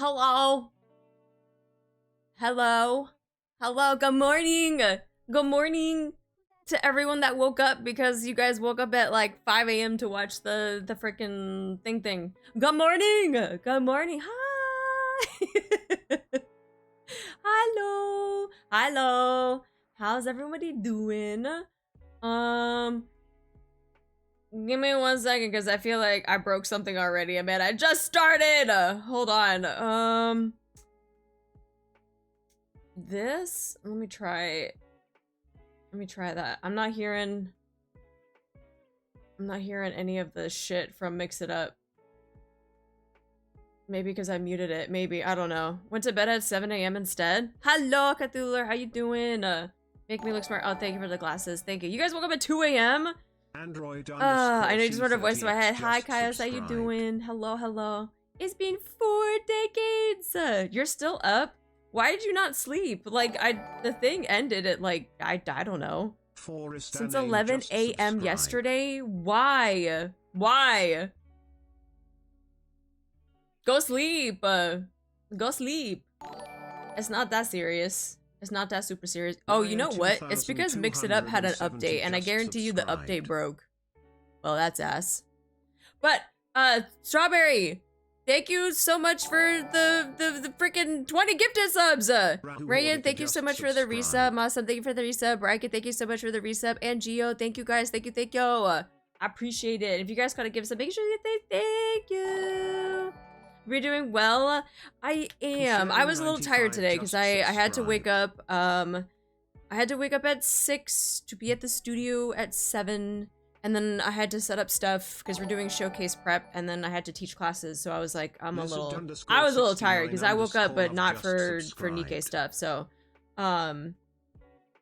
Hello. Hello. Hello. Good morning. Good morning to everyone that woke up because you guys woke up at like 5 a.m. to watch the freaking thing. Good morning. Good morning. Hi. Hello. Hello. How's everybody doing? Give me 1 second because I feel like I broke something already. I mean, I just started. Hold on. This. Let me try that. I'm not hearing any of the shit from Mix It Up. Maybe because I muted it. Maybe. I don't know. Went to bed at 7 a.m. instead. Hello, Cthulhu. How you doing? Make me look smart. Oh, thank you for the glasses. Thank you. You guys woke up at 2 a.m.? Android I know you just heard a voice in my head. Hi, Kaios. How you doing? Hello, hello. It's been 4 decades. You're still up? Why did you not sleep? Like, the thing ended at like, I don't know. Since 11 a.m. yesterday? Why? Why? Go sleep. Go sleep. It's not that serious. It's not that super serious. Oh, you know what? It's because Mix It Up had an update, and I guarantee you the update broke. Well, that's ass. But, Strawberry, thank you so much for the freaking 20 gifted subs! Rayan, thank you so much for the resub. Masam, thank you for the resub. Raika, thank you so much for the resub. And Gio, thank you guys. Thank you. I appreciate it. If you guys gotta give some, make sure you say thank you. We're doing well. I am. I was a little tired today because I had to wake up. I had to wake up at 6 to be at the studio at 7, and then I had to set up stuff because we're doing showcase prep, and then I had to teach classes. So I was like, I was a little tired because I woke up, but not for Nikke stuff. So,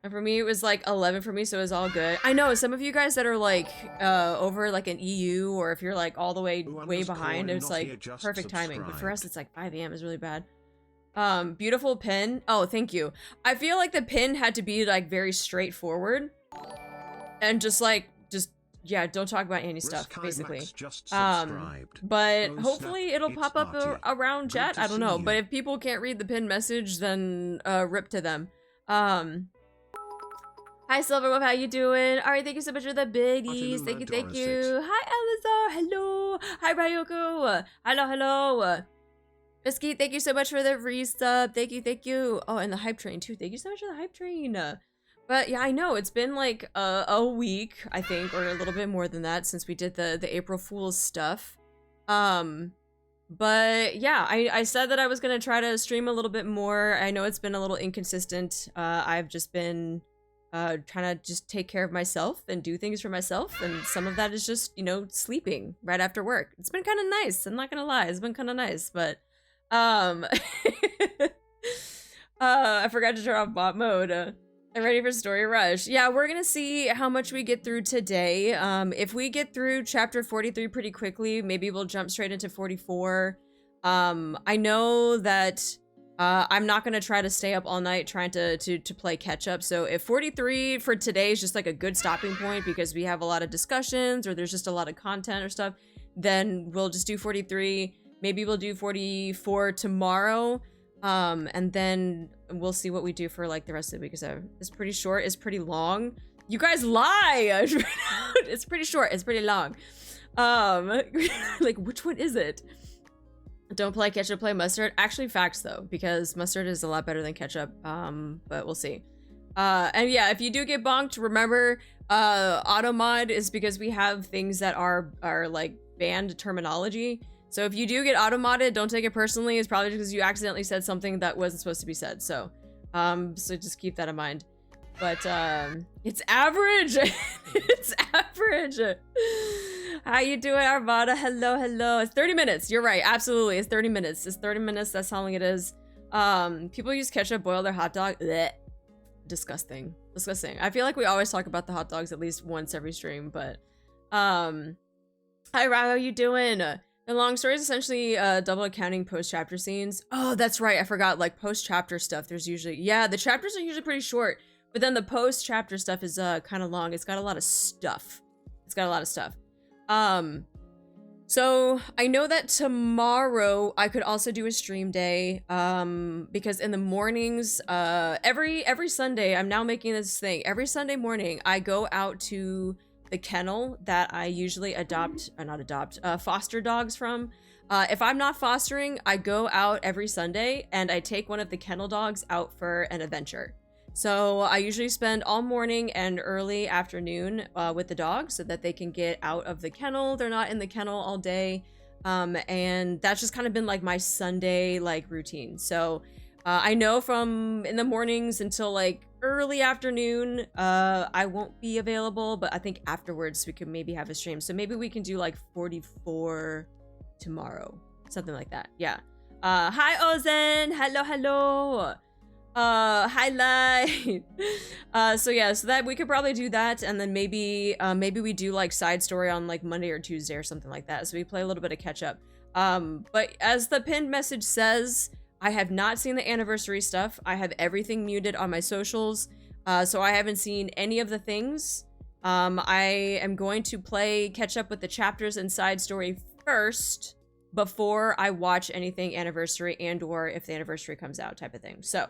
and for me, it was like 11 for me, so it was all good. I know some of you guys that are like over like an EU, or if you're like all the way behind, it's like perfect timing. But for us, it's like 5 a.m. is really bad. Beautiful pin. Oh, thank you. I feel like the pin had to be like very straightforward, and just yeah, don't talk about any stuff, basically. But hopefully it'll pop up around chat. I don't know. But if people can't read the pin message, then rip to them. Hi Silverwolf, how you doing? Alright, thank you so much for the biddies. Thank you. Hi Elazar, hello. Hi Ryoko. Hello. Biscuit, thank you so much for the resub. Thank you. Oh, and the hype train too. Thank you so much for the hype train. But yeah, I know it's been like a week, I think, or a little bit more than that since we did the April Fool's stuff. But yeah, I said that I was gonna try to stream a little bit more. I know it's been a little inconsistent. I've just been trying to just take care of myself and do things for myself, and some of that is just, you know, sleeping right after work. It's been kind of nice, I'm not gonna lie, it's been kind of nice, but I forgot to turn off bot mode. I'm ready for Story Rush. Yeah, we're gonna see how much we get through today. If we get through chapter 43 pretty quickly, maybe we'll jump straight into 44. I know that I'm not gonna try to stay up all night trying to play catch up. So if 43 for today is just like a good stopping point because we have a lot of discussions or there's just a lot of content or stuff, then we'll just do 43. Maybe we'll do 44 tomorrow. And then we'll see what we do for like the rest of the week, because it's pretty short, it's pretty long. You guys lie! It's pretty short, it's pretty long. Like, which one is it? Don't play ketchup, play mustard. Actually, facts though, because mustard is a lot better than ketchup. But we'll see. And yeah, if you do get bonked, remember, auto mod is because we have things that are like banned terminology. So if you do get auto modded, don't take it personally. It's probably because you accidentally said something that wasn't supposed to be said. So, so just keep that in mind. But it's average. It's average. How you doing, Arvada? Hello. It's 30 minutes. You're right. Absolutely. It's 30 minutes. It's 30 minutes. That's how long it is. People use ketchup, boil their hot dog. Blech. Disgusting. I feel like we always talk about the hot dogs at least once every stream, but hi Ra, how you doing? The long story is essentially double accounting post-chapter scenes. Oh, that's right. I forgot, like post-chapter stuff. There's usually, yeah, the chapters are usually pretty short, but then the post-chapter stuff is kind of long. It's got a lot of stuff. So I know that tomorrow I could also do a stream day, because in the mornings, every Sunday, I'm now making this thing. Every Sunday morning, I go out to the kennel that I usually foster dogs from. If I'm not fostering, I go out every Sunday and I take one of the kennel dogs out for an adventure. So I usually spend all morning and early afternoon with the dogs so that they can get out of the kennel. They're not in the kennel all day. And that's just kind of been like my Sunday like routine. So I know from in the mornings until like early afternoon, I won't be available, but I think afterwards we could maybe have a stream. So maybe we can do like 44 tomorrow, something like that. Yeah. Hi Ozen, hello. Highlight. So yeah, so that we could probably do that, and then maybe we do like side story on like Monday or Tuesday or something like that. So we play a little bit of catch up. But as the pinned message says, I have not seen the anniversary stuff. I have everything muted on my socials, so I haven't seen any of the things. I am going to play catch up with the chapters and side story first before I watch anything anniversary and or if the anniversary comes out type of thing. So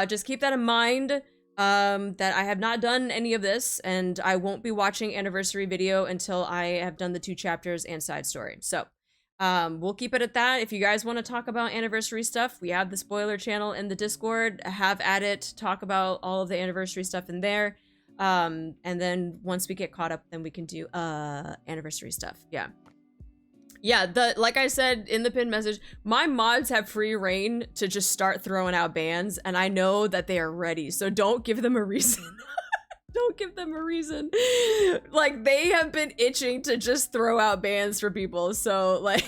just keep that in mind, that I have not done any of this, and I won't be watching anniversary video until I have done the 2 chapters and side story. So we'll keep it at that. If you guys want to talk about anniversary stuff, we have the spoiler channel in the Discord. Have at it, talk about all of the anniversary stuff in there. And then once we get caught up, then we can do anniversary stuff. Yeah, like I said in the pinned message, my mods have free reign to just start throwing out bans, and I know that they are ready, so don't give them a reason. Don't give them a reason. Like, they have been itching to just throw out bans for people, so like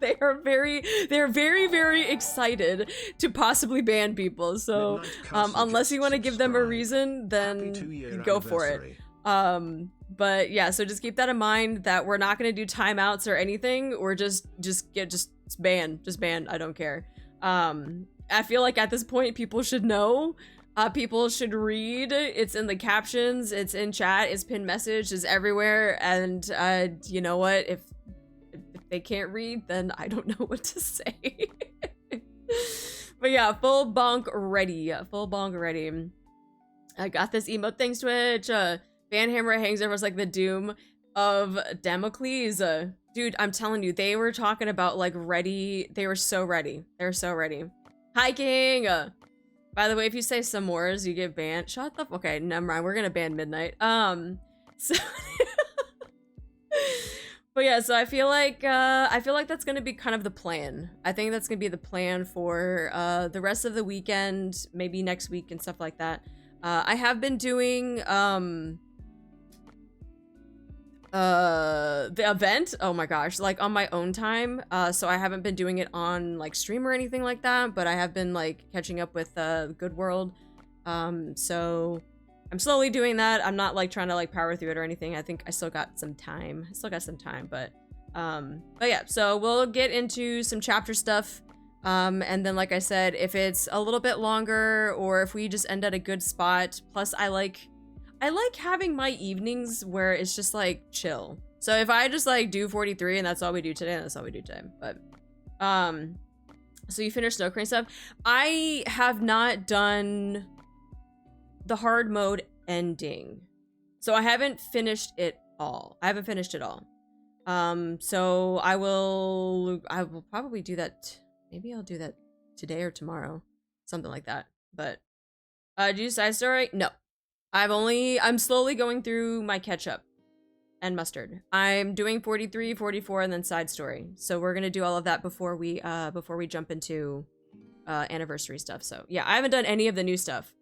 they're very, very excited to possibly ban people. So unless you want to give them a reason, then go for it. But yeah, so just keep that in mind that we're not going to do timeouts or anything. We're just ban. I don't care. I feel like at this point people should know. People should read. It's in the captions, it's in chat, it's pinned message, it's everywhere. And you know what? If they can't read, then I don't know what to say. But yeah, full bonk ready. Full bonk ready. I got this emote, thanks Twitch. Banhammer hangs over as like the doom of Damocles. Dude, I'm telling you, they were talking about like ready. They were so ready. They're so ready. Hiking. By the way, if you say some words, you get banned. Shut the okay, never mind. We're gonna ban Midnight. So but yeah, so I feel like that's gonna be kind of the plan. I think that's gonna be the plan for the rest of the weekend, maybe next week and stuff like that. I have been doing the event, oh my gosh, like on my own time, so I haven't been doing it on like stream or anything like that, but I have been like catching up with Good World, so I'm slowly doing that. I'm not like trying to like power through it or anything. I think I still got some time. But yeah, so we'll get into some chapter stuff, and then like I said, if it's a little bit longer or if we just end at a good spot, plus I like having my evenings where it's just like chill. So if I just like do 43 and that's all we do today, that's all we do today. But so you finished Snow Crane stuff? I have not done the hard mode ending. So I haven't finished it all. So I will probably do that. Maybe I'll do that today or tomorrow. Something like that. But do you side story? No. I'm slowly going through my ketchup and mustard. I'm doing 43, 44, and then side story. So we're gonna do all of that before we jump into anniversary stuff. So yeah, I haven't done any of the new stuff.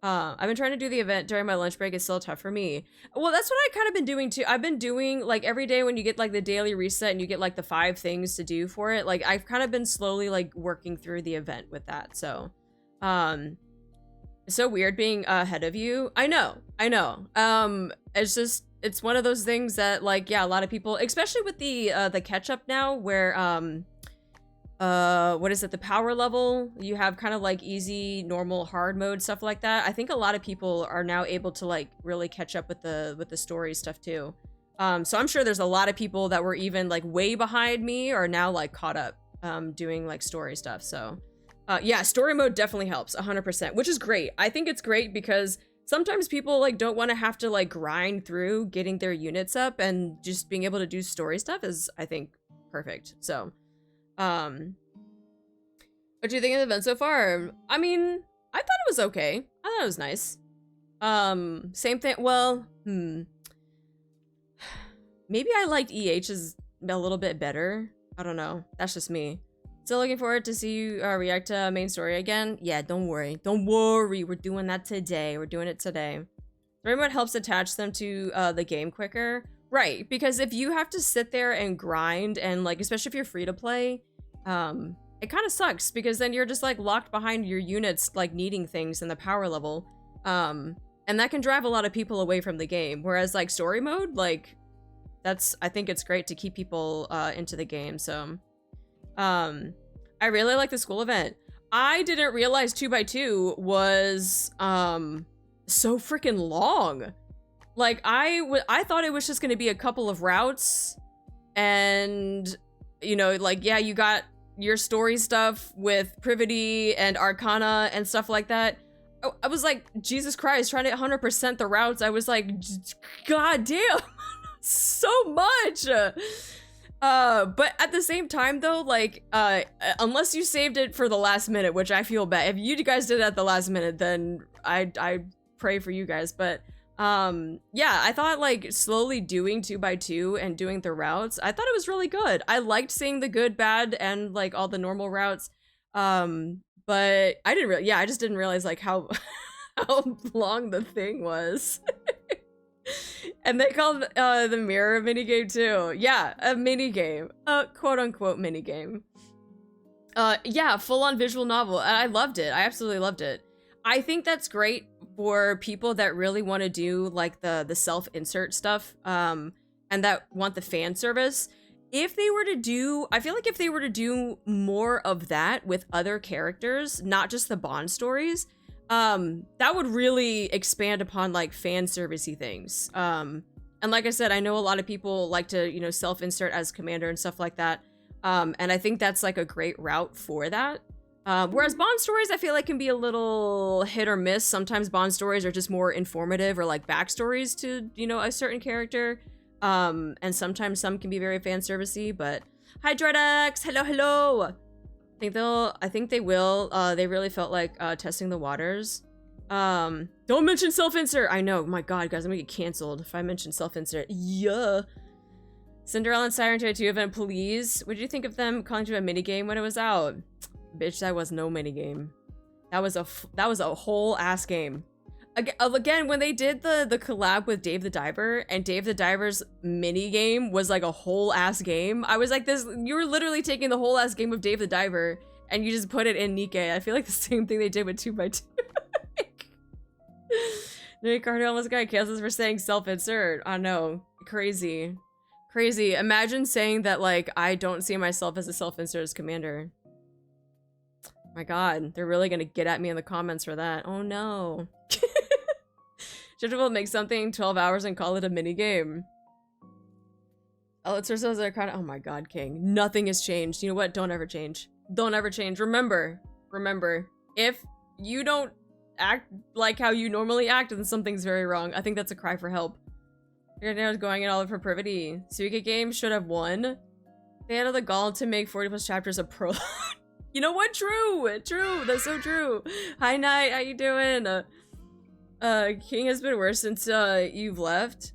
I've been trying to do the event during my lunch break. It's still tough for me. Well, that's what I kind of been doing too. I've been doing like every day when you get like the daily reset and you get like the 5 things to do for it. Like I've kind of been slowly like working through the event with that. So, it's so weird being ahead of you. I know. It's one of those things that like, yeah, a lot of people, especially with the catch-up now where, what is it? The power level, you have kind of like easy, normal, hard mode, stuff like that. I think a lot of people are now able to like really catch up with the story stuff too. So I'm sure there's a lot of people that were even like way behind me are now like caught up doing like story stuff. So yeah, story mode definitely helps 100%, which is great. I think it's great because sometimes people like don't want to have to like grind through getting their units up, and just being able to do story stuff is, I think, perfect. So what do you think of the event so far? I mean, I thought it was okay. I thought it was nice. Same thing. Well, maybe I liked EH's a little bit better. I don't know. That's just me. Still looking forward to see you react to main story again. Yeah, don't worry. Don't worry. We're doing that today. We're doing it today. Story mode helps attach them to the game quicker. Right, because if you have to sit there and grind, and like, especially if you're free to play, it kind of sucks, because then you're just like locked behind your units, like needing things in the power level. And that can drive a lot of people away from the game. Whereas like story mode, like, I think it's great to keep people into the game. So I really like the school event. I didn't realize 2x2 was so freaking long. Like I thought it was just gonna be a couple of routes, and you know, like, yeah, you got your story stuff with Privity and Arcana and stuff like that. I was like, Jesus Christ, trying to 100% the routes. I was like, God damn, so much. But at the same time though, like, unless you saved it for the last minute, which I feel bad. If you guys did it at the last minute, then I pray for you guys. But yeah, I thought like slowly doing 2x2 and doing the routes, I thought it was really good. I liked seeing the good, bad, and like all the normal routes. But I just didn't realize like how how long the thing was. And they called the mirror minigame too. Yeah, a minigame. Quote unquote minigame. Yeah, full on visual novel. I loved it. I absolutely loved it. I think that's great for people that really want to do like the self-insert stuff, and that want the fan service. If they were to do, I feel like if they were to do more of that with other characters, not just the Bond stories, that would really expand upon like fan servicey things. And like I said, I know a lot of people like to, you know, self-insert as commander and stuff like that. And I think that's like a great route for that. Whereas Bond stories, I feel like can be a little hit or miss. Sometimes Bond stories are just more informative or like backstories to, you know, a certain character. And sometimes some can be very fan servicey, but hi Dreadex, hello. I think they will. They really felt like testing the waters. Don't mention self-insert. I know, my god, guys, I'm gonna get canceled if I mention self-insert. Yeah. Cinderella and Siren 2 event, please. What did you think of them calling to a minigame when it was out? Bitch, that was no minigame. That was a whole ass game. Again, when they did the collab with Dave the Diver, and Dave the Diver's mini game was like a whole ass game, I was like, you were literally taking the whole ass game of Dave the Diver and you just put it in Nikke. I feel like the same thing they did with 2x2. Ricardo almost got canceled for saying self-insert. I know, crazy. Imagine saying that like I don't see myself as a self-insert as commander. My god, they're really gonna get at me in the comments for that. Oh no. Should we make something 12 hours and call it a mini game? Let's ourselves are kind of, oh my god, King. Nothing has changed. You know what? Don't ever change. Don't ever change. Remember, if you don't act like how you normally act, then something's very wrong. I think that's a cry for help. You're going in all for Privity. Suika game should have won. They had the gall to make 40+ chapters a prologue. You know what? True. That's so true. Hi, Knight. How you doing? King has been worse since you've left.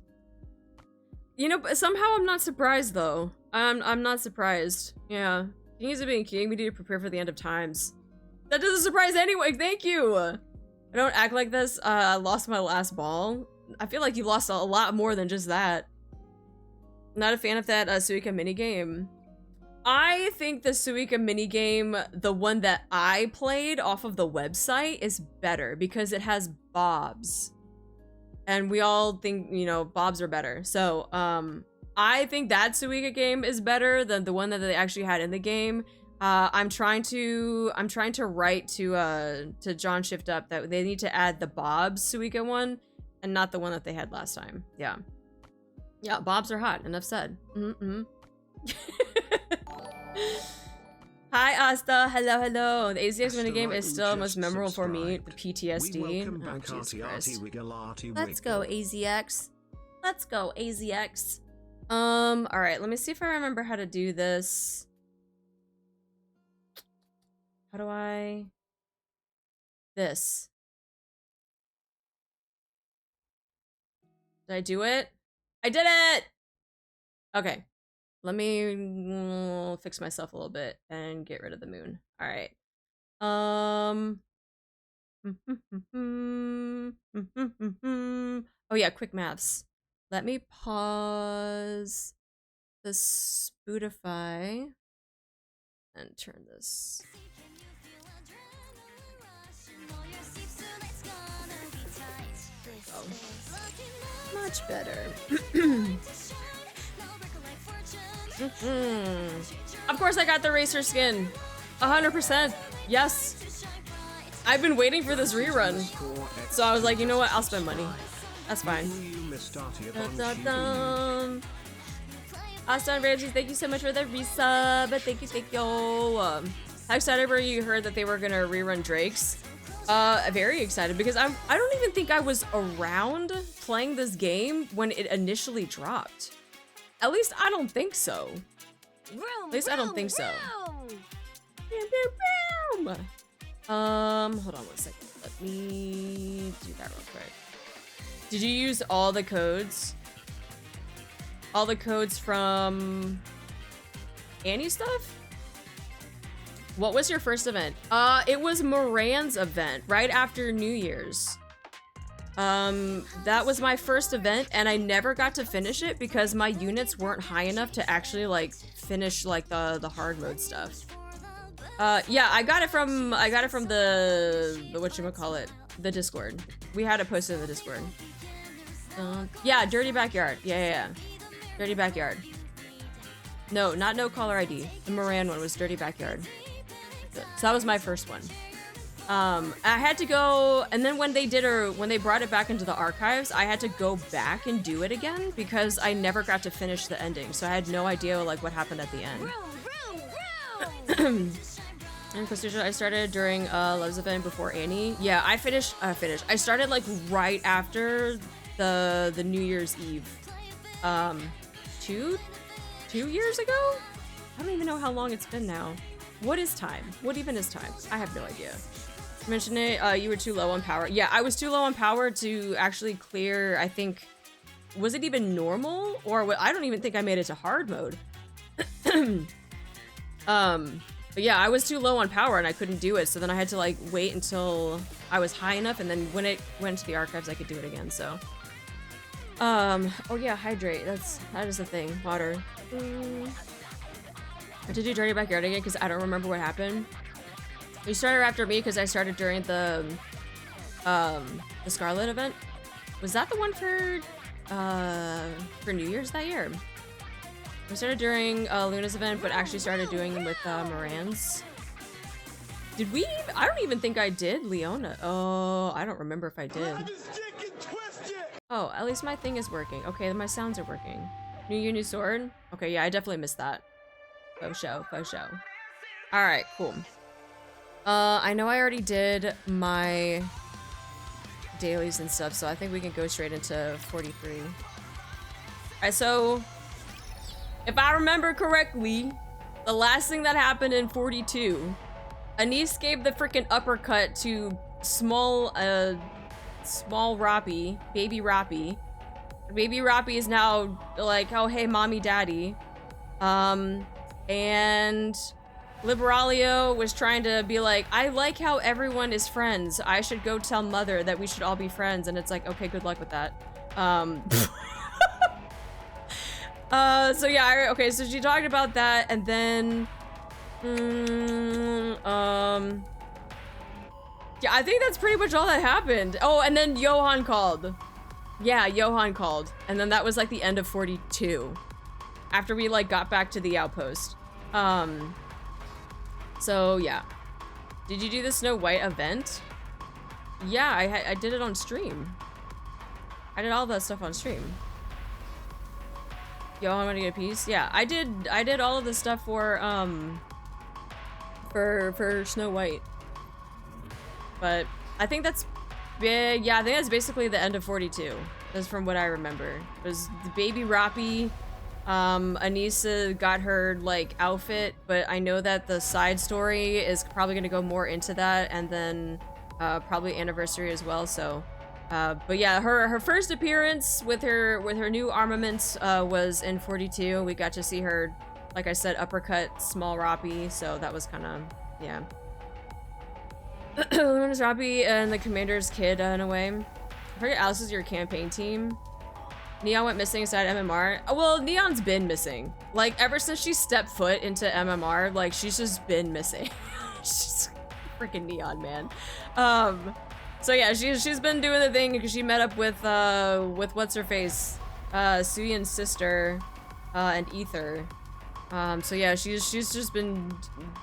You know, but somehow I'm not surprised though. I'm not surprised. Yeah, King is being king. We need to prepare for the end of times. That doesn't surprise anyway. Thank you. I don't act like this. I lost my last ball. I feel like you lost a lot more than just that. Not a fan of that Suika minigame. I think the Suika minigame, the one that I played off of the website, is better because it has bobs. And we all think, you know, bobs are better. So, I think that Suika game is better than the one that they actually had in the game. I'm trying to write to John Shift Up that they need to add the bobs Suika one and not the one that they had last time. Yeah. Yeah, bobs are hot. Enough said. Hi, Asta. Hello, hello. The AZX minigame is still most memorable for me. The PTSD. Oh, Jesus Christ. Let's go, AZX. Let's go, AZX. All right. Let me see if I remember how to do this. How do I... This. Did I do it? I did it! Okay. Let me fix myself a little bit and get rid of the moon. All right. Oh yeah, quick maths. Let me pause the Spotify and turn this. Oh. Much better. Of course I got the racer skin. 100%. Yes. I've been waiting for this rerun. So I was like, you know what? I'll spend money. That's fine. Austin Ramsey, thank you so much for the resub. Thank you, thank you. How excited were you heard that they were gonna rerun Drake's? Very excited because I don't even think I was around playing this game when it initially dropped. At least I don't think so. At least I don't think so. Hold on one second. Let me do that real quick. Did you use all the codes? All the codes from Annie stuff? What was your first event? It was Moran's event right after New Year's. That was my first event and I never got to finish it because my units weren't high enough to actually like finish like the hard mode stuff. Yeah, I got it from the whatchamacallit, the Discord. We had it posted in the Discord. Yeah, Dirty Backyard. Yeah. Dirty Backyard. No, not No Caller ID. The Moran one was Dirty Backyard. So that was my first one. I had to go, and then when they brought it back into the archives, I had to go back and do it again because I never got to finish the ending, so I had no idea like what happened at the end. And Constitution, I started during Love's event before Annie. Yeah, I finished. I started like right after the New Year's Eve. 2 years ago? I don't even know how long it's been now. What is time? What even is time? I have no idea. You mentioned it, you were too low on power. Yeah, I was too low on power to actually clear, I think, was it even normal? Or what? I don't even think I made it to hard mode. But yeah, I was too low on power and I couldn't do it. So then I had to like wait until I was high enough, and then when it went to the archives, I could do it again, so. Oh yeah, hydrate. That is the thing. Water. I had to do Dirty Backyard again because I don't remember what happened. You started after me because I started during the Scarlet event. Was that the one for New Year's that year? I started during Luna's event, but actually started doing them with Moran's. Did we? I don't even think I did Leona. Oh, I don't remember if I did. Oh, at least my thing is working. Okay, then my sounds are working. New year, new sword. Okay, yeah, I definitely missed that. Faux show. All right, cool. I know I already did my dailies and stuff, so I think we can go straight into 43. All right, so if I remember correctly, the last thing that happened in 42, Anise gave the freaking uppercut to small Roppy, baby Roppy. Baby Roppy is now like, oh hey, mommy, daddy. And Liberalio was trying to be like, I like how everyone is friends. I should go tell mother that we should all be friends. And it's like, okay, good luck with that. So yeah, okay, so she talked about that, and then, yeah, I think that's pretty much all that happened. Oh, and then Johan called. Yeah, Johan called. And then that was like the end of 42. After we like got back to the outpost. So yeah. Did you do the Snow White event? Yeah, I did it on stream. I did all that stuff on stream. Yo, I want to get a piece. Yeah, I did all of the stuff for Snow White. But I think that's yeah, I think that's basically the end of 42. That's from what I remember. It was the baby Roppy. Anissa got her like outfit, but I know that the side story is probably gonna go more into that, and then probably anniversary as well. So, but yeah, her first appearance with her new armaments was in 42. We got to see her, like I said, uppercut small Roppy. So that was kind of yeah. Luna's Roppy and the commander's kid in a way. I forget Alice is your campaign team. Neon went missing inside MMR. Oh, well, Neon's been missing. Like, ever since she stepped foot into MMR, like, she's just been missing. She's freaking Neon, man. So yeah, she's been doing the thing because she met up with what's-her-face? Suyeon's sister, and Ether. So yeah, she's just been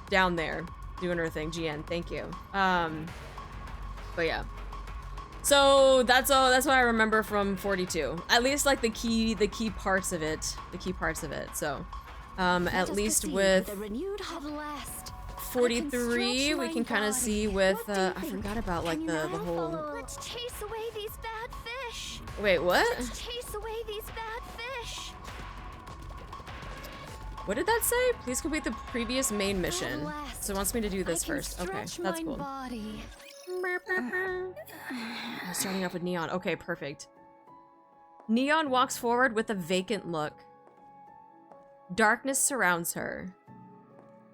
down there doing her thing. Jien, thank you. But yeah. So that's what I remember from 42. At least like the key parts of it. So at least with 43 we can kind of see with I forgot about like the whole Let's chase away these bad fish. Wait, what? Let's chase away these bad fish. What did that say? Please complete the previous main mission. So it wants me to do this first. Okay, that's cool. Starting off with Neon. Okay, perfect. Neon walks forward with a vacant look. Darkness surrounds her.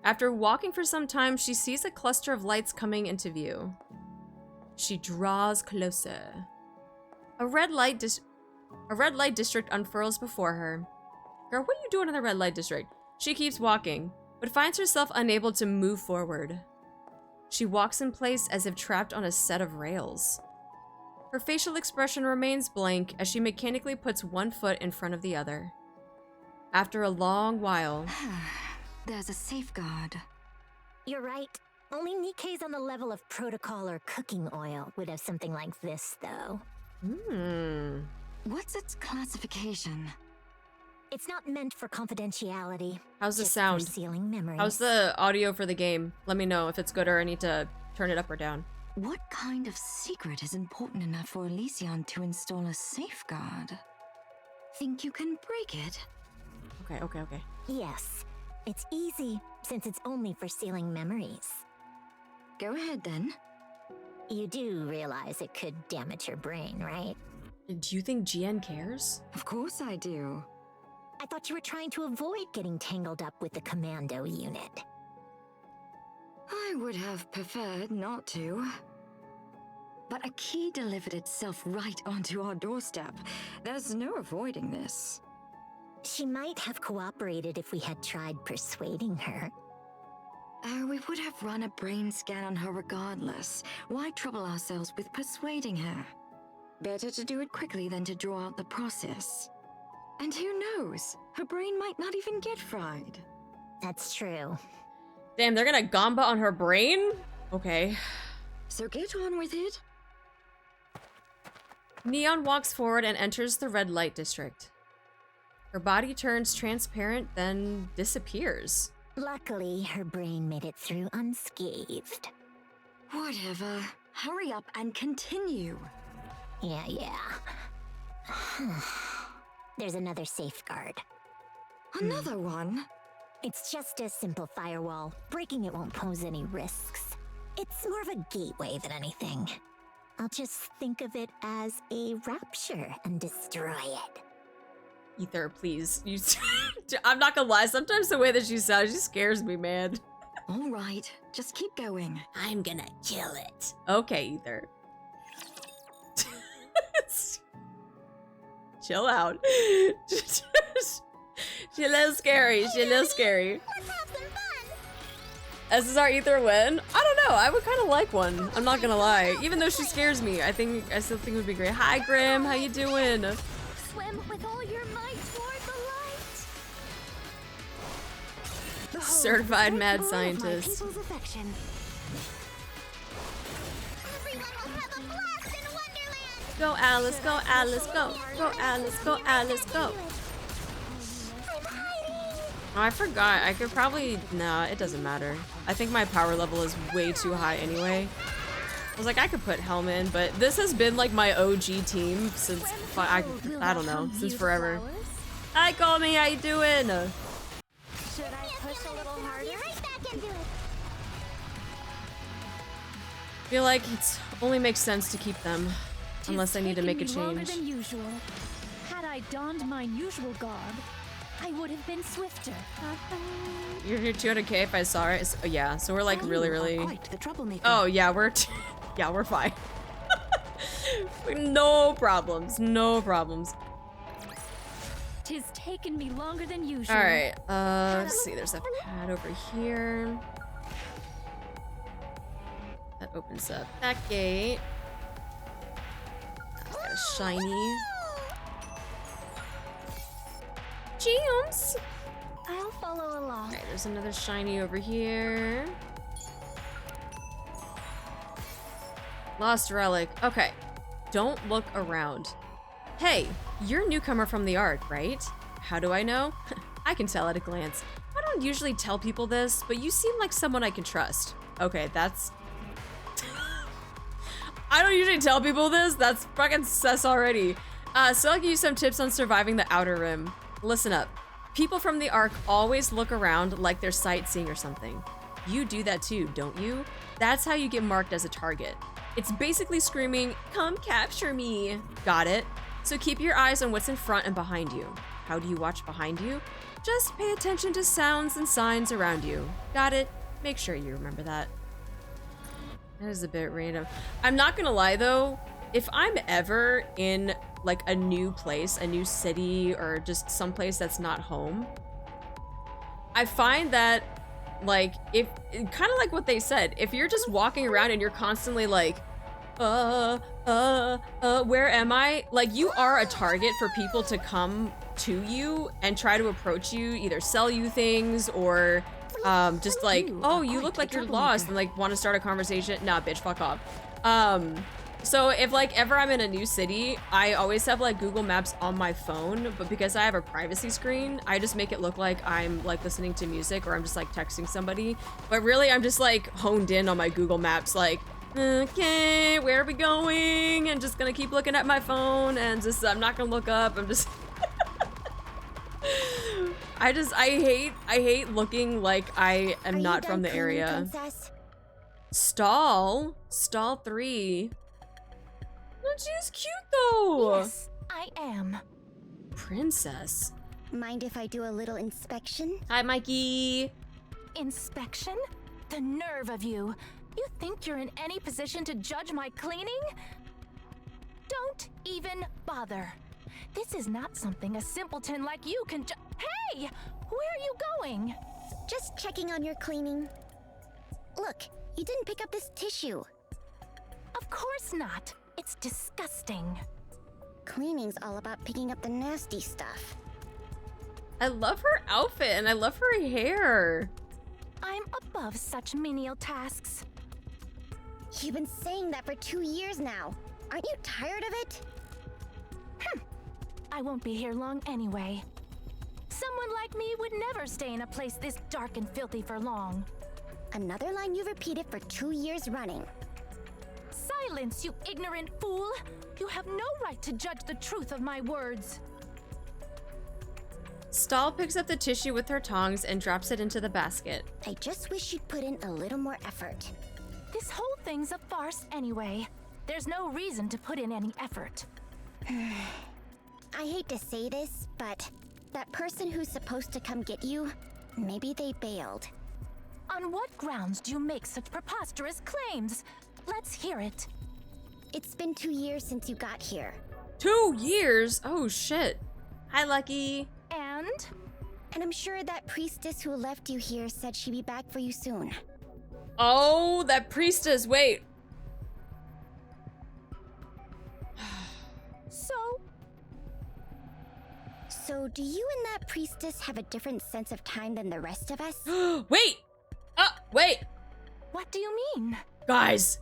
After walking for some time, she sees a cluster of lights coming into view. She draws closer. A red light district unfurls before her. Girl, what are you doing in the red light district? She keeps walking, but finds herself unable to move forward. She walks in place as if trapped on a set of rails. Her facial expression remains blank as she mechanically puts one foot in front of the other. After a long while... There's a safeguard. You're right. Only Nikke's on the level of protocol or cooking oil would have something like this, though. What's its classification? It's not meant for confidentiality. How's the just sound? For sealing memories. How's the audio for the game? Let me know if it's good or I need to turn it up or down. What kind of secret is important enough for Elysion to install a safeguard? Think you can break it? Okay. Yes. It's easy, since it's only for sealing memories. Go ahead, then. You do realize it could damage your brain, right? Do you think Jien cares? Of course I do. I thought you were trying to avoid getting tangled up with the commando unit. I would have preferred not to. But a key delivered itself right onto our doorstep. There's no avoiding this. She might have cooperated if we had tried persuading her. We would have run a brain scan on her regardless. Why trouble ourselves with persuading her? Better to do it quickly than to draw out the process. And who knows? Her brain might not even get fried. That's true. Damn, they're gonna gamba on her brain? Okay. So get on with it. Neon walks forward and enters the red light district. Her body turns transparent, then disappears. Luckily, her brain made it through unscathed. Whatever. Hurry up and continue. Yeah. There's another safeguard. Another one? It's just a simple firewall. Breaking it won't pose any risks. It's more of a gateway than anything. I'll just think of it as a rapture and destroy it. Ether, please. I'm not gonna lie, sometimes the way that she sounds, she scares me, man. All right, just keep going. I'm gonna kill it. Okay, Ether. Chill out. She's a little scary. Let's have some fun. SSR Ether win? I don't know. I would kind of like one. I'm not gonna lie. Even though she scares me, I still think it would be great. Hi, Grim. How you doing? Swim with all your might toward the light. Certified mad scientist. Everyone will have a blast in Wonderland. Go Alice, go Alice, go. Go Alice, go Alice, go. Oh, I forgot. I could probably... Nah, it doesn't matter. I think my power level is way too high anyway. I was like, I could put Helm in, but this has been like my OG team since... I don't know, since forever. Hi, Call Me, how you doing? Should I push a little harder? Right back into it. I feel like it only makes sense to keep them, unless I need to make a change. Than usual. Had I donned my usual garb, I would have been swifter. You're here 200k if I saw it. Oh, yeah, so we're like really... Quite the troublemaker. Oh, yeah, yeah, we're fine. No problems, no problems. Tis taken me longer than usual. All right, let's see, there's a pad over here. That opens up that gate. That's got a shiny. Gems! I'll follow along. Alright, there's another shiny over here. Lost relic. Okay. Don't look around. Hey, you're a newcomer from the Ark, right? How do I know? I can tell at a glance. I don't usually tell people this, but you seem like someone I can trust. Okay, that's... I don't usually tell people this. That's fucking sus already. So I'll give you some tips on surviving the Outer Rim. Listen up. People from the Ark always look around like they're sightseeing or something. You do that too, don't you? That's how you get marked as a target. It's basically screaming, "Come capture me." Got it? So keep your eyes on what's in front and behind you. How do you watch behind you? Just pay attention to sounds and signs around you. Got it? Make sure you remember that. That is a bit random. I'm not gonna lie though, if I'm ever in like a new place, a new city, or just someplace that's not home, I find that like, if kind of like what they said, if you're just walking around and you're constantly like, where am I? Like, you are a target for people to come to you and try to approach you, either sell you things or just like, oh, you look like you're lost, and like want to start a conversation. Nah, bitch, fuck off. So if like ever I'm in a new city, I always have like Google Maps on my phone, but because I have a privacy screen, I just make it look like I'm like listening to music or I'm just like texting somebody. But really I'm just like honed in on my Google Maps, like, okay, where are we going? I'm just gonna keep looking at my phone and just, I'm not gonna look up. I'm just, I hate looking like I am not from the area. Princess? Stall 3. No, she's cute though. Yes, I am. Princess. Mind if I do a little inspection? Hi, Mikey. Inspection? The nerve of you. You think you're in any position to judge my cleaning? Don't even bother. This is not something a simpleton like you can Hey! Where are you going? Just checking on your cleaning. Look, you didn't pick up this tissue. Of course not. It's disgusting. Cleaning's all about picking up the nasty stuff. I love her outfit and I love her hair. I'm above such menial tasks. You've been saying that for 2 years now. Aren't you tired of it? I won't be here long anyway. Someone like me would never stay in a place this dark and filthy for long. Another line you've repeated for 2 years running. Silence, you ignorant fool! You have no right to judge the truth of my words. Stall picks up the tissue with her tongs and drops it into the basket. I just wish you'd put in a little more effort. This whole thing's a farce anyway. There's no reason to put in any effort. I hate to say this, but that person who's supposed to come get you, maybe they bailed. On what grounds do you make such preposterous claims? Let's hear it. It's been 2 years since you got here. 2 years? Oh shit. Hi, Lucky. And I'm sure that priestess who left you here said she'd be back for you soon. Oh, that priestess, wait. So do you and that priestess have a different sense of time than the rest of us? Wait! Wait! what do you mean? Guys!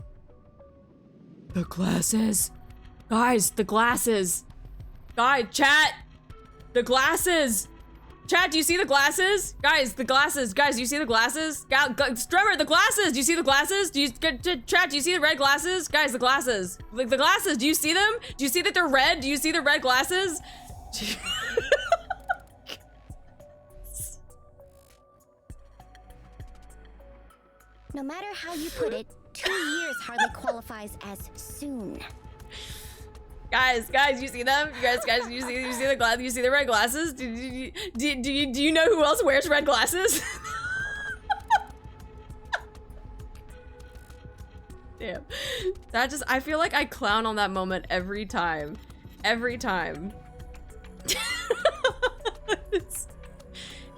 The glasses. Guys, the glasses. Guys, chat! The glasses! Chat, do you see the glasses? Guys, the glasses. Guys, do you see the glasses? Strummer, the glasses. Do you see the glasses? Chat, do you see the red glasses? Guys, the glasses. Like the glasses, do you see them? Do you see that they're red? Do you see the red glasses? No matter how you put it, 2 years hardly qualifies as soon. Guys, you see them? Guys, you see the glass? You see the red glasses? Do you know who else wears red glasses? Damn. I feel like I clown on that moment every time. Every time.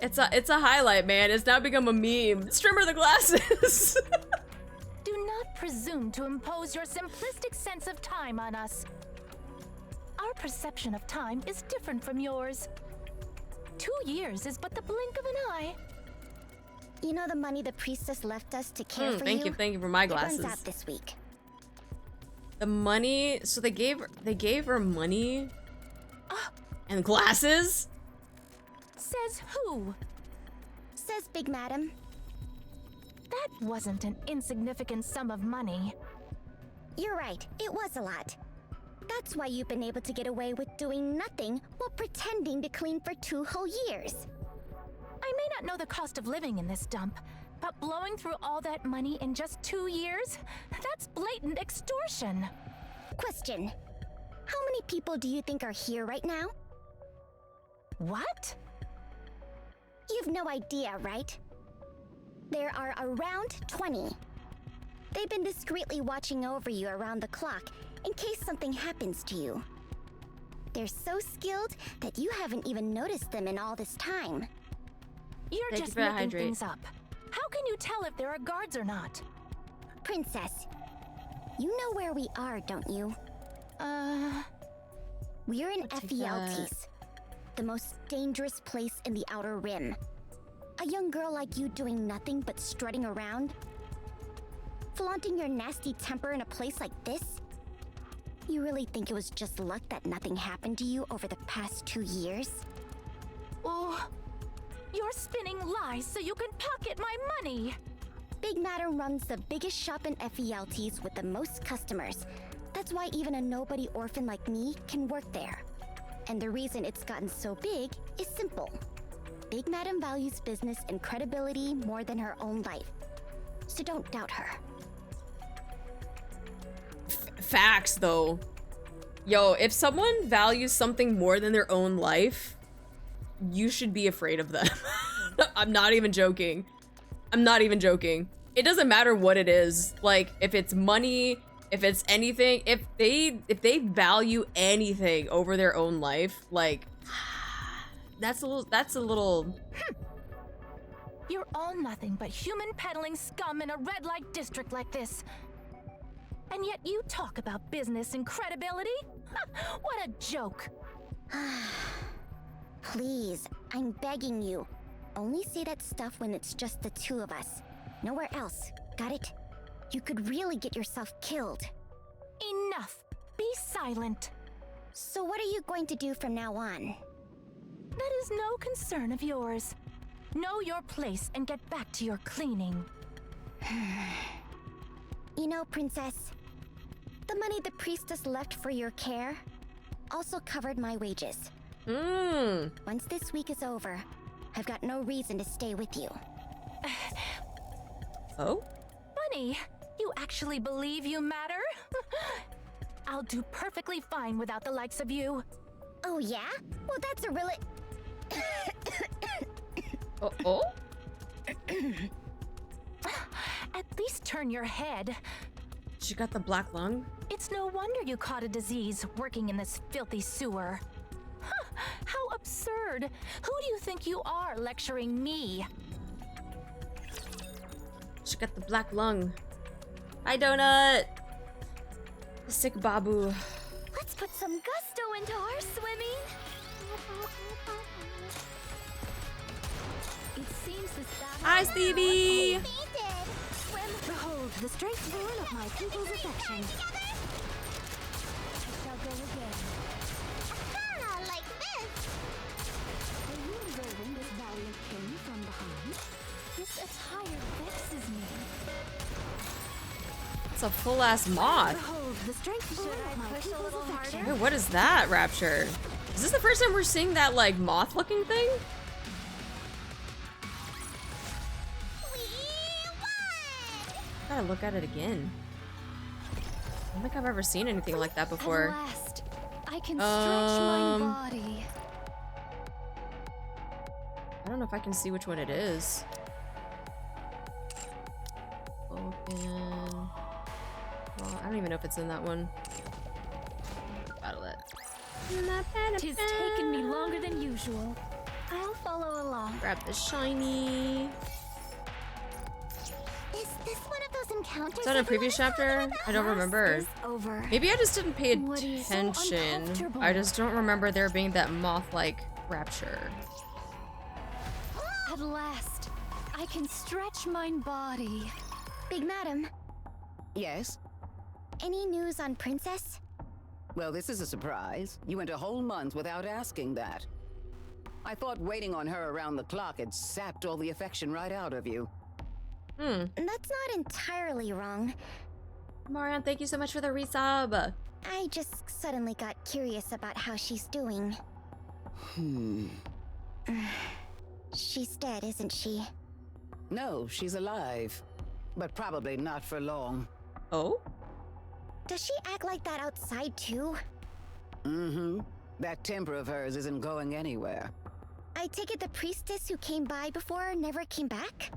It's a highlight, man. It's now become a meme. Strimmer the glasses. Do not presume to impose your simplistic sense of time on us. Our perception of time is different from yours. 2 years is but the blink of an eye. You know the money the priestess left us to care for you? Thank you for my glasses. It runs out this week. The money, so they gave her money and glasses? Says who? Says Big Madam. That wasn't an insignificant sum of money. You're right, it was a lot. That's why you've been able to get away with doing nothing while pretending to clean for 2 whole years. I may not know the cost of living in this dump, but blowing through all that money in just 2 years? That's blatant extortion. Question. How many people do you think are here right now? What? You've no idea, right? There are around 20. They've been discreetly watching over you around the clock in case something happens to you. They're so skilled that you haven't even noticed them in all this time. You're just making things up. How can you tell if there are guards or not? Princess, you know where we are, don't you? We're in Ephialtes, the most dangerous place in the Outer Rim. A young girl like you doing nothing but strutting around? Flaunting your nasty temper in a place like this? You really think it was just luck that nothing happened to you over the past 2 years? Oh, you're spinning lies so you can pocket my money! Big Madam runs the biggest shop in Ephialtes with the most customers. That's why even a nobody orphan like me can work there. And the reason it's gotten so big is simple. Big Madam values business and credibility more than her own life. So don't doubt her. Facts, though. Yo, if someone values something more than their own life, you should be afraid of them. I'm not even joking. I'm not even joking. It doesn't matter what it is. Like, if it's money, if it's anything, if they value anything over their own life, like, that's a little. You're all nothing but human peddling scum in a red light district like this. And yet you talk about business and credibility? What a joke. Please, I'm begging you. Only say that stuff when it's just the 2 of us. Nowhere else. Got it? You could really get yourself killed. Enough. Be silent. So what are you going to do from now on? That is no concern of yours. Know your place and get back to your cleaning. You know, Princess, the money the priestess left for your care also covered my wages. Once this week is over, I've got no reason to stay with you. Oh? Funny, you actually believe you matter? I'll do perfectly fine without the likes of you. Oh yeah? Well, that's a really... Oh? At least turn your head. She got the black lung? It's no wonder you caught a disease working in this filthy sewer. How absurd! Who do you think you are lecturing me? She got the black lung. Hi, Donut! Sick Babu. Let's put some gusto into our swimming. It seems this Hi, Stevie! Behold the straight born of my people's affection. I shall go again. Like this. Are you observing this That's a full-ass moth. Behold, the strength. Should I push a little harder? Hey, what is that, Rapture? Is this the first time we're seeing that, like, moth-looking thing? Gotta look at it again. I don't think I've ever seen anything like that before. At last, I can stretch my body. I don't know if I can see which one it is. Open. Well, I don't even know if it's in that one. Battle it. Tis taken me longer than usual. I'll follow along. Grab the shiny. Is this one of those encounters? Is that a previous chapter? I don't remember. Is over. Maybe I just didn't pay What is so attention. uncomfortable? I just don't remember there being that moth-like rapture. At last, I can stretch mine body. Big Madam, Yes? any news on Princess? Well, this is a surprise. You went a whole month without asking that. I thought waiting on her around the clock had sapped all the affection right out of you. That's not entirely wrong. Marianne, thank you so much for the resub. I just suddenly got curious about how she's doing. She's dead, isn't she? No, she's alive. But probably not for long. Oh? Does she act like that outside too? Mm-hmm. That temper of hers isn't going anywhere. I take it the priestess who came by before never came back?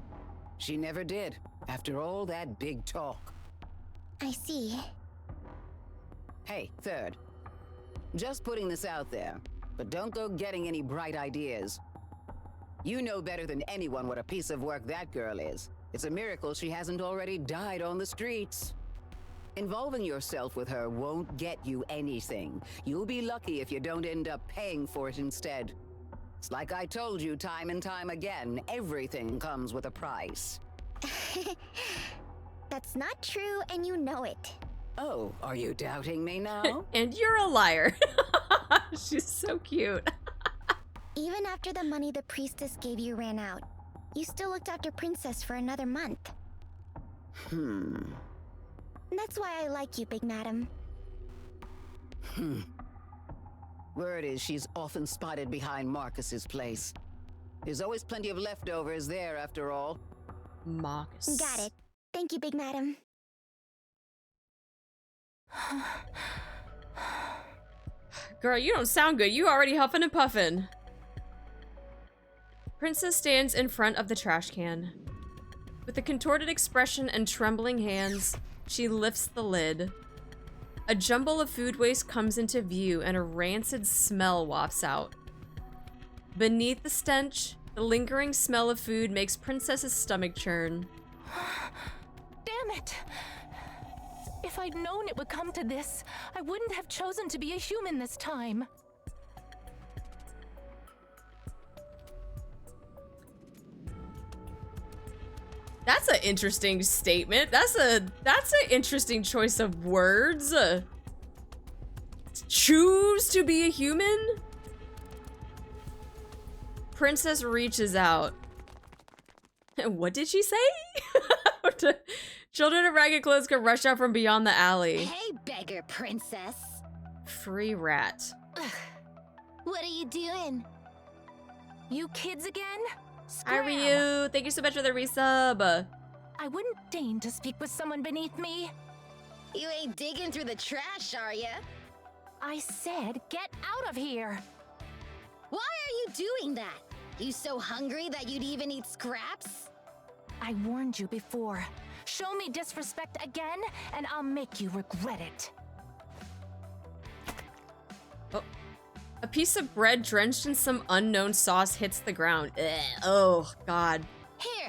She never did, after all that big talk. I see. Hey, Third. Just putting this out there, but don't go getting any bright ideas. You know better than anyone what a piece of work that girl is. It's a miracle she hasn't already died on the streets. Involving yourself with her won't get you anything. You'll be lucky if you don't end up paying for it instead. It's like I told you time and time again, everything comes with a price. That's not true, and you know it. Oh, are you doubting me now? And you're a liar. She's so cute. Even after the money the priestess gave you ran out, you still looked after Princess for another month. That's why I like you, Big Madam. Word is she's often spotted behind Marcus's place. There's always plenty of leftovers there, after all. Marcus. Got it. Thank you, Big Madam. Girl, you don't sound good. You already huffing and puffing. Princess stands in front of the trash can. With a contorted expression and trembling hands, she lifts the lid. A jumble of food waste comes into view and a rancid smell wafts out. Beneath the stench, the lingering smell of food makes Princess's stomach churn. Damn it! If I'd known it would come to this, I wouldn't have chosen to be a human this time. That's an interesting statement. That's an interesting choice of words. Choose to be a human? Princess reaches out. What did she say? Children in ragged clothes can rush out from beyond the alley. Hey, beggar princess. Free rat. What are you doing? You kids again? Hi, Scram! Ryu. Thank you so much for the resub. I wouldn't deign to speak with someone beneath me. You ain't digging through the trash, are ya? I said, get out of here. Why are you doing that? You so hungry that you'd even eat scraps? I warned you before. Show me disrespect again, and I'll make you regret it. Oh. A piece of bread drenched in some unknown sauce hits the ground. Ugh. Oh, God. Here,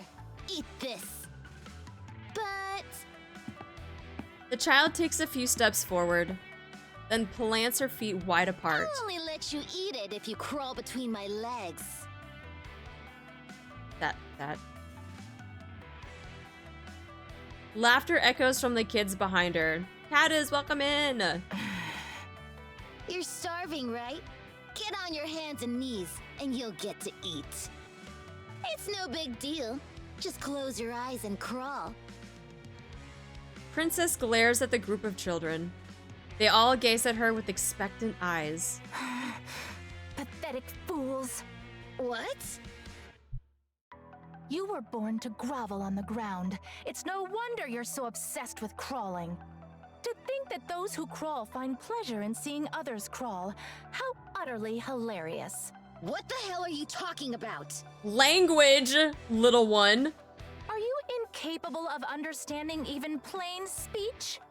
eat this. But The child takes a few steps forward, then plants her feet wide apart. I'll only let you eat it if you crawl between my legs. That. Laughter echoes from the kids behind her. Caddiz, welcome in. You're starving, right? Get on your hands and knees, and you'll get to eat. It's no big deal. Just close your eyes and crawl. Princess glares at the group of children. They all gaze at her with expectant eyes. Pathetic fools. What? You were born to grovel on the ground. It's no wonder you're so obsessed with crawling. To think that those who crawl find pleasure in seeing others crawl. How utterly hilarious. What the hell are you talking about? Language, little one. Are you incapable of understanding even plain speech?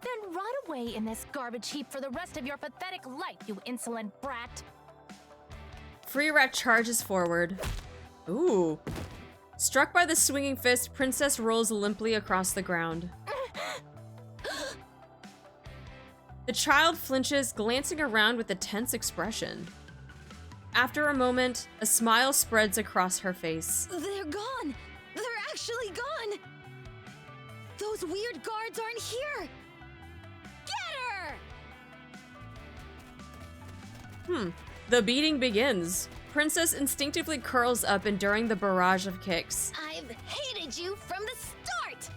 Then rot away in this garbage heap for the rest of your pathetic life, you insolent brat. Free Rat charges forward. Ooh. Struck by the swinging fist, Princess rolls limply across the ground. The child flinches, glancing around with a tense expression. After a moment, a smile spreads across her face. They're gone! They're actually gone! Those weird guards aren't here! Get her! The beating begins. Princess instinctively curls up, enduring the barrage of kicks. I've hated you from the start!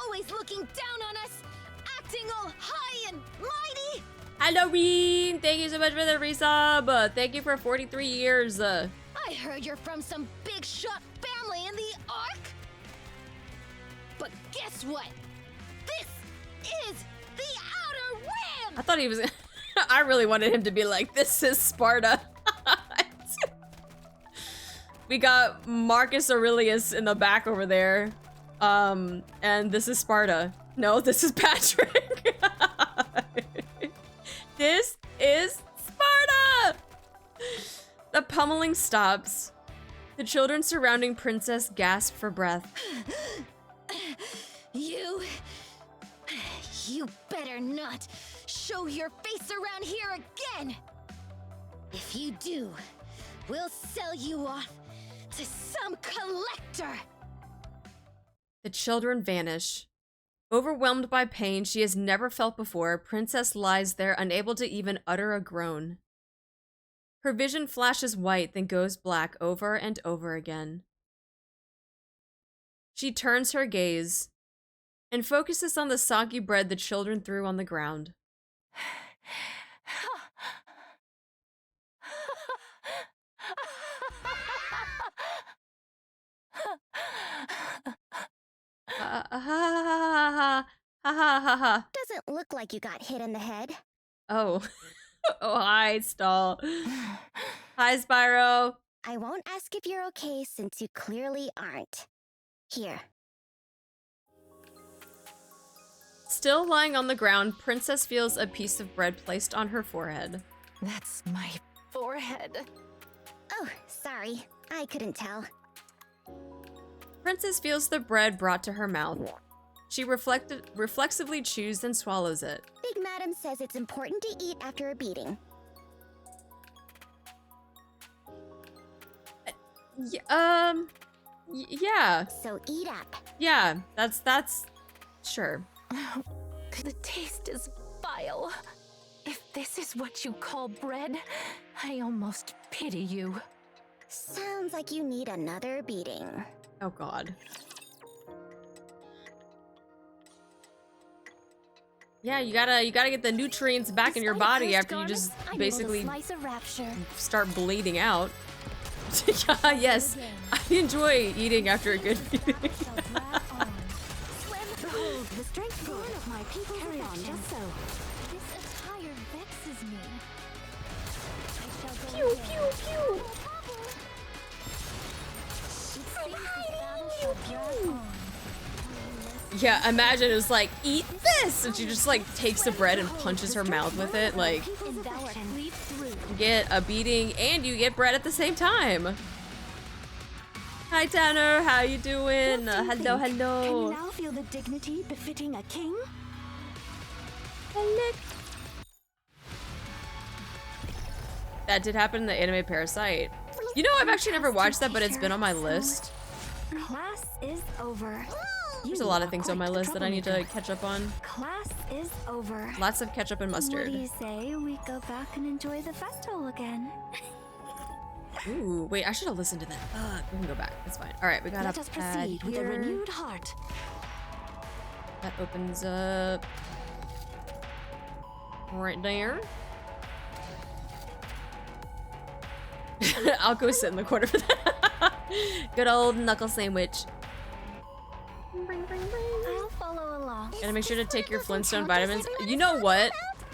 Always looking down on us, acting all high and mighty! Halloween! Thank you so much for the resub. Thank you for 43 years. I heard you're from some big shot family in the Ark! But guess what? This is the Outer Rim! I thought he was... I really wanted him to be like, this is Sparta. We got Marcus Aurelius in the back over there. And this is Sparta. No, this is Patrick. This is Sparta! The pummeling stops. The children surrounding Princess gasp for breath. You better not show your face around here again! If you do, we'll sell you off to some collector! The children vanish. Overwhelmed by pain she has never felt before, Princess lies there unable to even utter a groan. Her vision flashes white, then goes black over and over again. She turns her gaze and focuses on the soggy bread the children threw on the ground. Doesn't look like you got hit in the head. Oh. Oh, hi, Stall. Hi, Spyro. I won't ask if you're okay since you clearly aren't. Here. Still lying on the ground, Princess feels a piece of bread placed on her forehead. That's my forehead. Oh, sorry. I couldn't tell. Princess feels the bread brought to her mouth. She reflexively chews and swallows it. Big Madam says it's important to eat after a beating. Yeah. So eat up. Yeah, that's sure. The taste is vile. If this is what you call bread, I almost pity you. Sounds like you need another beating. Oh God. Yeah, you gotta get the nutrients back in your body after you just basically start bleeding out. Yeah, yes, I enjoy eating after a good feeding. Behold, the strength of my people just so. This attire vexes me. I shall go Pew, again. pew, pew. Yeah, imagine it was like, eat this! And she just like takes the bread and punches her mouth with it. Like, you get a beating and you get bread at the same time. Hi Tanner, how you doing? Hello, Can you hello. now feel the dignity befitting a king? Hello. That did happen in the anime Parasite. You know, I've actually never watched that, but it's been on my list. Class is over. There's a lot of things on my list that I need to catch up on. Class is over. Lots of ketchup and What mustard. do you say we go back and enjoy the festival again? Ooh, wait, I should have listened to that. We can go back. It's fine. All right, we got Let a us pad proceed with a here. renewed heart. That opens up right there. I'll go sit in the corner for that. Good old knuckle sandwich. I'll follow along. And make sure to take your Flintstone vitamins. You know what?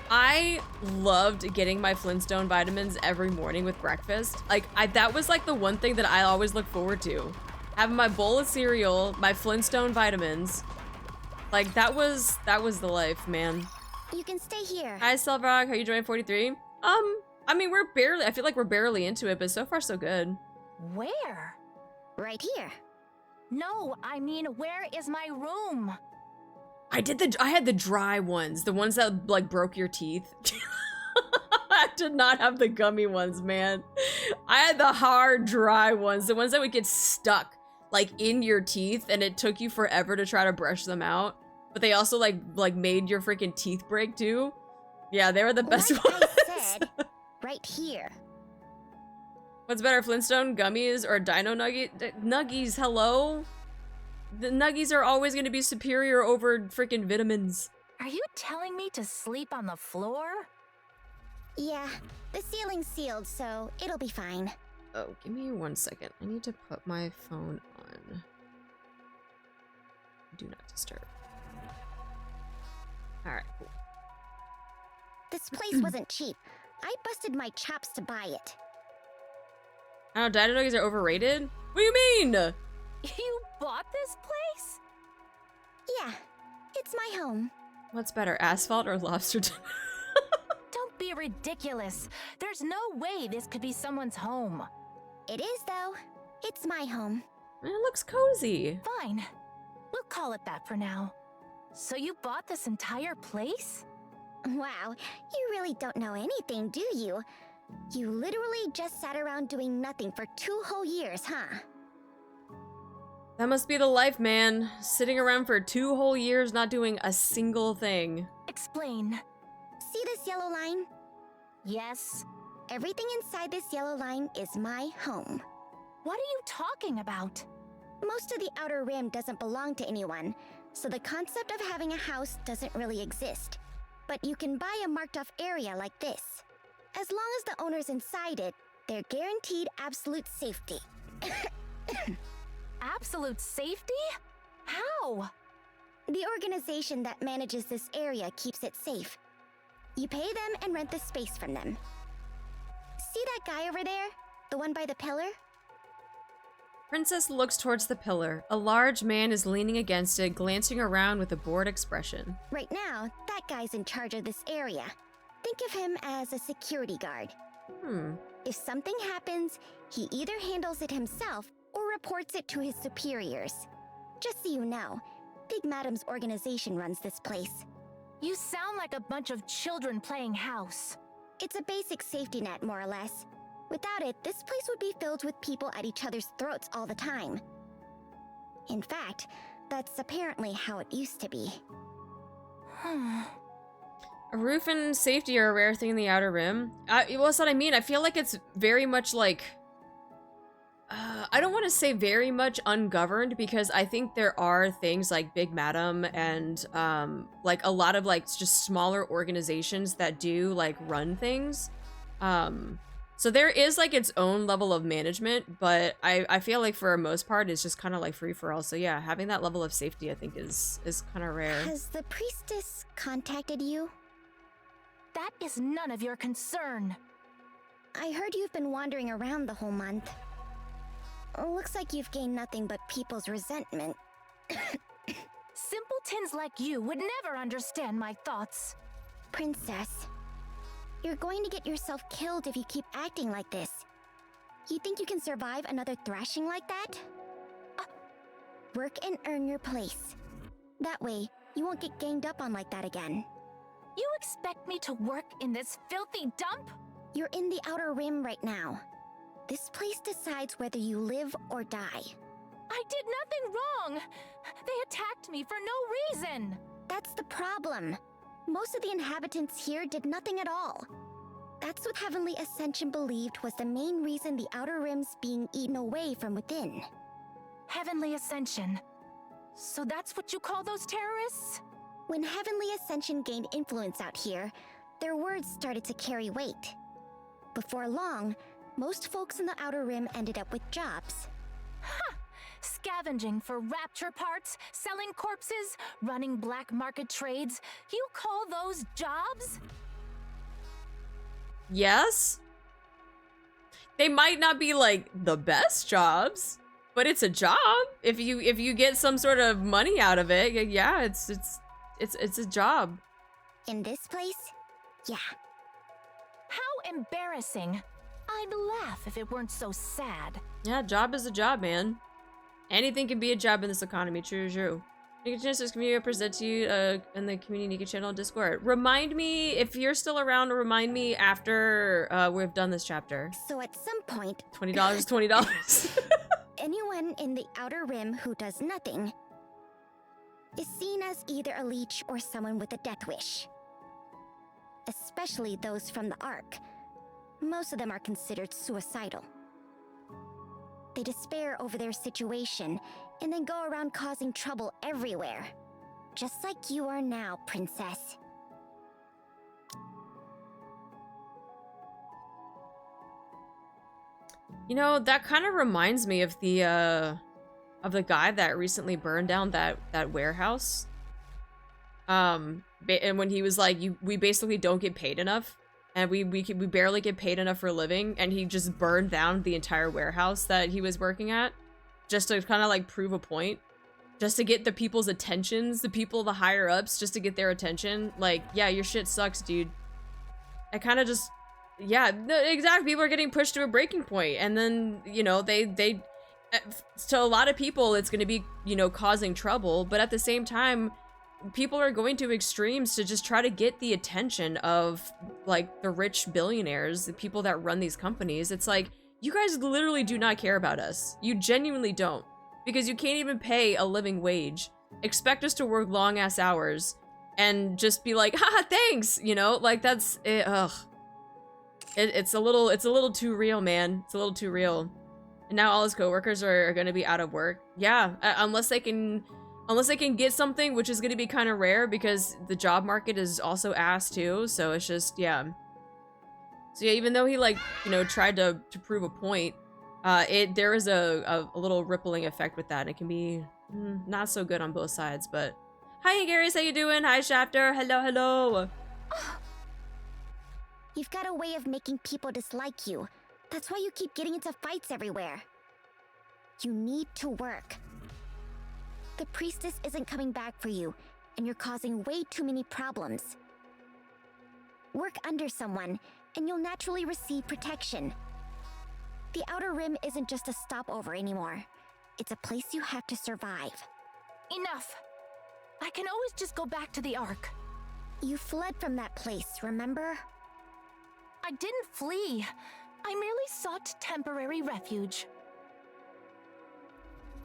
I loved getting my Flintstone vitamins every morning with breakfast. Like, that was like the one thing that I always look forward to. Having my bowl of cereal, my Flintstone vitamins. Like, that was the life, man. You can stay here. Hi, Silvrog. How you doing, 43? I mean, I feel like we're barely into it, but so far so good. Where? Right here. No, I mean, where is my room? I had the dry ones, the ones that like broke your teeth. I did not have the gummy ones, man. I had the hard, dry ones, the ones that would get stuck like in your teeth and it took you forever to try to brush them out. But they also like made your freaking teeth break too. Yeah, they were the best Like ones. I said, right here. What's better, Flintstone gummies or Dino Nuggies? Hello? The Nuggies are always going to be superior over freaking vitamins. Are you telling me to sleep on the floor? Yeah, the ceiling's sealed, so it'll be fine. Oh, give me 1 second. I need to put my phone on. Do not disturb. Alright, cool. This place wasn't cheap. I busted my chops to buy it. Oh, Dino Nuggies are overrated? What do you mean? You bought this place? Yeah, it's my home. What's better, asphalt or lobster dinner? Don't be ridiculous. There's no way this could be someone's home. It is, though. It's my home. It looks cozy. Fine. We'll call it that for now. So you bought this entire place? Wow, you really don't know anything, do you? You literally just sat around doing nothing for 2 whole years, huh? That must be the life, man. Sitting around for 2 whole years not doing a single thing. Explain. See this yellow line? Yes. Everything inside this yellow line is my home. What are you talking about? Most of the outer rim doesn't belong to anyone, so the concept of having a house doesn't really exist. But you can buy a marked off area like this. As long as the owner's inside it, they're guaranteed absolute safety. Absolute safety? How? The organization that manages this area keeps it safe. You pay them and rent the space from them. See that guy over there? The one by the pillar? Princess looks towards the pillar. A large man is leaning against it, glancing around with a bored expression. Right now, that guy's in charge of this area. Think of him as a security guard. If something happens, he either handles it himself or reports it to his superiors. Just so you know, Big Madam's organization runs this place. You sound like a bunch of children playing house. It's a basic safety net, more or less. Without it, this place would be filled with people at each other's throats all the time. In fact, that's apparently how it used to be. A roof and safety are a rare thing in the Outer Rim. Well, that's what I mean. I feel like it's very much like... I don't want to say very much ungoverned, because I think there are things like Big Madam and like a lot of like just smaller organizations that do like run things. So there is like its own level of management, but I feel like for the most part it's just kind of like free for all. So yeah, having that level of safety I think is kind of rare. Has the priestess contacted you? That is none of your concern. I heard you've been wandering around the whole month. Looks like you've gained nothing but people's resentment. Simpletons like you would never understand my thoughts. Princess, you're going to get yourself killed if you keep acting like this. You think you can survive another thrashing like that? Work and earn your place. That way, you won't get ganged up on like that again. You expect me to work in this filthy dump? You're in the Outer Rim right now. This place decides whether you live or die. I did nothing wrong. They attacked me for no reason. That's the problem. Most of the inhabitants here did nothing at all. That's what Heavenly Ascension believed was the main reason the Outer Rim's being eaten away from within. Heavenly Ascension. So that's what you call those terrorists? When Heavenly Ascension gained influence out here, their words started to carry weight. Before long, most folks in the Outer Rim ended up with jobs. Scavenging for rapture parts, selling corpses, running black market trades. You call those jobs? Yes. They might not be like the best jobs, but it's a job. If you get some sort of money out of it, yeah, it's a job. In this place, yeah. How embarrassing. I'd laugh if it weren't so sad. Yeah, job is a job, man. Anything can be a job in this economy. True, true. Nikka Chances community present to you in the community Nikka channel Discord. Remind me, if you're still around, remind me after we've done this chapter. So at some point, $20, $20. anyone in the Outer Rim who does nothing is seen as either a leech or someone with a death wish. Especially those from the Ark. Most of them are considered suicidal. They despair over their situation and then go around causing trouble everywhere. Just like you are now, Princess. You know, that kind of reminds me of the guy that recently burned down that warehouse. And when he was like, we basically don't get paid enough, and we barely get paid enough for a living, and he just burned down the entire warehouse that he was working at, just to kind of like prove a point, just to get the people's attentions, the people, the higher ups, just to get their attention. Like, yeah, your shit sucks, dude. I kind of just, yeah, no, exactly. People are getting pushed to a breaking point, and then, you know, they to a lot of people, it's going to be, you know, causing trouble, but at the same time, people are going to extremes to just try to get the attention of, like, the rich billionaires, the people that run these companies. It's like, you guys literally do not care about us. You genuinely don't. Because you can't even pay a living wage. Expect us to work long-ass hours and just be like, haha, thanks! You know? Like, that's, ugh. It's a little too real, man. It's a little too real. And now all his coworkers are gonna be out of work. Yeah, unless they can get something, which is going to be kind of rare because the job market is also ass too. So it's just, yeah. So yeah, even though he, like, you know, tried to prove a point, there is a little rippling effect with that. It can be not so good on both sides, but hi, Garrus, how you doing? Hi, Shafter. Hello, hello. You've got a way of making people dislike you. That's why you keep getting into fights everywhere. You need to work. The priestess isn't coming back for you, and you're causing way too many problems. Work under someone, and you'll naturally receive protection. The Outer Rim isn't just a stopover anymore. It's a place you have to survive. Enough. I can always just go back to the Ark. You fled from that place, remember? I didn't flee. I merely sought temporary refuge.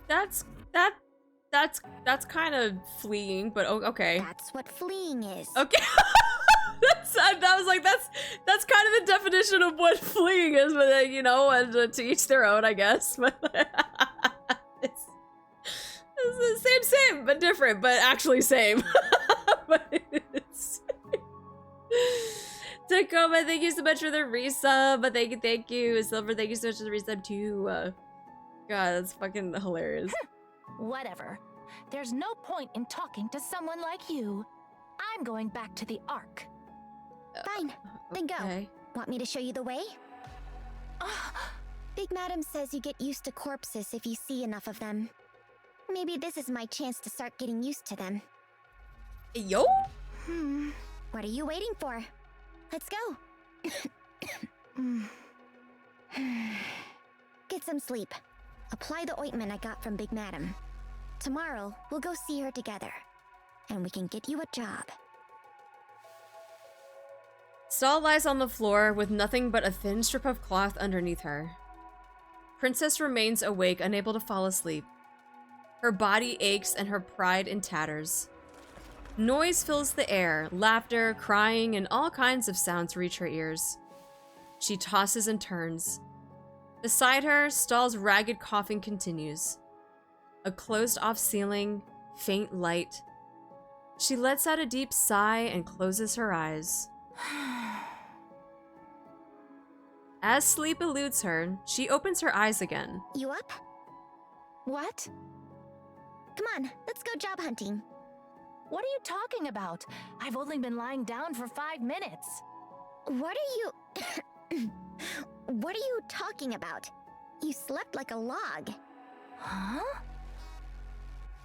That's kind of fleeing, but okay. That's what fleeing is. Okay. That was like, that's kind of the definition of what fleeing is, but you know, and to each their own, I guess. But it's the same, but different, but actually same. But it's Tacoma, thank you so much for the resub. But thank you, Silver, thank you so much for the resub too. God, that's fucking hilarious. Whatever. There's no point in talking to someone like you. I'm going back to the Ark. Fine, then go. Okay. Want me to show you the way? Big Madam says you get used to corpses if you see enough of them. Maybe this is my chance to start getting used to them. Yo? What are you waiting for? Let's go. Get some sleep. Apply the ointment I got from Big Madam. Tomorrow, we'll go see her together. And we can get you a job. Stahl lies on the floor with nothing but a thin strip of cloth underneath her. Princess remains awake, unable to fall asleep. Her body aches and her pride in tatters. Noise fills the air, laughter, crying, and all kinds of sounds reach her ears. She tosses and turns. Beside her, Stahl's ragged coughing continues. A closed-off ceiling, faint light. She lets out a deep sigh and closes her eyes. As sleep eludes her, she opens her eyes again. You up? What? Come on, let's go job hunting. What are you talking about? I've only been lying down for 5 minutes. What are you... What are you talking about? You slept like a log. Huh?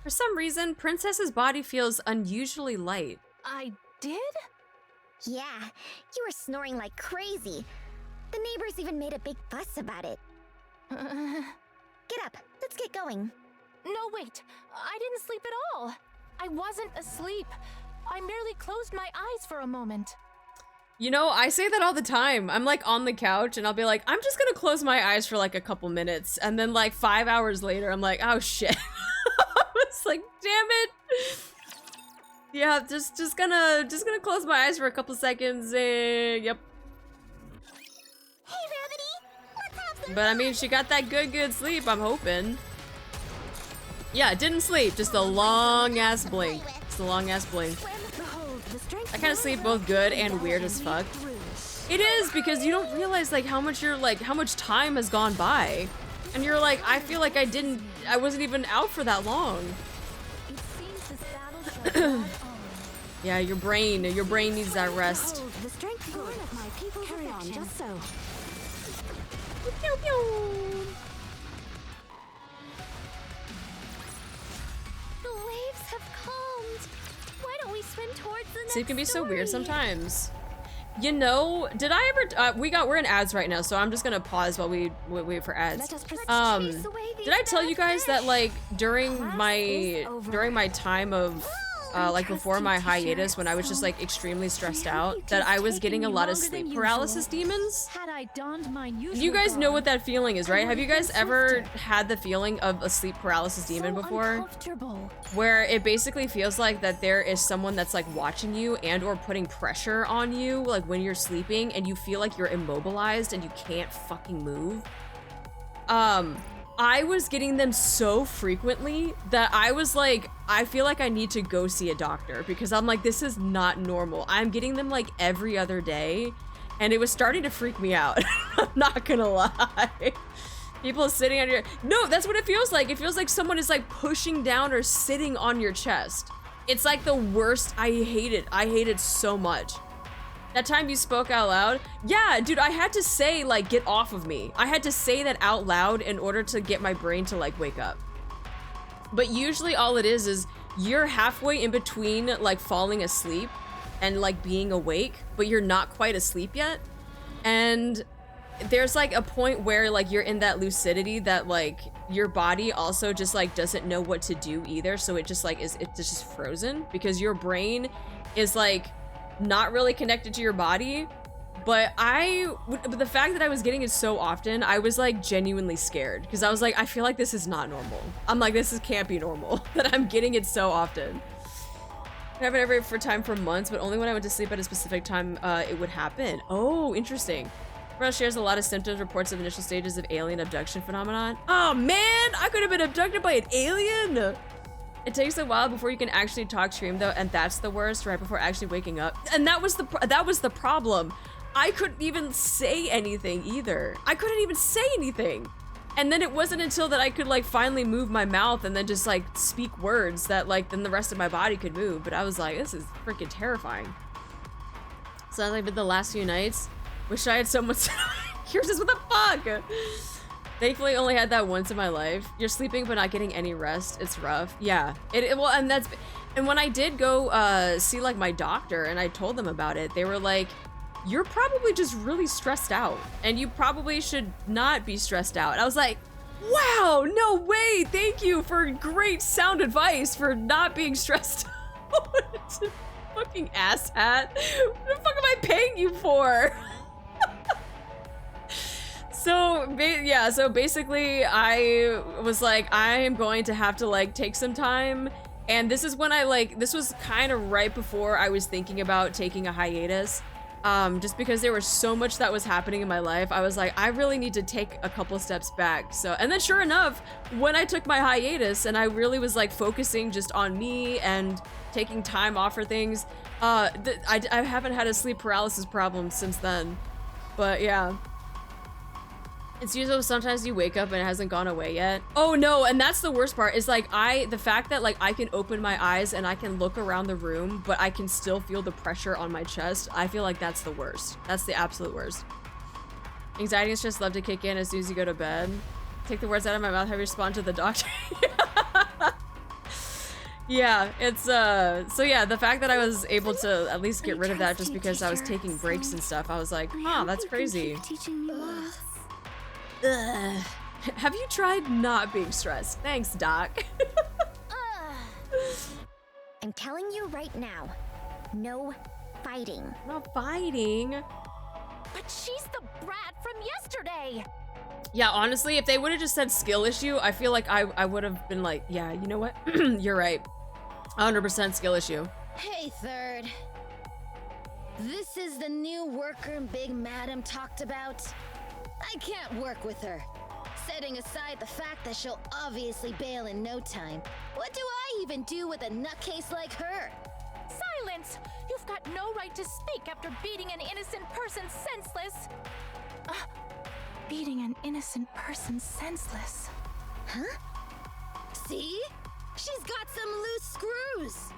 For some reason, Princess's body feels unusually light. I did? Yeah, you were snoring like crazy. The neighbors even made a big fuss about it. Get up, let's get going. No, wait. I didn't sleep at all. I wasn't asleep. I merely closed my eyes for a moment. You know, I say that all the time. I'm like on the couch and I'll be like, I'm just gonna close my eyes for like a couple minutes. And then like 5 hours later, I'm like, oh shit. It's like, damn it. Yeah, just gonna close my eyes for a couple seconds. Yep. Hey, Rabbity, let's have some But I mean, she got that good sleep, I'm hoping. Yeah, didn't sleep, just a long ass blink. Just a long ass blink. I kind of sleep both good and weird as fuck. It is, because you don't realize like how much time has gone by. And you're like, I feel like I wasn't even out for that long. Yeah, your brain needs that rest. The strength good of my people's affection. Just so. Pew, pew. The waves have calmed. Why don't we swim towards the next Sleep can be so weird story? sometimes. You know, did I ever, we're in ads right now, so I'm just gonna pause while we wait for ads. Let us chase away these Did I tell you bad guys that fish. like during Class is my over. time of like before my hiatus when I was just like extremely stressed out, that I was getting a lot of sleep paralysis demons? Had I donned my usual You guys know garb, what that feeling is, I right? Have would you have guys been ever swifter. had the feeling of a sleep paralysis demon so before? uncomfortable. Where it basically feels like that there is someone that's like watching you and or putting pressure on you like when you're sleeping, and you feel like you're immobilized and you can't fucking move. I was getting them so frequently that I was like, I feel like I need to go see a doctor, because I'm like, this is not normal. I'm getting them like every other day, and it was starting to freak me out. I'm not gonna lie. People sitting on your... No, that's what it feels like. It feels like someone is like pushing down or sitting on your chest. It's like the worst. I hate it. I hate it so much. That time you spoke out loud? Yeah, dude, I had to say, like, get off of me. I had to say that out loud in order to get my brain to, like, wake up. But usually all it is you're halfway in between, like, falling asleep and, like, being awake, but you're not quite asleep yet. And there's, like, a point where, like, you're in that lucidity that, like, your body also just, like, doesn't know what to do either. So it just, like, it's just frozen because your brain is, like, not really connected to your body. But the fact that I was getting it so often, I was like genuinely scared, because I was like, I feel like this is not normal. I'm like, can't be normal that I'm getting it so often. I haven't ever for time for months, but only when I went to sleep at a specific time it would happen. Oh, interesting. Rel shares a lot of symptoms, reports of initial stages of alien abduction phenomenon. Oh man, I could have been abducted by an alien. It takes a while before you can actually talk stream though, and that's the worst, right before actually waking up. And that was the problem. I couldn't even say anything either. I couldn't even say anything. And then it wasn't until that I could like finally move my mouth and then just like speak words that like then the rest of my body could move. But I was like, this is freaking terrifying. So that's like been the last few nights. Wish I had someone. Here's this, what the fuck? Thankfully, only had that once in my life. You're sleeping but not getting any rest. It's rough. Yeah. Well, and when I did go see like my doctor and I told them about it, they were like, you're probably just really stressed out and you probably should not be stressed out. I was like, wow, no way. Thank you for great sound advice for not being stressed out. Fucking asshat. What the fuck am I paying you for? So basically I was like, I am going to have to like take some time. And this is when this was kind of right before I was thinking about taking a hiatus. just because there was so much that was happening in my life. I was like, I really need to take a couple steps back. So, and then sure enough, when I took my hiatus and I really was like focusing just on me and taking time off for things, I haven't had a sleep paralysis problem since then. But yeah. It's usually sometimes you wake up and it hasn't gone away yet. Oh no, and that's the worst part is like the fact that like I can open my eyes and I can look around the room, but I can still feel the pressure on my chest. I feel like that's the worst. That's the absolute worst. Anxiety and stress love to kick in as soon as you go to bed. Take the words out of my mouth, have you respond to the doctor. Yeah, it's so yeah, the fact that I was able to at least get rid of that just because I was taking breaks and stuff, I was like, huh, that's crazy. Ugh. Have you tried not being stressed? Thanks, Doc. I'm telling you right now, no fighting. Not fighting. But she's the brat from yesterday. Yeah, honestly, if they would have just said skill issue, I feel like I would have been like, yeah, you know what? You're right. 100% skill issue. Hey, Third. This is the new worker Big Madam talked about. I can't work with her. Setting aside the fact that she'll obviously bail in no time. What do I even do with a nutcase like her? Silence! You've got no right to speak after beating an innocent person senseless. Beating an innocent person senseless. Huh? See? She's got some loose screws.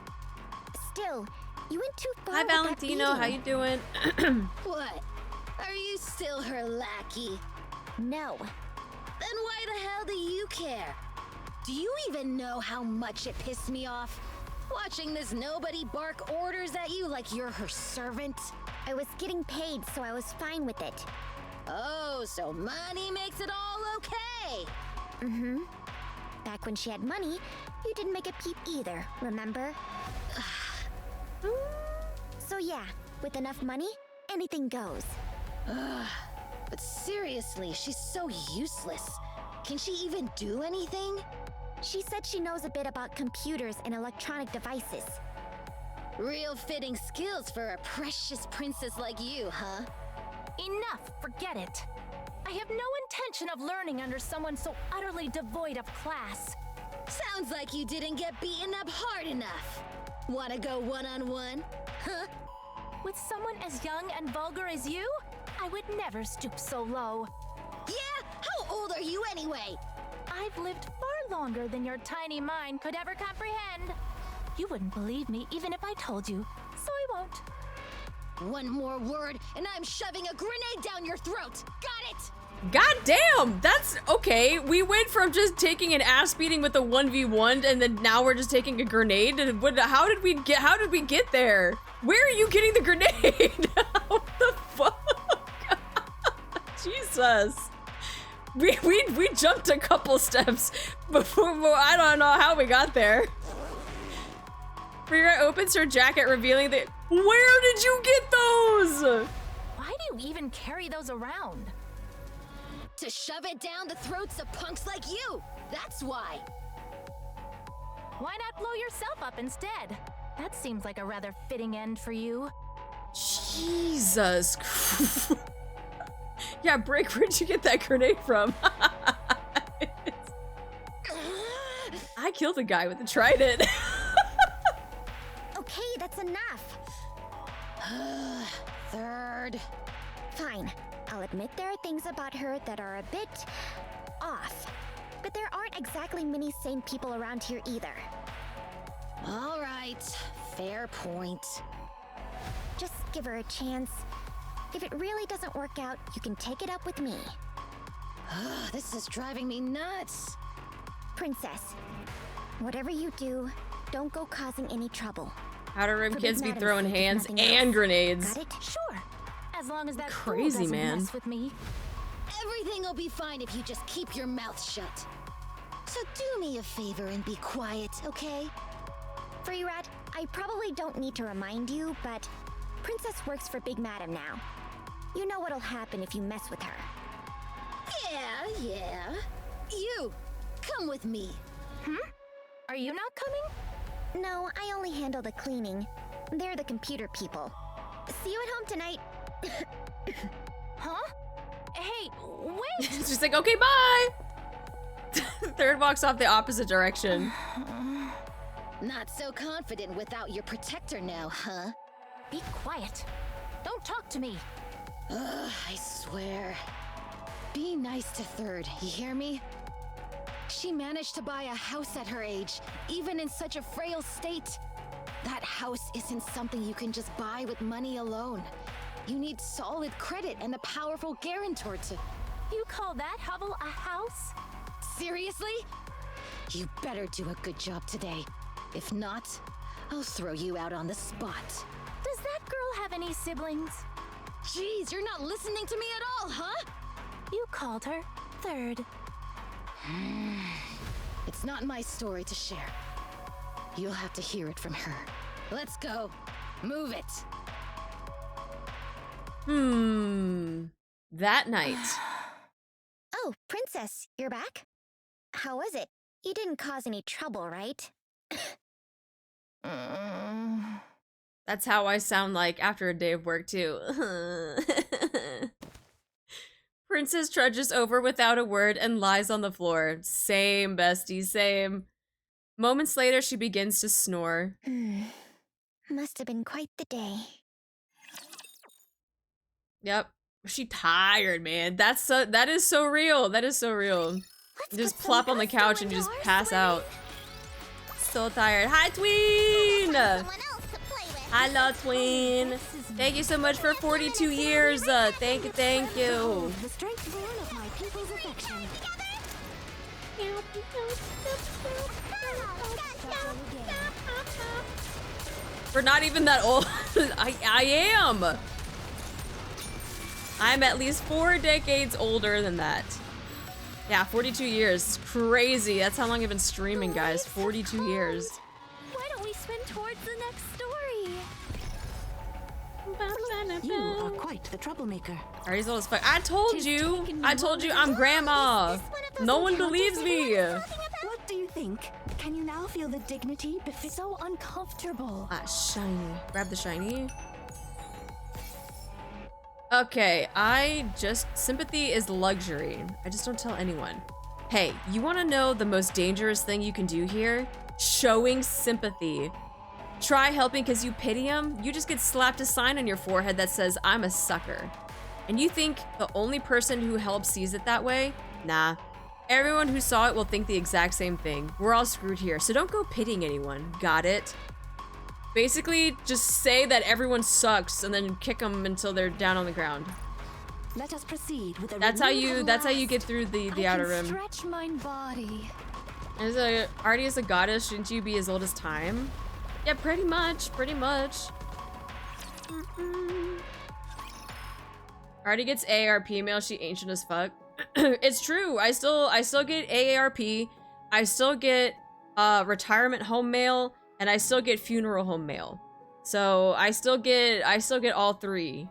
Still, you went too far. Hi, with that Valentino. How you beating. doing? What? Are you still her lackey? No. Then why the hell do you care? Do you even know how much it pissed me off? Watching this nobody bark orders at you like you're her servant? I was getting paid, so I was fine with it. Oh, so money makes it all okay. Mm-hmm. Back when she had money, you didn't make a peep either, remember? So yeah, with enough money, anything goes. But seriously, she's so useless. Can she even do anything? She said she knows a bit about computers and electronic devices. Real fitting skills for a precious princess like you, huh? Enough, forget it. I have no intention of learning under someone so utterly devoid of class. Sounds like you didn't get beaten up hard enough. Wanna go one-on-one? Huh? With someone as young and vulgar as you, I would never stoop so low. Yeah? How old are you anyway? I've lived far longer than your tiny mind could ever comprehend. You wouldn't believe me even if I told you, so I won't. One more word, and I'm shoving a grenade down your throat. Got it? God damn, that's okay. We went from just taking an ass beating with a 1v1 and then now we're just taking a grenade. And how did we get there? Where are you getting the grenade? What the fuck? Jesus. We jumped a couple steps before I don't know how we got there. Rira opens her jacket revealing that. Where did you get those? Why do you even carry those around? To shove it down the throats of punks like you. That's why. Why not blow yourself up instead? That seems like a rather fitting end for you. Jesus Christ. Yeah, Break, where'd you get that grenade from? I killed a guy with a trident. Okay, that's enough. Third. Fine. I'll admit there are things about her that are a bit off. But there aren't exactly many sane people around here either. All right, fair point. Just give her a chance. If it really doesn't work out, you can take it up with me. This is driving me nuts. Princess, whatever you do, don't go causing any trouble. Outer Rim For kids Big be Madam's throwing sake, if hands nothing and else. grenades. Got it? Sure, as long as that fool Crazy, doesn't man. mess with me. Everything will be fine if you just keep your mouth shut. So do me a favor and be quiet, okay? Free Rat, I probably don't need to remind you, but Princess works for Big Madam now. You know what'll happen if you mess with her. Yeah. You, come with me. Are you not coming? No, I only handle the cleaning. They're the computer people. See you at home tonight. Huh? Hey, wait! She's like, okay, bye! Third walks off the opposite direction. Not so confident without your protector now, huh? Be quiet. Don't talk to me. Ugh, I swear. Be nice to Third, you hear me? She managed to buy a house at her age, even in such a frail state. That house isn't something you can just buy with money alone. You need solid credit and a powerful guarantor to... You call that hovel a house? Seriously? You better do a good job today. If not, I'll throw you out on the spot. Does that girl have any siblings? Jeez, you're not listening to me at all, huh? You called her Third. It's not my story to share. You'll have to hear it from her. Let's go. Move it. That night. Oh, Princess, you're back? How was it? You didn't cause any trouble, right? That's how I sound like after a day of work, too. Princess trudges over without a word and lies on the floor. Same, bestie, same. Moments later, she begins to snore. Must have been quite the day. Yep. She tired, man. That is so real. That is so real. Just plop on the couch and just pass out. So tired. Hi, Tween! Hello, Tween. Thank you so much for 42 years. Thank you, thank you. The strength born of my people's affection. We're not even that old. I am. I'm at least 4 decades older than that. Yeah, 42 years. It's crazy. That's how long I've been streaming, guys. 42 years. Why don't we spin towards the next story? You are quite the troublemaker. Already old as fuck. I told you I'm grandma. No one believes me. What do you think? Can you now feel the dignity befit? So uncomfortable. Ah, shiny. Grab the shiny. Okay, sympathy is luxury. I just don't tell anyone. Hey, you wanna know the most dangerous thing you can do here? Showing sympathy. Try helping because you pity him, you just get slapped a sign on your forehead that says, I'm a sucker. And you think the only person who helps sees it that way? Nah. Everyone who saw it will think the exact same thing. We're all screwed here, so don't go pitying anyone. Got it? Basically, just say that everyone sucks and then kick them until they're down on the ground. Let us proceed with a That's how you get through the outer rim. Stretch my body. Already as a goddess, shouldn't you be as old as time? Yeah, pretty much. Already gets AARP mail, she ancient as fuck. It's true. I still get AARP. I still get retirement home mail. And I still get funeral home mail. So I still get all three.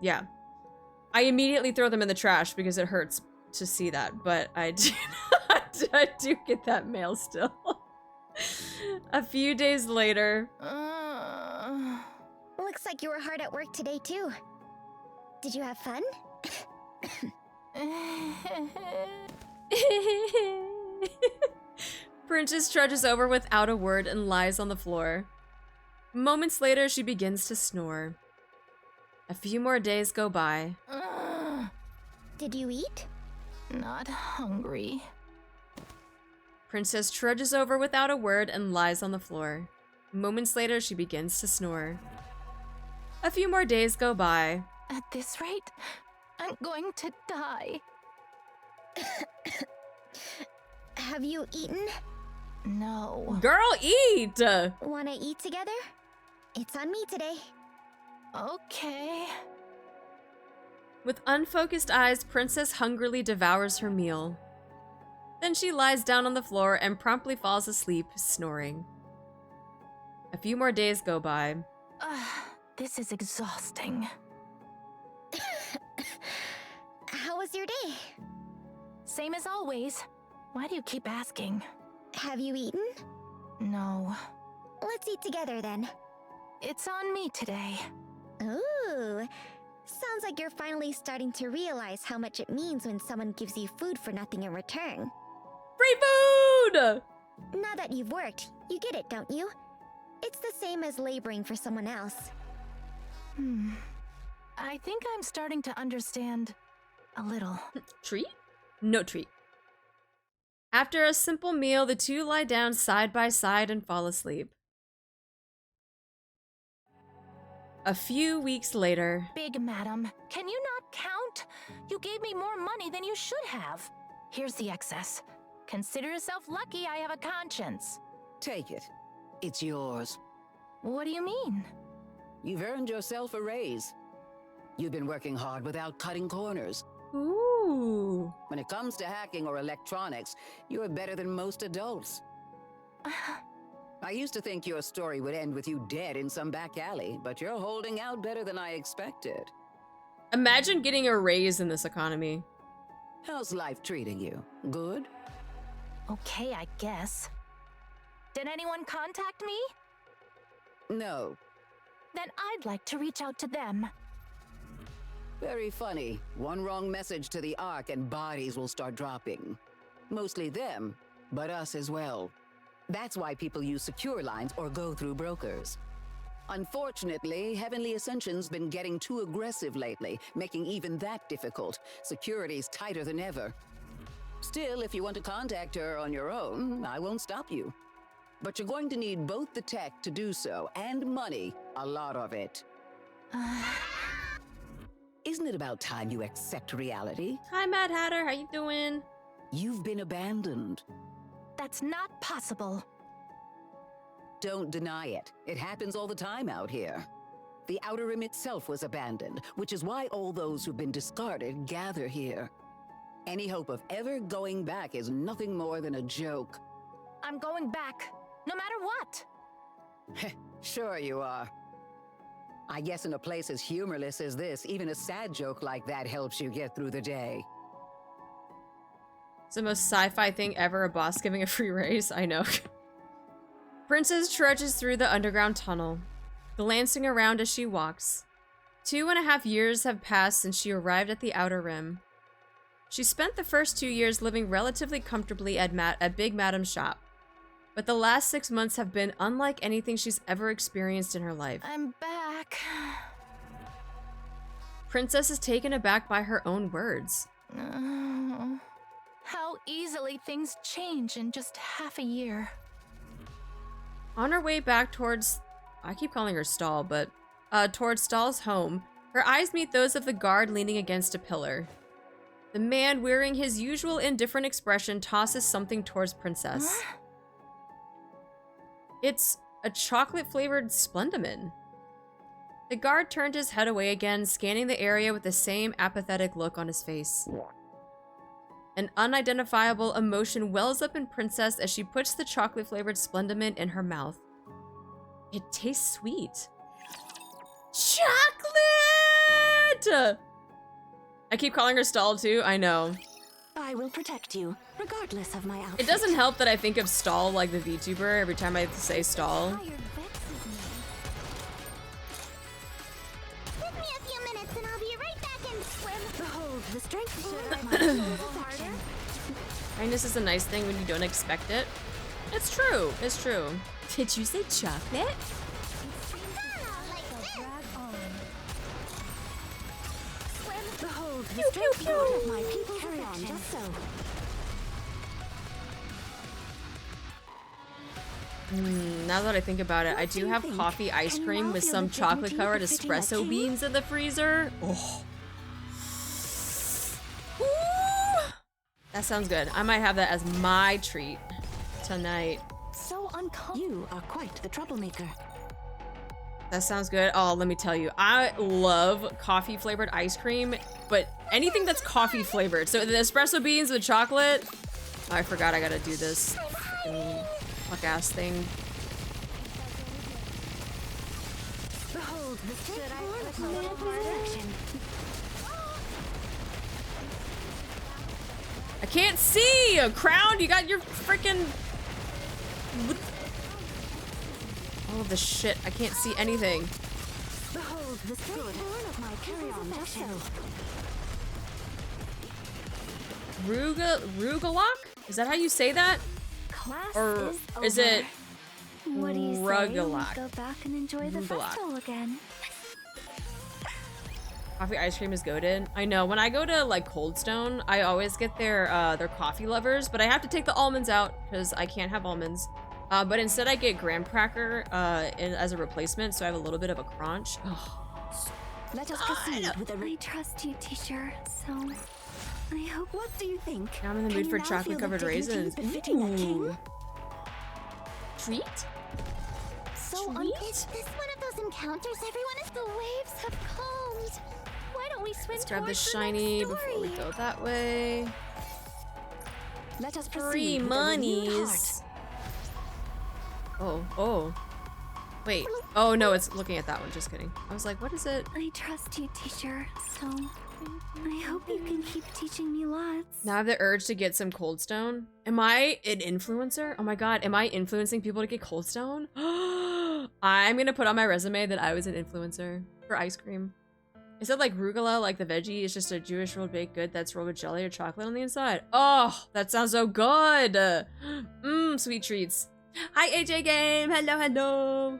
Yeah. I immediately throw them in the trash because it hurts to see that, but I do get that mail still. A few days later. Looks like you were hard at work today, too. Did you have fun? Princess trudges over without a word and lies on the floor. Moments later, she begins to snore. A few more days go by. Did you eat? Not hungry. Princess trudges over without a word and lies on the floor. Moments later, she begins to snore. A few more days go by. At this rate, I'm going to die. Have you eaten? No. Girl, eat! Wanna eat together? It's on me today. Okay. With unfocused eyes, Princess hungrily devours her meal. Then she lies down on the floor and promptly falls asleep, snoring. A few more days go by. This is exhausting. How was your day? Same as always. Why do you keep asking? Have you eaten? No. Let's eat together then. It's on me today. Ooh. Sounds like you're finally starting to realize how much it means when someone gives you food for nothing in return. Free food! Now that you've worked, you get it, don't you? It's the same as laboring for someone else. I think I'm starting to understand a little. Treat? No treat. After a simple meal, the two lie down side by side and fall asleep. A few weeks later... Big Madam, can you not count? You gave me more money than you should have. Here's the excess. Consider yourself lucky I have a conscience. Take it. It's yours. What do you mean? You've earned yourself a raise. You've been working hard without cutting corners. Ooh. When it comes to hacking or electronics, you're better than most adults. I used to think your story would end with you dead in some back alley, but you're holding out better than I expected. Imagine getting a raise in this economy. How's life treating you? Good? Okay, I guess. Did anyone contact me? No. Then I'd like to reach out to them. Very funny. One wrong message to the Ark and bodies will start dropping. Mostly them, but us as well. That's why people use secure lines or go through brokers. Unfortunately, Heavenly Ascension's been getting too aggressive lately, making even that difficult. Security's tighter than ever. Still, if you want to contact her on your own, I won't stop you. But you're going to need both the tech to do so, and money, a lot of it. Isn't it about time you accept reality? Hi, Mad Hatter. How you doing? You've been abandoned. That's not possible. Don't deny it. It happens all the time out here. The Outer Rim itself was abandoned, which is why all those who've been discarded gather here. Any hope of ever going back is nothing more than a joke. I'm going back, no matter what. Sure you are. I guess in a place as humorless as this, even a sad joke like that helps you get through the day. It's the most sci-fi thing ever, a boss giving a free raise. I know. Princess trudges through the underground tunnel, glancing around as she walks. 2.5 years have passed since she arrived at the Outer Rim. She spent the first 2 years living relatively comfortably at Big Madam's shop. But the last 6 months have been unlike anything she's ever experienced in her life. I'm back. Princess is taken aback by her own words. How easily things change in just half a year. On her way back towards... I keep calling her Stall, but... towards Stall's home, her eyes meet those of the guard leaning against a pillar. The man, wearing his usual indifferent expression, tosses something towards Princess. Huh? It's a chocolate-flavored Splendamin. The guard turned his head away again, scanning the area with the same apathetic look on his face. An unidentifiable emotion wells up in Princess as she puts the chocolate-flavored Splendamin in her mouth. It tastes sweet. Chocolate! I keep calling her Stall too, I know. I will protect you, regardless of my outfit. It doesn't help that I think of Stall like the VTuber every time I say Stall. Give me a few minutes and I'll be right back and swim. Behold the strength of my perfection. Kindness is a nice thing when you don't expect it. It's true. It's true. Did you say chocolate? Behold the strength of my people's Carry on, affection. just so. Now that I think about it, I What do do you have think? coffee ice Can you cream now with feel some the dignity chocolate-covered of fitting a espresso king? beans in the freezer. Oh. Ooh. That sounds good. I might have that as my treat tonight. So uncomfortable. You are quite the troublemaker. That sounds good. Oh, let me tell you, I love coffee flavored ice cream, but anything that's coffee flavored. So the espresso beans with chocolate. Oh, I forgot I gotta do this fuck ass thing. Behold the strength of my people's affection. I can't see! Crown, you got your freaking... All of the shit. I can't see anything. Behold the good of my carry-on vessel. Rugalok? Is that how you say that? Class Or is is it What do you say? We Rugalok? go back and enjoy the Rugalok. festival again. Coffee ice cream is goated. I know, when I go to like Cold Stone, I always get their coffee lovers, but I have to take the almonds out because I can't have almonds. But instead I get graham cracker as a replacement, so I have a little bit of a crunch. Let us proceed with the I trust you, teacher. So, I hope. What do you think? Now I'm in the Can mood you for now chocolate feel the covered raisins. dignity befitting a king? Ooh. Treat? So Treat? Is this one of those encounters everyone is? The waves have calmed. Why don't we swim Let's grab this towards the shiny next before we story? go that way. Let us Free proceed with a renewed heart. monies. Oh. Wait. Oh no, it's looking at that one. Just kidding. I was like, what is it? I trust you, teacher. So, I hope you can keep teaching me lots. Now I have the urge to get some Cold Stone. Am I an influencer? Oh my god, am I influencing people to get Cold Stone? I'm gonna put on my resume that I was an influencer for ice cream. Is it like rugula, like the veggie is just a Jewish rolled baked good that's rolled with jelly or chocolate on the inside? Oh, that sounds so good. Sweet treats. Hi, AJ Game. Hello.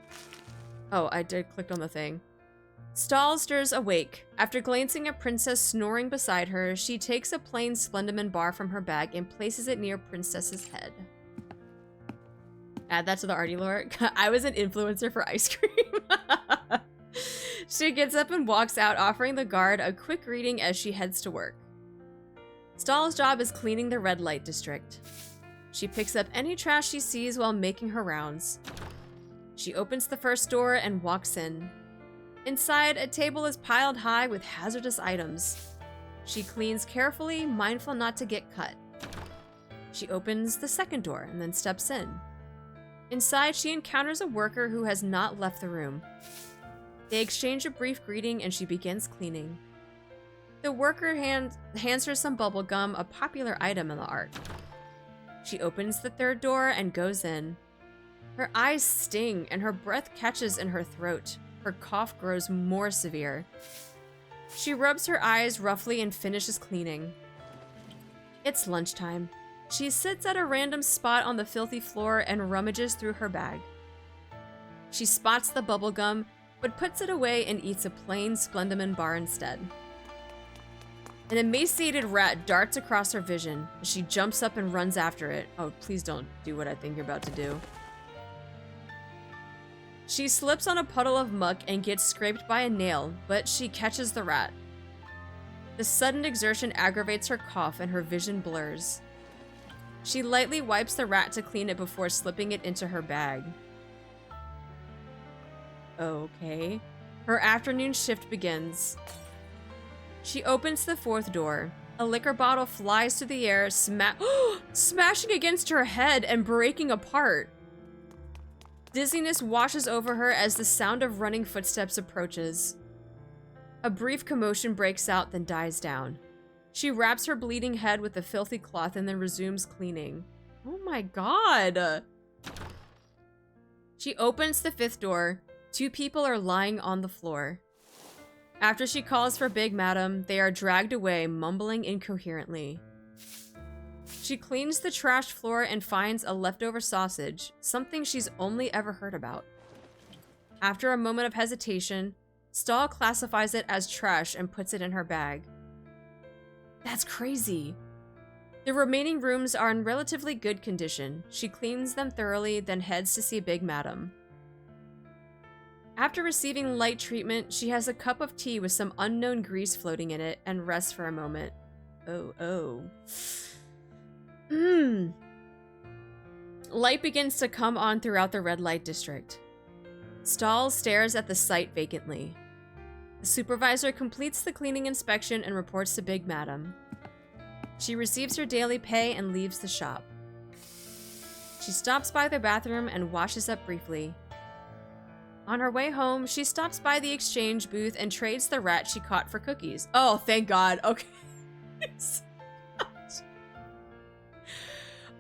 Oh, I did click on the thing. Stahl stirs awake. After glancing at Princess snoring beside her, she takes a plain Splendiman bar from her bag and places it near Princess's head. Add that to the arty lore. I was an influencer for ice cream. She gets up and walks out, offering the guard a quick greeting as she heads to work. Stahl's job is cleaning the red light district. She picks up any trash she sees while making her rounds. She opens the first door and walks in. Inside, a table is piled high with hazardous items. She cleans carefully, mindful not to get cut. She opens the second door and then steps in. Inside, she encounters a worker who has not left the room. They exchange a brief greeting and she begins cleaning. The worker hands her some bubble gum, a popular item in the art. She opens the third door and goes in. Her eyes sting and her breath catches in her throat. Her cough grows more severe. She rubs her eyes roughly and finishes cleaning. It's lunchtime. She sits at a random spot on the filthy floor and rummages through her bag. She spots the bubble gum, but puts it away and eats a plain Splendiman bar instead. An emaciated rat darts across her vision. She jumps up and runs after it. Oh, please don't do what I think you're about to do. She slips on a puddle of muck and gets scraped by a nail, but she catches the rat. The sudden exertion aggravates her cough and her vision blurs. She lightly wipes the rat to clean it before slipping it into her bag. Okay. Her afternoon shift begins. She opens the fourth door. A liquor bottle flies through the air, smashing against her head and breaking apart. Dizziness washes over her as the sound of running footsteps approaches. A brief commotion breaks out, then dies down. She wraps her bleeding head with a filthy cloth and then resumes cleaning. Oh my god! She opens the fifth door. Two people are lying on the floor. After she calls for Big Madam, they are dragged away, mumbling incoherently. She cleans the trash floor and finds a leftover sausage, something she's only ever heard about. After a moment of hesitation, Stahl classifies it as trash and puts it in her bag. That's crazy. The remaining rooms are in relatively good condition. She cleans them thoroughly, then heads to see Big Madam. After receiving light treatment, she has a cup of tea with some unknown grease floating in it and rests for a moment. Light begins to come on throughout the red light district. Stahl stares at the site vacantly. The supervisor completes the cleaning inspection and reports to Big Madam. She receives her daily pay and leaves the shop. She stops by the bathroom and washes up briefly. On her way home, she stops by the exchange booth and trades the rat she caught for cookies. Oh, thank God. Okay.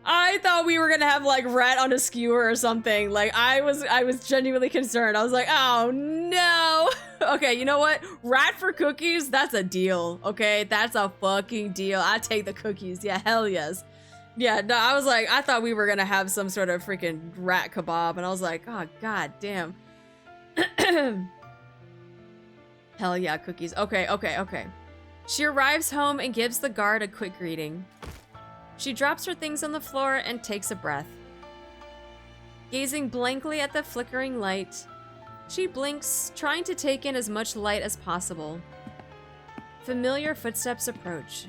I thought we were gonna have like rat on a skewer or something. Like I was genuinely concerned. I was like, oh no. Okay, you know what? Rat for cookies, that's a deal, okay? That's a fucking deal. I take the cookies. Yeah, hell yes. Yeah, no, I was like, I thought we were gonna have some sort of freaking rat kebab, and I was like, oh, god damn. Hell yeah, cookies. Okay, okay, okay. She arrives home and gives the guard a quick greeting. She drops her things on the floor and takes a breath. Gazing blankly at the flickering light, she blinks, trying to take in as much light as possible. Familiar footsteps approach.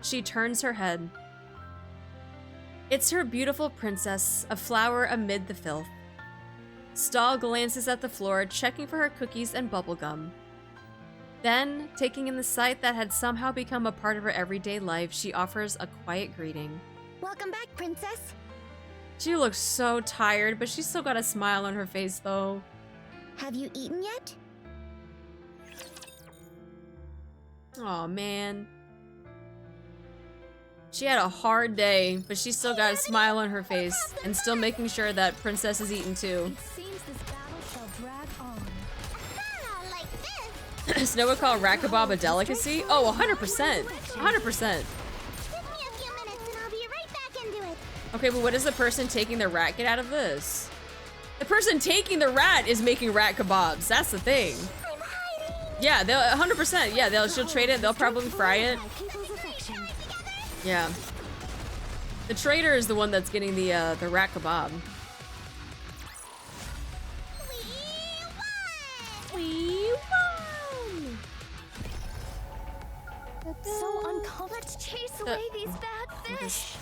She turns her head. It's her beautiful princess, a flower amid the filth. Stahl glances at the floor, checking for her cookies and bubblegum. Then, taking in the sight that had somehow become a part of her everyday life, she offers a quiet greeting. Welcome back, princess. She looks so tired, but she's still got a smile on her face, though. Have you eaten yet? Aw, man. She had a hard day, but she still got a smile on her face, and still making sure that Princess is eaten too. It seems this battle shall drag on. Like this. Snow would call rat kebab a delicacy? Oh, 100%. 100%. Give me a few minutes and I'll be right back into it. Okay, but what does the person taking the rat get out of this? The person taking the rat is making rat kebabs. That's the thing. I'm hiding. Yeah, they'll 100%. Yeah, she'll trade it. They'll probably fry it. Yeah. The trader is the one that's getting the rat kebab. We won! So uncomfortable. Let's chase away these bad fish.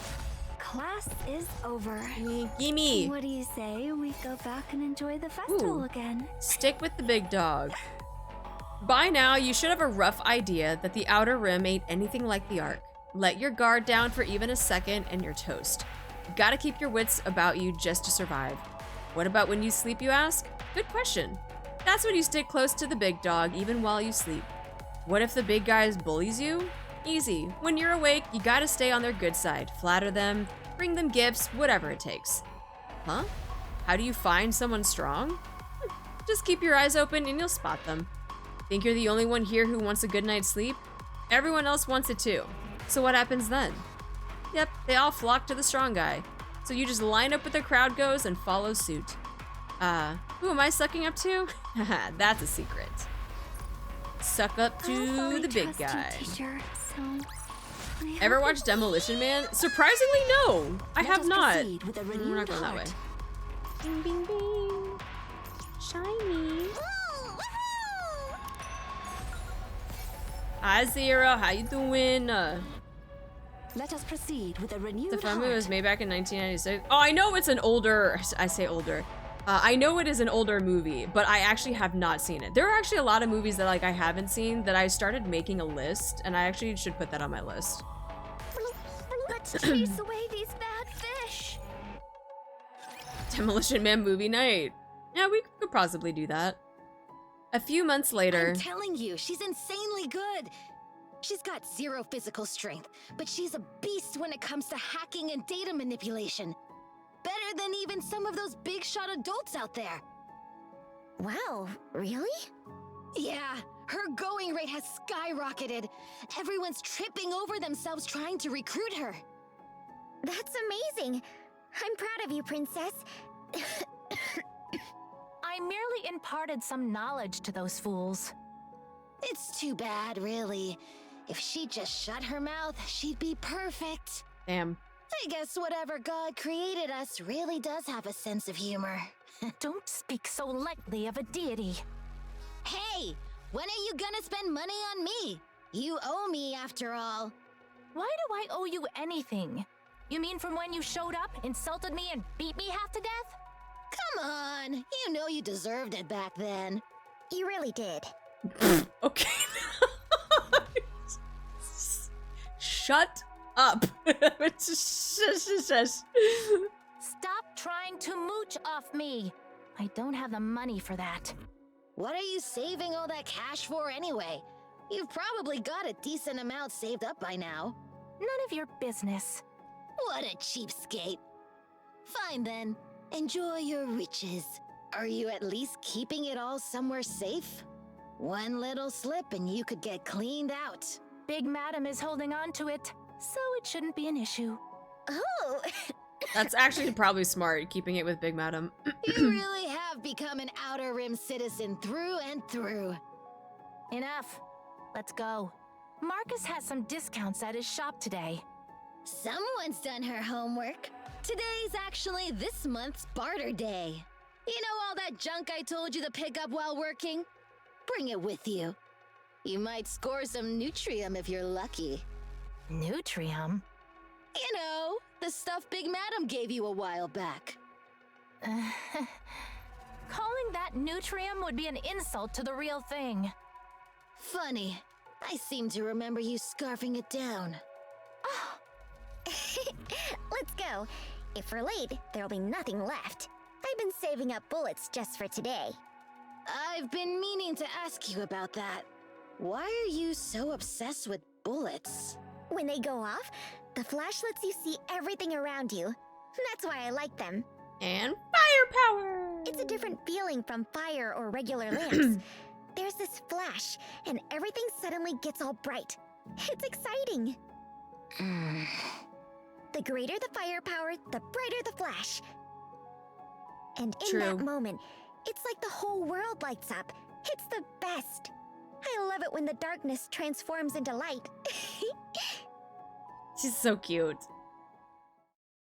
Class is over. Gimme! What do you say we go back and enjoy the festival again? Stick with the big dog. By now, you should have a rough idea that the Outer Rim ain't anything like the Ark. Let your guard down for even a second and you're toast. You gotta keep your wits about you just to survive. What about when you sleep, you ask? Good question. That's when you stick close to the big dog even while you sleep. What if the big guy bullies you? Easy. When you're awake, you gotta stay on their good side. Flatter them, bring them gifts, whatever it takes. Huh? How do you find someone strong? Just keep your eyes open and you'll spot them. Think you're the only one here who wants a good night's sleep? Everyone else wants it too. So what happens then? Yep, they all flock to the strong guy. So you just line up with the crowd goes and follow suit. Who am I sucking up to? Haha, that's a secret. Suck up to the big guy. Ever watched Demolition Man? Surprisingly, no. I have not. We're not going that way. Bing, bing, bing. Shiny. Hi, Zero. How you doing? Let us proceed with a renewed The film was made back in 1996. Oh, I know it's an older. I say older. I know it is an older movie, but I actually have not seen it. There are actually a lot of movies that like I haven't seen that I started making a list, and I actually should put that on my list. Let's chase away these bad fish. Demolition Man movie night. Yeah, we could possibly do that. A few months later. I'm telling you, she's insanely good. She's got zero physical strength, but she's a beast when it comes to hacking and data manipulation. Better than even some of those big shot adults out there. Wow, really? Yeah, her going rate has skyrocketed. Everyone's tripping over themselves trying to recruit her. That's amazing. I'm proud of you, princess. I merely imparted some knowledge to those fools. It's too bad, really. If she'd just shut her mouth, she'd be perfect. Damn. I guess whatever God created us really does have a sense of humor. Don't speak so lightly of a deity. Hey, when are you gonna spend money on me? You owe me, after all. Why do I owe you anything? You mean from when you showed up, insulted me, and beat me half to death? Come on, you know you deserved it back then. You really did. Okay. Shut up. Stop trying to mooch off me. I don't have the money for that. What are you saving all that cash for anyway? You've probably got a decent amount saved up by now. None of your business. What a cheapskate. Fine then, enjoy your riches. Are you at least keeping it all somewhere safe? One little slip and you could get cleaned out. Big Madam is holding on to it, so it shouldn't be an issue. Oh, That's actually probably smart, keeping it with Big Madam. you really have become an Outer Rim citizen through and through. Enough. Let's go. Marcus has some discounts at his shop today. Someone's done her homework. Today's actually this month's barter day. You know all that junk I told you to pick up while working? Bring it with you. You might score some Nutrium if you're lucky. Nutrium? You know, the stuff Big Madam gave you a while back. Calling that Nutrium would be an insult to the real thing. Funny. I seem to remember you scarfing it down. Let's go. If we're late, there'll be nothing left. I've been saving up bullets just for today. I've been meaning to ask you about that. Why are you so obsessed with bullets? When they go off, the flash lets you see everything around you. That's why I like them. And firepower! It's a different feeling from fire or regular lamps. There's this flash, and everything suddenly gets all bright. It's exciting. The greater the firepower, the brighter the flash. And in that moment, it's like the whole world lights up. It's the best. I love it when the darkness transforms into light. She's so cute.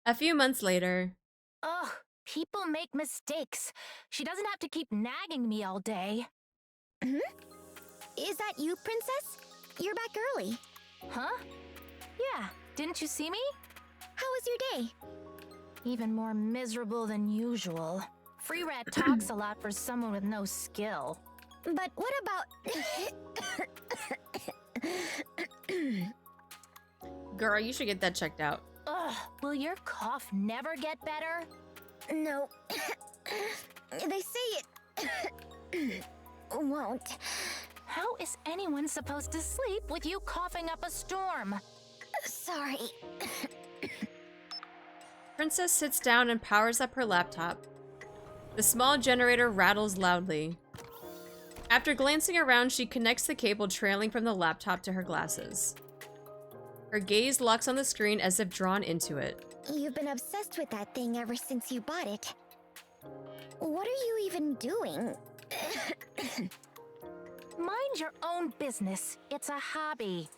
A few months later. Ugh, people make mistakes. She doesn't have to keep nagging me all day. Is that you, Princess? You're back early. Huh? Yeah, didn't you see me? How was your day? Even more miserable than usual. Free Rat talks a lot for someone with no skill. But what about... Girl, you should get that checked out. Ugh, will your cough never get better? No. They say it... won't. How is anyone supposed to sleep with you coughing up a storm? Sorry. Princess sits down and powers up her laptop. The small generator rattles loudly. After glancing around, she connects the cable trailing from the laptop to her glasses. Her gaze locks on the screen as if drawn into it. You've been obsessed with that thing ever since you bought it. What are you even doing? Mind your own business. It's a hobby.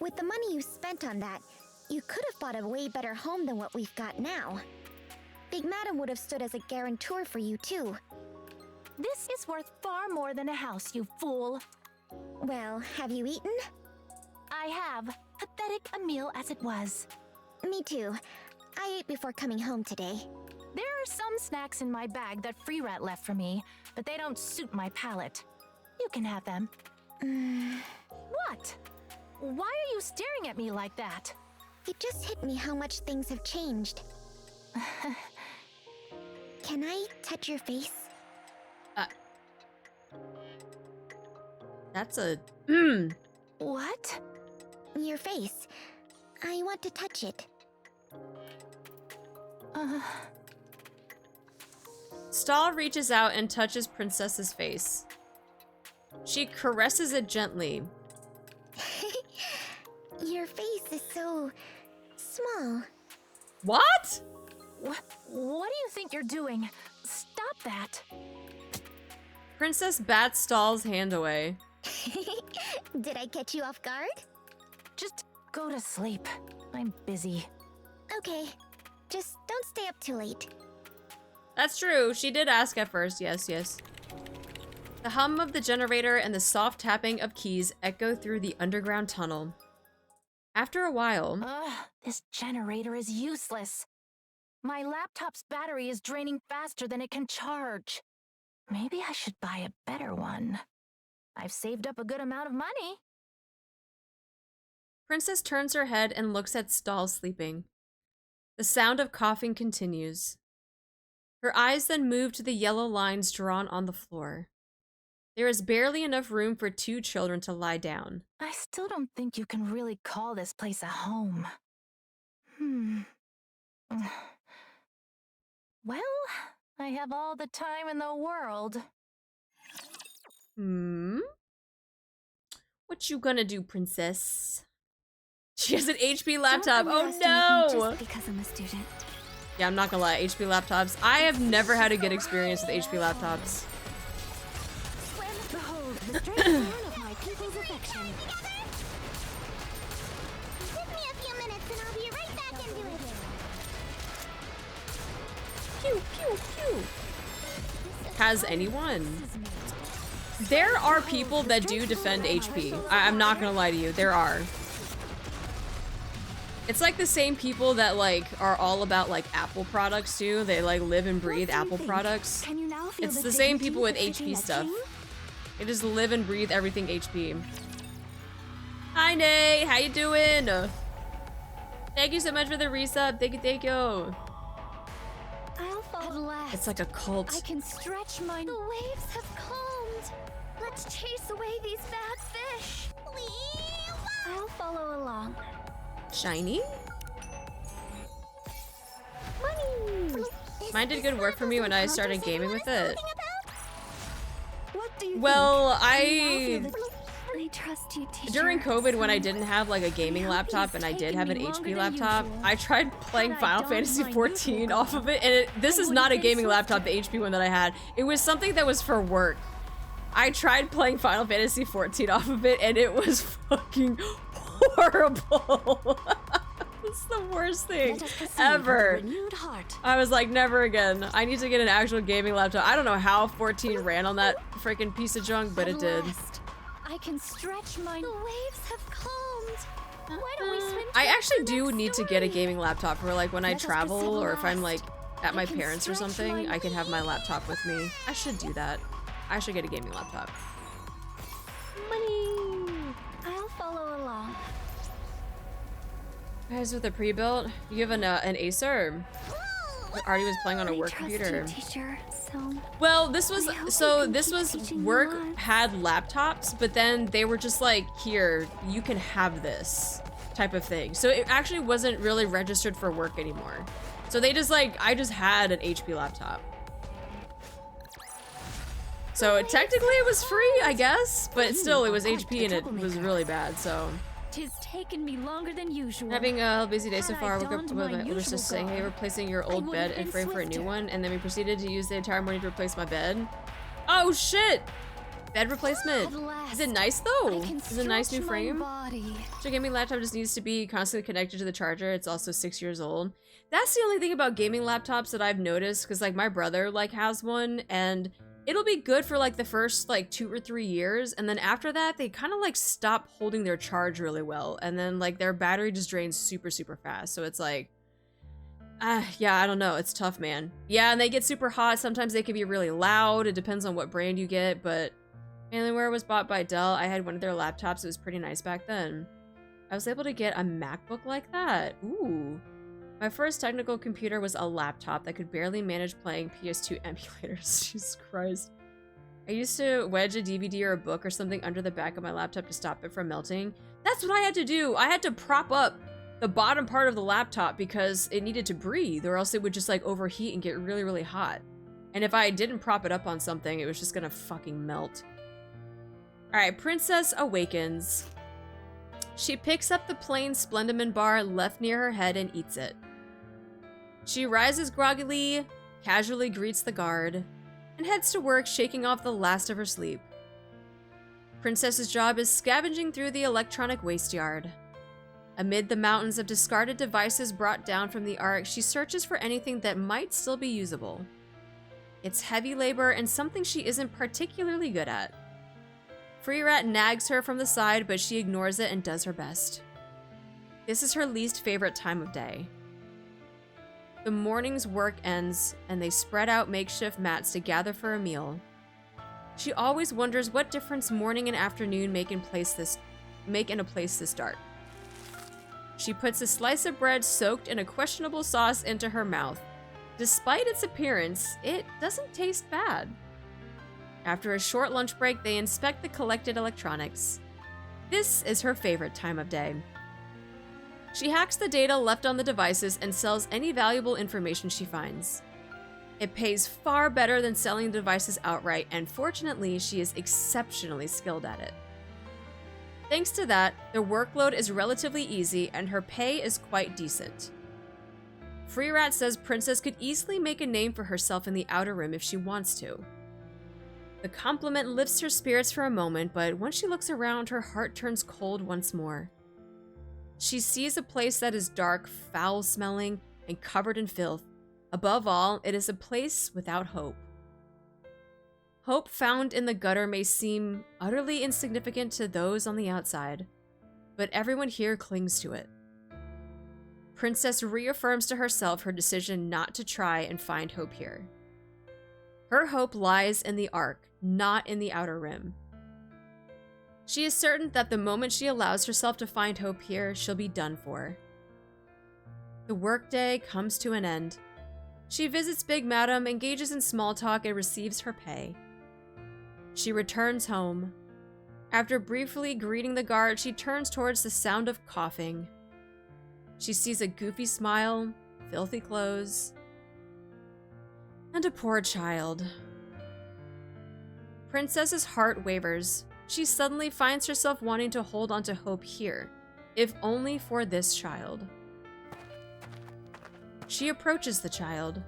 With the money you spent on that, you could have bought a way better home than what we've got now. Big Madam would have stood as a guarantor for you, too. This is worth far more than a house, you fool. Well, have you eaten? I have. Pathetic a meal as it was. Me too. I ate before coming home today. There are some snacks in my bag that Free Rat left for me, but they don't suit my palate. You can have them. What? Why are you staring at me like that? It just hit me how much things have changed. Can I touch your face? That's a... What? Your face. I want to touch it. Stahl reaches out and touches Princess's face. She caresses it gently. Your face is so... small. What? What do you think you're doing? Stop that. Princess bats Stahl's hand away. Did I catch you off guard? Just go to sleep. I'm busy. Okay. Just don't stay up too late. That's true. She did ask at first. Yes, yes. The hum of the generator and the soft tapping of keys echo through the underground tunnel. After a while... Ugh, this generator is useless. My laptop's battery is draining faster than it can charge. Maybe I should buy a better one. I've saved up a good amount of money. Princess turns her head and looks at Stahl sleeping. The sound of coughing continues. Her eyes then move to the yellow lines drawn on the floor. There is barely enough room for 2 children to lie down. I still don't think you can really call this place a home. Well, I have all the time in the world. What you gonna do, princess? She has an HP laptop. Don't Oh underestimate me no! just because I'm a student. Yeah, I'm not gonna lie. HP laptops. I have never had a good experience with HP laptops. Behold, the strength of my people's affection. Give me a few minutes and I'll be right back into it. Pew, pew, pew. Has anyone? There are people that do defend HP. I'm not gonna lie to you. There are. It's like the same people that like are all about like Apple products too. They like live and breathe Apple products. Can you now feel It's the same people with HP a stuff. king? They just live and breathe everything HP. Hi Nate, how you doing? Thank you so much for the resub. Thank you, thank you. I'll fall. At last, It's like a cult. I can stretch my... The waves have calmed. Let's chase away these bad fish. I'll follow along. Shiny? Money. Mine did good work for me when I started gaming with it. What do you Well, think? I trust you, teacher. during COVID, when I didn't have like a gaming laptop and I did have an HP laptop, I tried playing Final Fantasy 14 off of it, and this is not a gaming laptop, the HP one that I had. It was something that was for work. I tried playing Final Fantasy 14 off of it, and it was fucking horrible. It's the worst thing Let us proceed with ever. a renewed heart. I was like, never again. I need to get an actual gaming laptop. I don't know how 14 ran on that freaking piece of junk, but it did. I can stretch my... The waves have calmed. Why don't we swim? I to actually the do next need to get a story? gaming laptop for like when I Let us travel proceed or if I'm like at my can parents or stretch something, my I can have my laptop with me. I should do that. I should get a gaming laptop. Money. I'll follow along. Guys, with a pre-built, you have an Acer. Artie was playing on a I work trust computer. you, teacher. So Well, this was I hope so you can this keep was teaching work me lots. had laptops, but then they were just like, here, you can have this type of thing. So it actually wasn't really registered for work anymore. So they just like, I just had an HP laptop. So technically it was free, I guess, but still it was HP and it was really bad, so. Tis taken me longer than usual. Having a busy day so Had far, I I woke up donned with my my older sister usual saying, hey, garb, replacing your I old would bed have and been frame for a new swifter. one, and then we proceeded to use the entire morning to replace my bed. Oh shit! Bed replacement. At last, Is it nice I though? can Is it a nice new stretch my frame? body. So gaming laptop just needs to be constantly connected to the charger. It's also 6 years old. That's the only thing about gaming laptops that I've noticed, because like my brother like has one, and it'll be good for like the first like 2 or 3 years, and then after that they kind of like stop holding their charge really well, and then like their battery just drains super fast. So it's like, yeah, I don't know. It's tough, man. Yeah, and they get super hot. Sometimes they can be really loud. It depends on what brand you get, but Alienware was bought by Dell. I had one of their laptops. It was pretty nice back then. I was able to get a MacBook like that. Ooh. My first technical computer was a laptop that could barely manage playing PS2 emulators. Jesus Christ. I used to wedge a DVD or a book or something under the back of my laptop to stop it from melting. That's what I had to do. I had to prop up the bottom part of the laptop because it needed to breathe, or else it would just like overheat and get really hot. And if I didn't prop it up on something, it was just gonna fucking melt. Alright, Princess awakens. She picks up the plain Splendiman bar left near her head and eats it. She rises groggily, casually greets the guard, and heads to work shaking off the last of her sleep. Princess's job is scavenging through the electronic waste yard. Amid the mountains of discarded devices brought down from the Ark, she searches for anything that might still be usable. It's heavy labor and something she isn't particularly good at. Free Rat nags her from the side, but she ignores it and does her best. This is her least favorite time of day. The morning's work ends, and they spread out makeshift mats to gather for a meal. She always wonders what difference morning and afternoon make in a place this dark. She puts a slice of bread soaked in a questionable sauce into her mouth. Despite its appearance, it doesn't taste bad. After a short lunch break, they inspect the collected electronics. This is her favorite time of day. She hacks the data left on the devices and sells any valuable information she finds. It pays far better than selling the devices outright, and fortunately, she is exceptionally skilled at it. Thanks to that, the workload is relatively easy and her pay is quite decent. Free Rat says Princess could easily make a name for herself in the Outer Rim if she wants to. The compliment lifts her spirits for a moment, but once she looks around, her heart turns cold once more. She sees a place that is dark, foul-smelling, and covered in filth. Above all, it is a place without hope. Hope found in the gutter may seem utterly insignificant to those on the outside, but everyone here clings to it. Princess reaffirms to herself her decision not to try and find hope here. Her hope lies in the Ark, not in the Outer Rim. She is certain that the moment she allows herself to find hope here, she'll be done for. The workday comes to an end. She visits Big Madam, engages in small talk, and receives her pay. She returns home. After briefly greeting the guard, she turns towards the sound of coughing. She sees a goofy smile, filthy clothes, and a poor child. Princess's heart wavers. She suddenly finds herself wanting to hold on to hope here, if only for this child. She approaches the child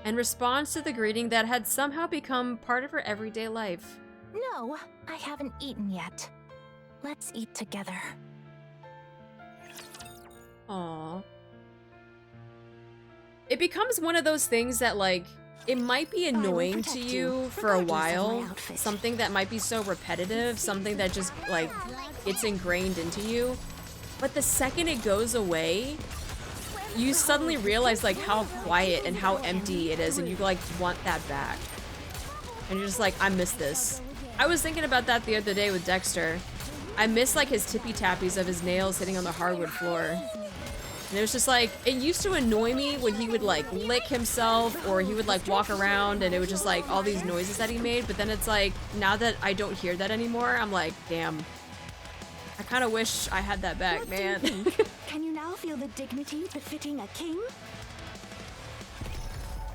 and responds to the greeting that had somehow become part of her everyday life. No, I haven't eaten yet. Let's eat together. Aww. It becomes one of those things that, like, it might be annoying to you for a while. Something that might be so repetitive, something that just, like, it's ingrained into you. But the second it goes away, you suddenly realize, like, how quiet and how empty it is, and you, like, want that back. And you're just like, I miss this. I was thinking about that the other day with Dexter. I miss, like, his tippy-tappies of his nails hitting on the hardwood floor. And it was just like, it used to annoy me when he would, like, lick himself, or he would, like, walk around, and it was just, like, all these noises that he made. But then it's like, now that I don't hear that anymore, I'm like, damn. I kind of wish I had that back, man. Can you now feel the dignity befitting a king?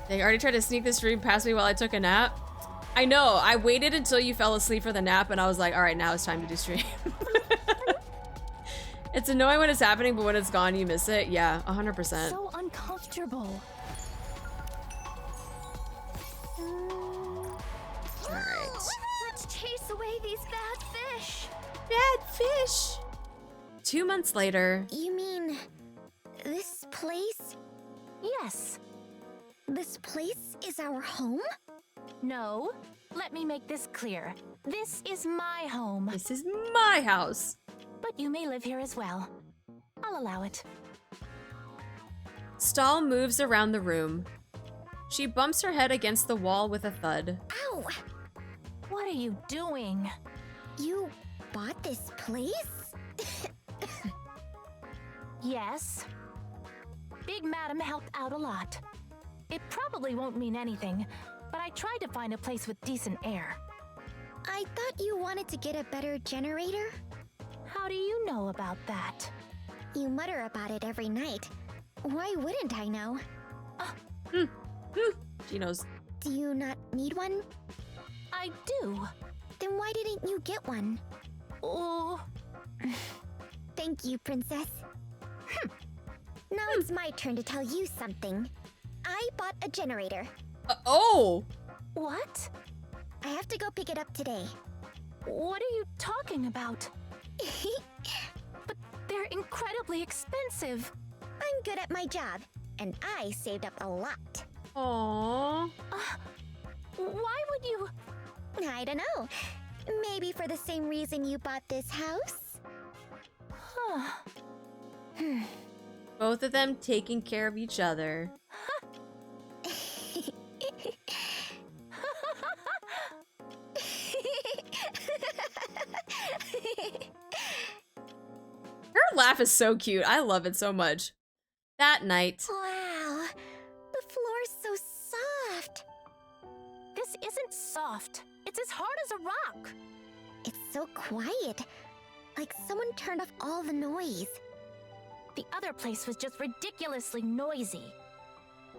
They already tried to sneak this stream past me while I took a nap. I know, I waited until you fell asleep for the nap, and I was like, all right, now it's time to do stream. It's annoying when it's happening, but when it's gone, you miss it. Yeah, 100%. So uncomfortable. Alright. Let's chase away these bad fish. Bad fish! 2 months later. You mean this place? Yes. This place is our home? No. Let me make this clear. This is my home. This is my house. But you may live here as well. I'll allow it. Stahl moves around the room. She bumps her head against the wall with a thud. Ow! What are you doing? You bought this place? Yes. Big Madam helped out a lot. It probably won't mean anything, but I tried to find a place with decent air. I thought you wanted to get a better generator? How do you know about that? You mutter about it every night. Why wouldn't I know? She knows. Do you not need one? I do. Then why didn't you get one? Oh. Thank you, Princess. Now it's my turn to tell you something. I bought a generator. Oh! What? I have to go pick it up today. What are you talking about? But they're incredibly expensive. I'm good at my job, and I saved up a lot. Aww. Why would you? I don't know. Maybe for the same reason you bought this house? Both of them taking care of each other. Her laugh is so cute. I love it so much. That night. Wow, the floor's so soft. This isn't soft. It's as hard as a rock. It's so quiet, like someone turned off all the noise. The other place was just ridiculously noisy.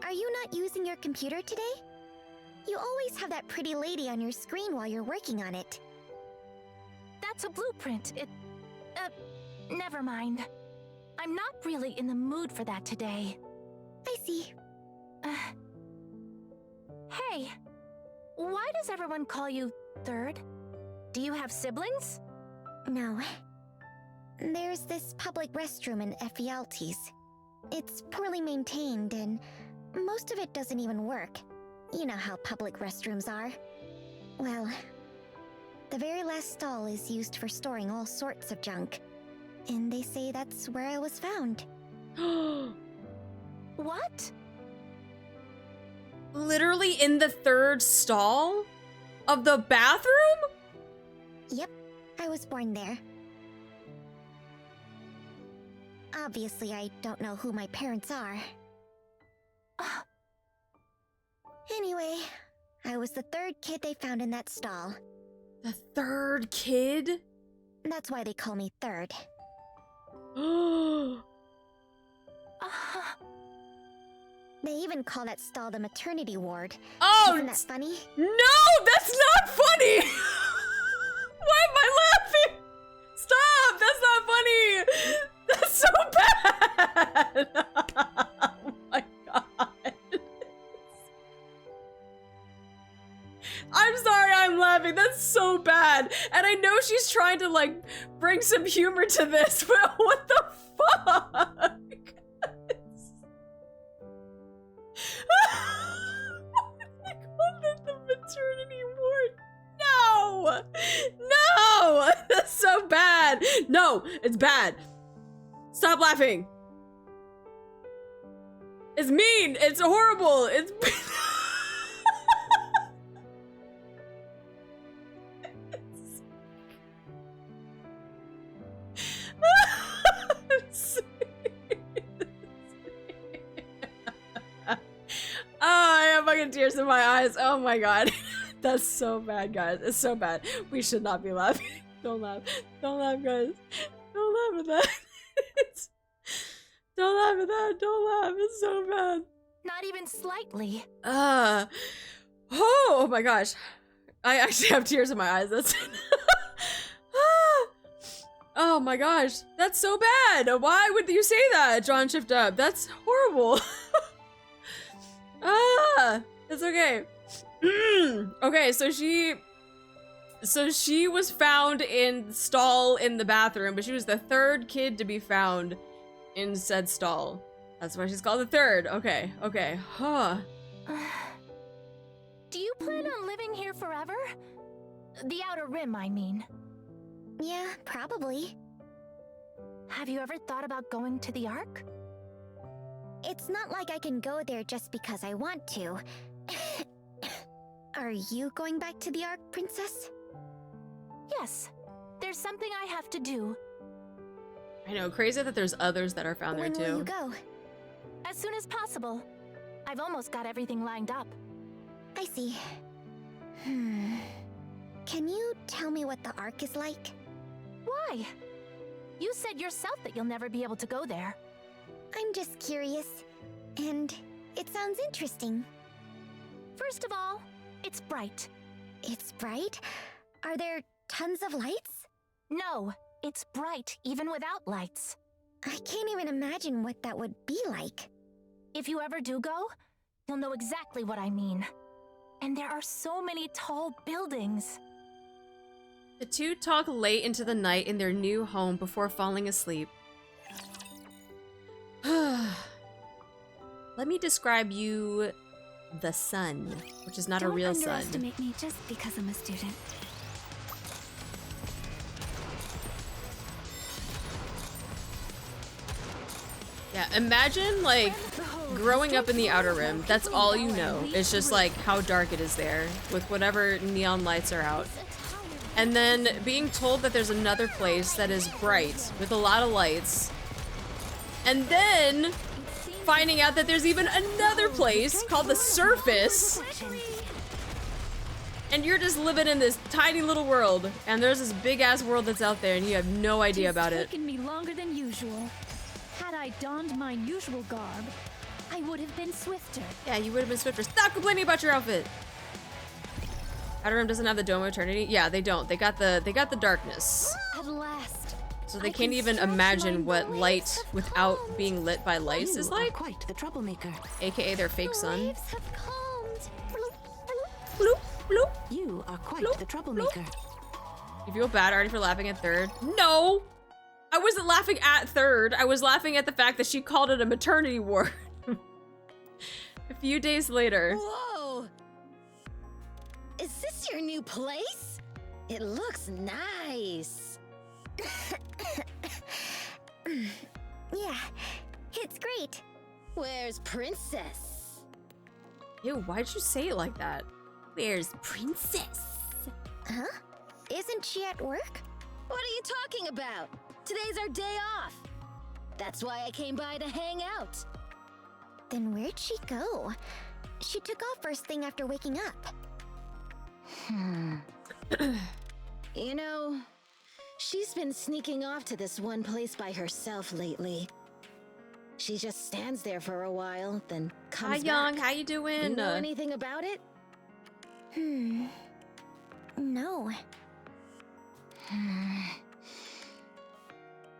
Are you not using your computer today? You always have that pretty lady on your screen while you're working on it. That's a blueprint. Never mind. I'm not really in the mood for that today. I see. Hey, why does everyone call you Third? Do you have siblings? No. There's this public restroom in Ephialtes. It's poorly maintained and most of it doesn't even work. You know how public restrooms are. Well, the very last stall is used for storing all sorts of junk. And they say that's where I was found. What? Literally in the third stall of the bathroom? Yep, I was born there. Obviously, I don't know who my parents are. Anyway, I was the third kid they found in that stall. The third kid? That's why they call me Third. They even call that stall the maternity ward. Oh! Isn't that funny? No, that's not funny! Why am I laughing? Stop! That's not funny! That's so bad! Oh my god. I'm sorry I'm laughing. That's so bad. And I know she's trying to, like, bring some humor to this, but what the fuck? They called it the maternity ward. No! No! That's so bad. No, it's bad. Stop laughing. It's mean. It's horrible. It's... Oh, I have fucking tears in my eyes. Oh my god. That's so bad, guys. It's so bad. We should not be laughing. Don't laugh. Don't laugh, guys. Don't laugh at that. Don't laugh at that. Don't laugh. It's so bad. Not even slightly. Oh my gosh. I actually have tears in my eyes. That's Oh my gosh. That's so bad. Why would you say that, John Shift Up? That's horrible. It's okay. Okay, so she was found in stall in the bathroom, but she was the third kid to be found in said stall. That's why she's called the Third. Okay, okay. Huh. Do you plan on living here forever? The Outer Rim, I mean. Yeah, probably. Have you ever thought about going to the Ark? It's not like I can go there just because I want to. Are you going back to the Ark, Princess? Yes. There's something I have to do. I know, crazy that there's others that are found there too. When will you go? As soon as possible. I've almost got everything lined up. I see. Can you tell me what the Ark is like? Why? You said yourself that you'll never be able to go there. I'm just curious, and it sounds interesting. First of all, it's bright. It's bright? Are there tons of lights? No, it's bright even without lights. I can't even imagine what that would be like. If you ever do go, you'll know exactly what I mean. And there are so many tall buildings. The two talk late into the night in their new home before falling asleep. Let me describe you the sun, which is not a real sun. Don't underestimate me just because I'm a student. Yeah, imagine like growing up in the Outer Rim. That's all you know. It's just like how dark it is there with whatever neon lights are out. And then being told that there's another place that is bright with a lot of lights. And then finding out that there's even another place called the Surface. And you're just living in this tiny little world. And there's this big ass world that's out there and you have no idea about it. It's taken me longer than usual. Had I donned my usual garb, I would would have been swifter. Yeah, you would have been swifter. Stop complaining about your outfit. Outer Rim doesn't have the Dome of Eternity. Yeah, they don't. They got the darkness. At last. So they I can't can even stretch imagine my what waves light of without calm. being lit by lights You is are like. quite the troublemaker. AKA their fake The sun. waves have calmed. Bloop, bloop. You are quite Bloop, the troublemaker. You feel bad already for laughing at third? No! I wasn't laughing at third. I was laughing at the fact that she called it a maternity ward. A few days later. Whoa! Is this your new place? It looks nice. Yeah, it's great. Where's Princess? Ew, why'd you say it like that? Where's Princess? Huh? Isn't she at work? What are you talking about? Today's our day off. That's why I came by to hang out. Then where'd she go? She took off first thing after waking up. You know, she's been sneaking off to this one place by herself lately. She just stands there for a while, then Hi, comes Young. back. How you doing? You know anything about it? No.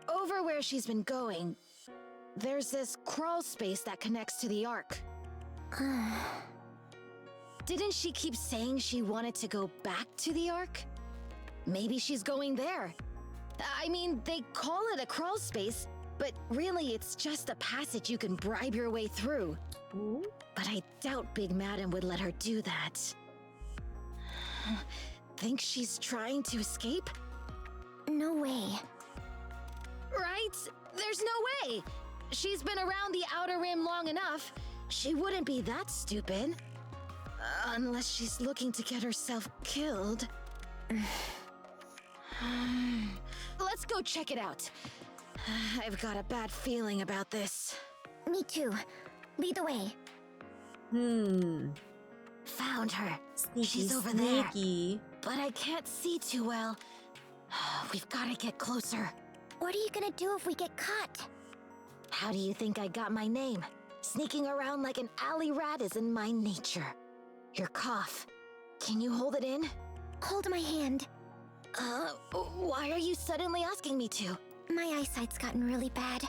Over where she's been going, there's this crawl space that connects to the Ark. Didn't she keep saying she wanted to go back to the Ark? Maybe she's going there. I mean, they call it a crawl space, but really it's just a passage you can bribe your way through. But I doubt Big Madam would let her do that. Think she's trying to escape? No way. Right? There's no way! She's been around the Outer Rim long enough. She wouldn't be that stupid. Unless she's looking to get herself killed. Let's go check it out. I've got a bad feeling about this. Me too. Lead the way. Found her. Sneaky, She's over sneaky. But I can't see too well. We've got to get closer. What are you gonna do if we get caught? How do you think I got my name? Sneaking around like an alley rat is in my nature. Your cough. Can you hold it in? Hold my hand. Why are you suddenly asking me to? My eyesight's gotten really bad.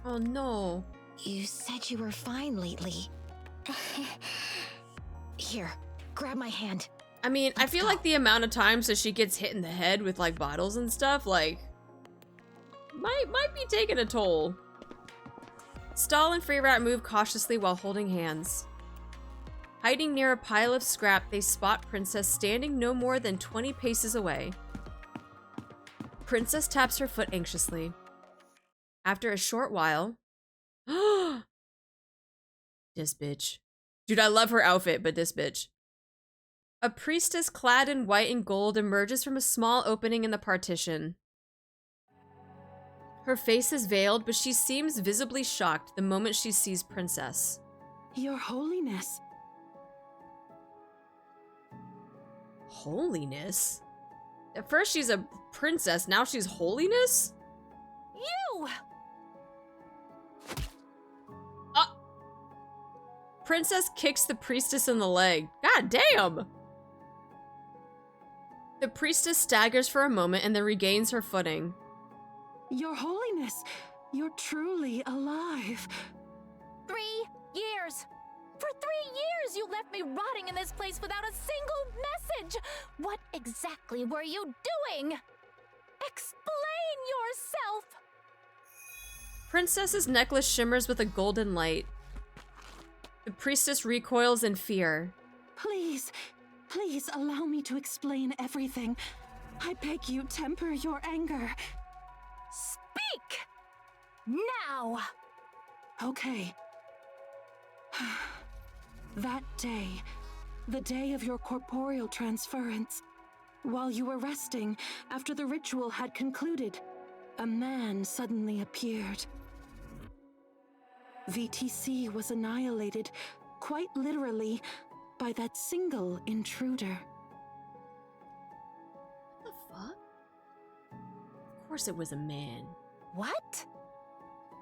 Oh no. You said you were fine lately. Here, grab my hand. I mean, I feel like the amount of times that she gets hit in the head with like bottles and stuff, like, might be taking a toll. Stall and Free Rat move cautiously while holding hands. Hiding near a pile of scrap, they spot Princess standing no more than 20 paces away. Princess taps her foot anxiously. After a short while, this bitch. Dude, I love her outfit, but this bitch. A priestess clad in white and gold emerges from a small opening in the partition. Her face is veiled, but she seems visibly shocked the moment she sees Princess. Your Holiness. Holiness? At first she's a princess, now she's holiness? You! Princess kicks the priestess in the leg. God damn! The priestess staggers for a moment and then regains her footing. Your Holiness. You're truly alive. 3 years. For 3 years you left me rotting in this place without a single message. What exactly were you doing? Explain yourself. Princess's necklace shimmers with a golden light. The priestess recoils in fear. Please, please allow me to explain everything. I beg you, temper your anger. Speak! Now! Okay. That day, the day of your corporeal transference, while you were resting after the ritual had concluded, a man suddenly appeared. VTC was annihilated, quite literally, by that single intruder. What the fuck? Of course it was a man. What?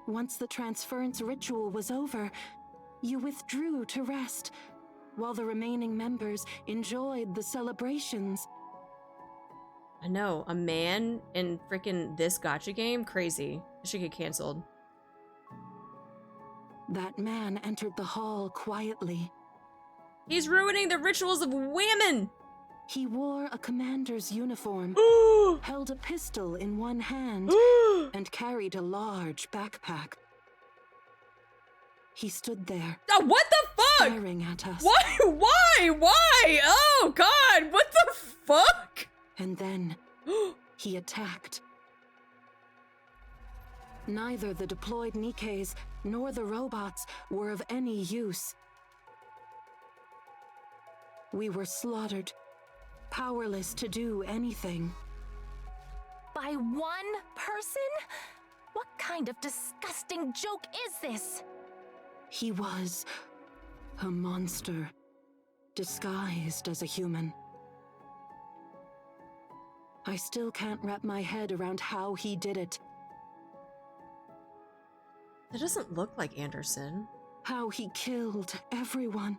Once the transference ritual was over, you withdrew to rest, while the remaining members enjoyed the celebrations. I know, a man in freaking this gacha game? Crazy. It should get canceled. That man entered the hall quietly. He's ruining the rituals of women! He wore a commander's uniform, held a pistol in one hand, and carried a large backpack. He stood there. Oh, what the fuck? Staring at us. Why? Why? Oh, God, what the fuck? And then he attacked. Neither the deployed Nikkes nor the robots were of any use. We were slaughtered, powerless to do anything. By one person? What kind of disgusting joke is this? He was a monster, disguised as a human. I still can't wrap my head around how he did it. It doesn't look like Anderson. How he killed everyone.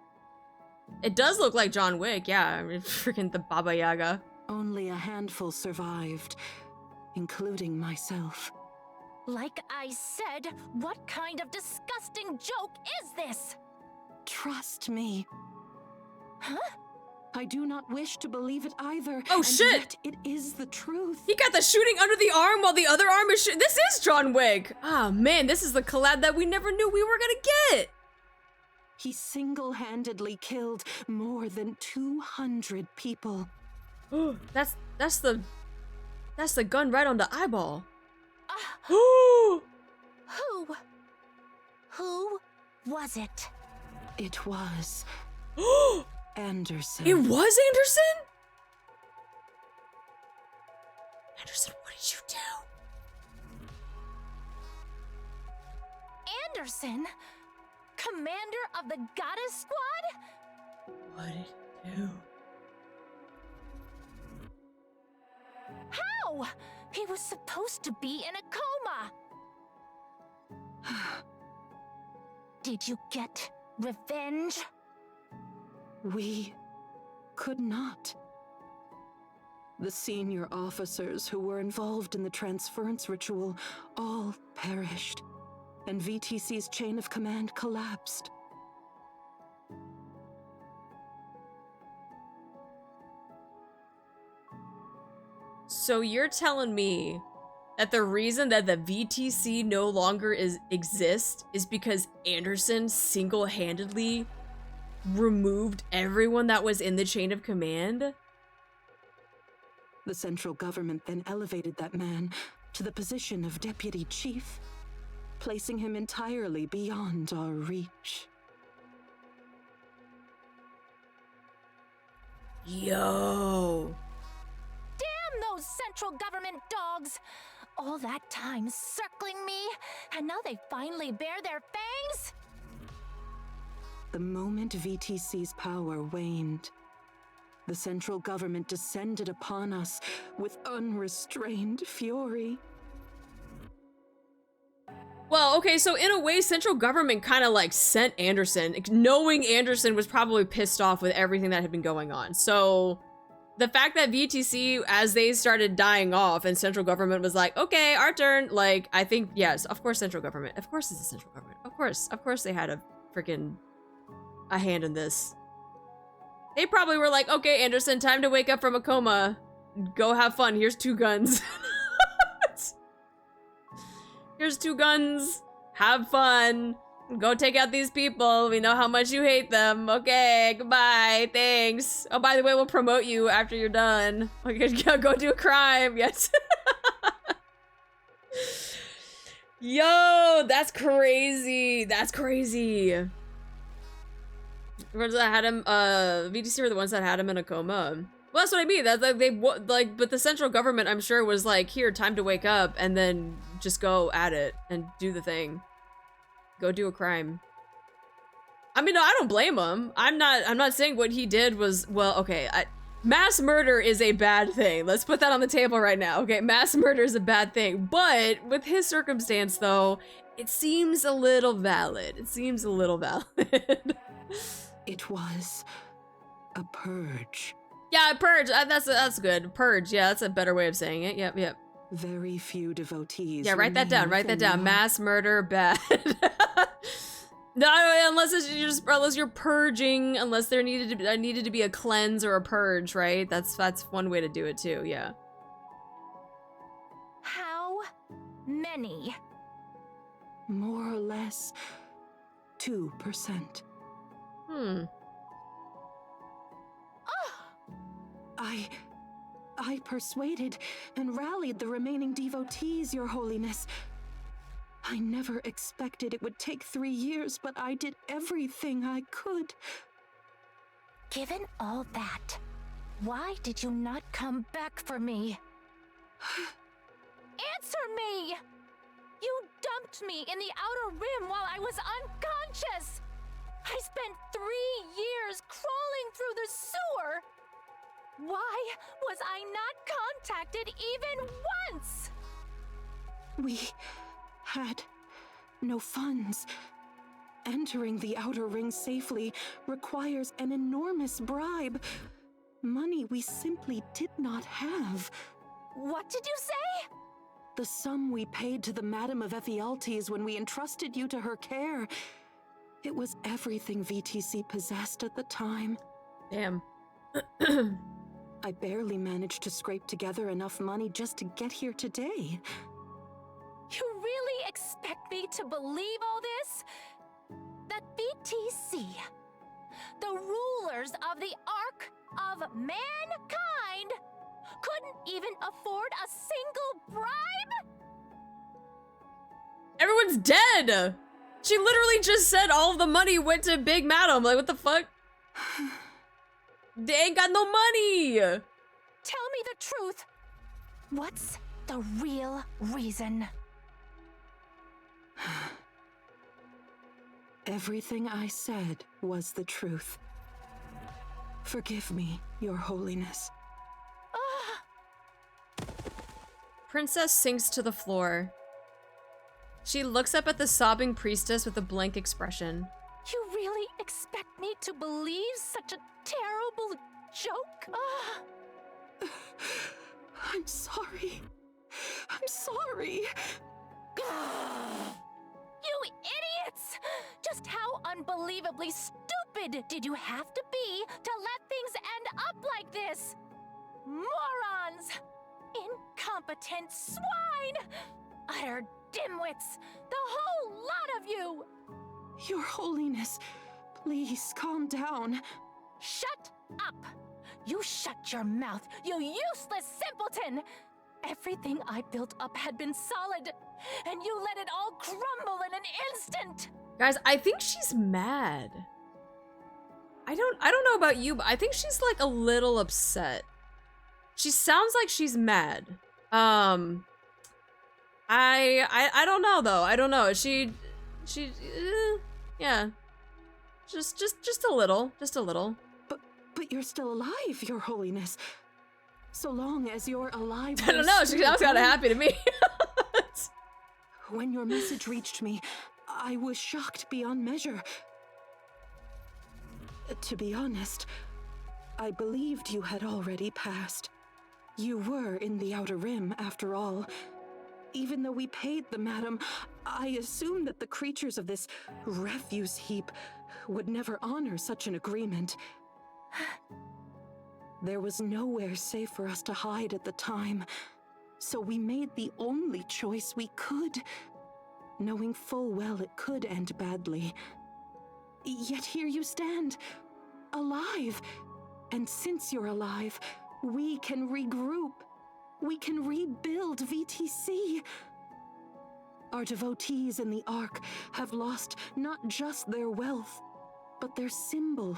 It does look like John Wick, yeah. I mean, freaking the Baba Yaga. Only a handful survived, including myself. Like I said, what kind of disgusting joke is this? Trust me. Huh? I do not wish to believe it either. Oh, and shit! Yet it is the truth. He got the shooting under the arm while the other arm is This is John Wick! Ah, man, this is the collab that we never knew we were gonna get! He single-handedly killed more than 200 people. That's the gun right on the eyeball. Who was it? It was Anderson. It was Anderson? Anderson, what did you do? Anderson? Commander of the Goddess Squad? What did he do? How? He was supposed to be in a coma. Did you get revenge? We could not. The senior officers who were involved in the transference ritual all perished, and VTC's chain of command collapsed. So you're telling me that the reason that the VTC no longer exists is because Anderson single-handedly removed everyone that was in the chain of command? The central government then elevated that man to the position of deputy chief, placing him entirely beyond our reach. Yo. Damn those central government dogs! All that time circling me, and now they finally bare their fangs? The moment VTC's power waned, the central government descended upon us with unrestrained fury. Well, okay, so in a way, central government kind of like sent Anderson, knowing Anderson was probably pissed off with everything that had been going on. So the fact that VTC, as they started dying off and central government was like, okay, our turn, like, I think, yes, of course central government, of course it's the central government, of course they had a freaking a hand in this. They probably were like, okay, Anderson, time to wake up from a coma. Go have fun, here's 2 guns. Here's 2 guns. Have fun. Go take out these people. We know how much you hate them. Okay, goodbye. Thanks. Oh, by the way, we'll promote you after you're done. Okay, go do a crime. Yes. Yo, that's crazy. That's crazy. The ones that had him, VTC were the ones that had him in a coma. Well, that's what I mean. That's like but the central government, I'm sure, was like, here, time to wake up, and then just go at it and do the thing. Go do a crime. I mean, no, I don't blame him. I'm not saying what he did was, well, okay, Mass murder is a bad thing. Let's put that on the table right now. Okay, mass murder is a bad thing. But with his circumstance, though, it seems a little valid. It seems a little valid. It was a purge. Yeah, purge. That's good. Purge. Yeah, that's a better way of saying it. Yep, yep. Very few devotees. Yeah, write that down. Write that down. Mass murder, bad. No, unless you're purging, unless there needed to be a cleanse or a purge, right? That's one way to do it too. Yeah. How many? More or less 2%. I persuaded and rallied the remaining devotees, Your Holiness. I never expected it would take 3 years, but I did everything I could. Given all that, why did you not come back for me? Answer me! You dumped me in the Outer Rim while I was unconscious! I spent 3 years crawling through the sewer! Why was I not contacted even once? We had no funds. Entering the Outer Ring safely requires an enormous bribe. Money we simply did not have. What did you say? The sum we paid to the Madam of Ephialtes when we entrusted you to her care. It was everything VTC possessed at the time. Damn. I barely managed to scrape together enough money just to get here today. You really expect me to believe all this? That BTC, the rulers of the Ark of Mankind, couldn't even afford a single bribe? Everyone's dead! She literally just said all of the money went to Big Madam. Like, what the fuck? They ain't got no money! Tell me the truth. What's the real reason? Everything I said was the truth. Forgive me, Your Holiness. Princess sinks to the floor. She looks up at the sobbing priestess with a blank expression. You really expect me to believe such a terrible joke? I'm sorry. I'm sorry. You idiots! Just how unbelievably stupid did you have to be to let things end up like this? Morons! Incompetent swine! Utter dimwits! The whole lot of you! Your Holiness, please calm down. Shut up! You shut your mouth, you useless simpleton! Everything I built up had been solid, and you let it all crumble in an instant! Guys, I think she's mad. I don't know about you, but I think she's like a little upset. She sounds like she's mad. I don't know though. I don't know. Yeah. Just a little. Just a little. But you're still alive, Your Holiness. So long as you're alive. I don't know. She sounds kind of happy to me. When your message reached me, I was shocked beyond measure. To be honest, I believed you had already passed. You were in the Outer Rim, after all. Even though we paid the Madam, I assumed that the creatures of this refuse heap would never honor such an agreement. There was nowhere safe for us to hide at the time, so we made the only choice we could, knowing full well it could end badly. Yet here you stand, alive. And since you're alive, we can regroup. We can rebuild VTC. Our devotees in the Ark have lost not just their wealth, but their symbol.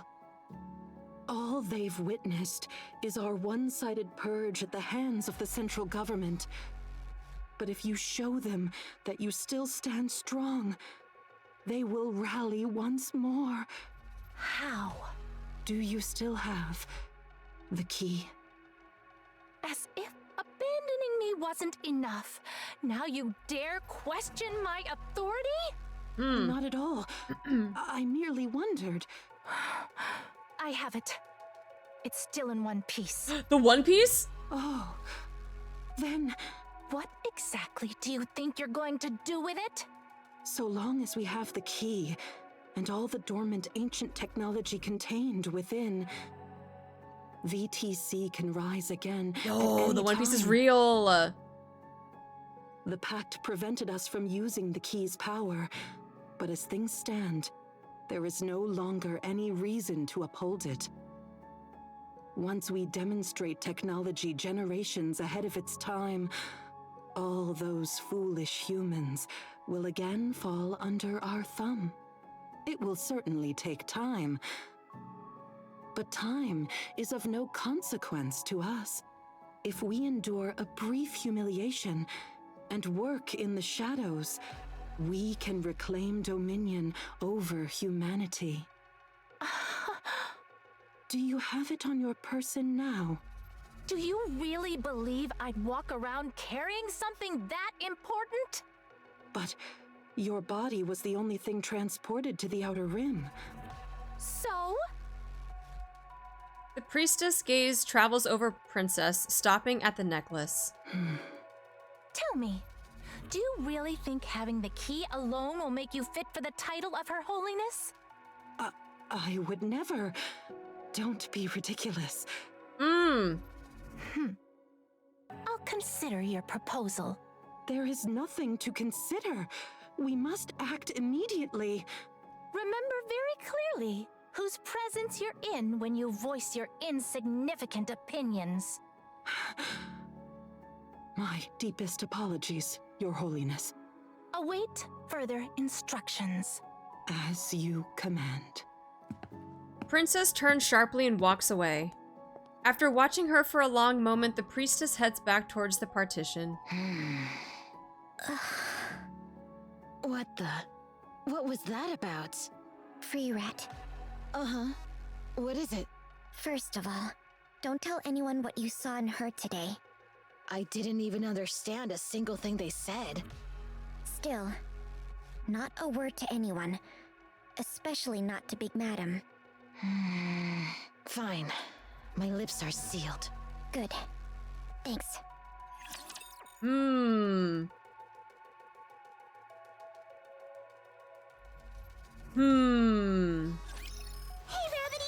All they've witnessed is our one-sided purge at the hands of the central government. But if you show them that you still stand strong, they will rally once more. How? Do you still have the key. As if abandoning me wasn't enough. Now you dare question my authority? Not at all. I merely wondered. I have it. It's still in one piece. The One Piece? Oh, then, What exactly do you think you're going to do with it? so long as we have the key and all the dormant ancient technology contained within, VTC can rise again. Oh, the One Piece is time. real. The pact prevented us from using the key's power, but as things stand, there is no longer any reason to uphold it. Once we demonstrate technology generations ahead of its time, all those foolish humans will again fall under our thumb. It will certainly take time, but time is of no consequence to us. If we endure a brief humiliation and work in the shadows, we can reclaim dominion over humanity. Do you have it on your person now? Do you really believe I'd walk around carrying something that important? But your body was the only thing transported to the Outer Rim. So? The priestess gaze travels over Princess, stopping at the necklace. Tell me, do you really think having the key alone will make you fit for the title of Her Holiness? I would never. Don't be ridiculous. I'll consider your proposal. There is nothing to consider. We must act immediately. Remember very clearly whose presence you're in when you voice your insignificant opinions. My deepest apologies, Your Holiness. Await further instructions. As you command. Princess turns sharply and walks away. After watching her for a long moment, the priestess heads back towards the partition. What was that about? Free rat. Uh-huh. What is it? First of all, don't tell anyone what you saw and heard today. I didn't even understand a single thing they said. Still, not a word to anyone, especially not to Big Madam. Fine. My lips are sealed. Good. Thanks.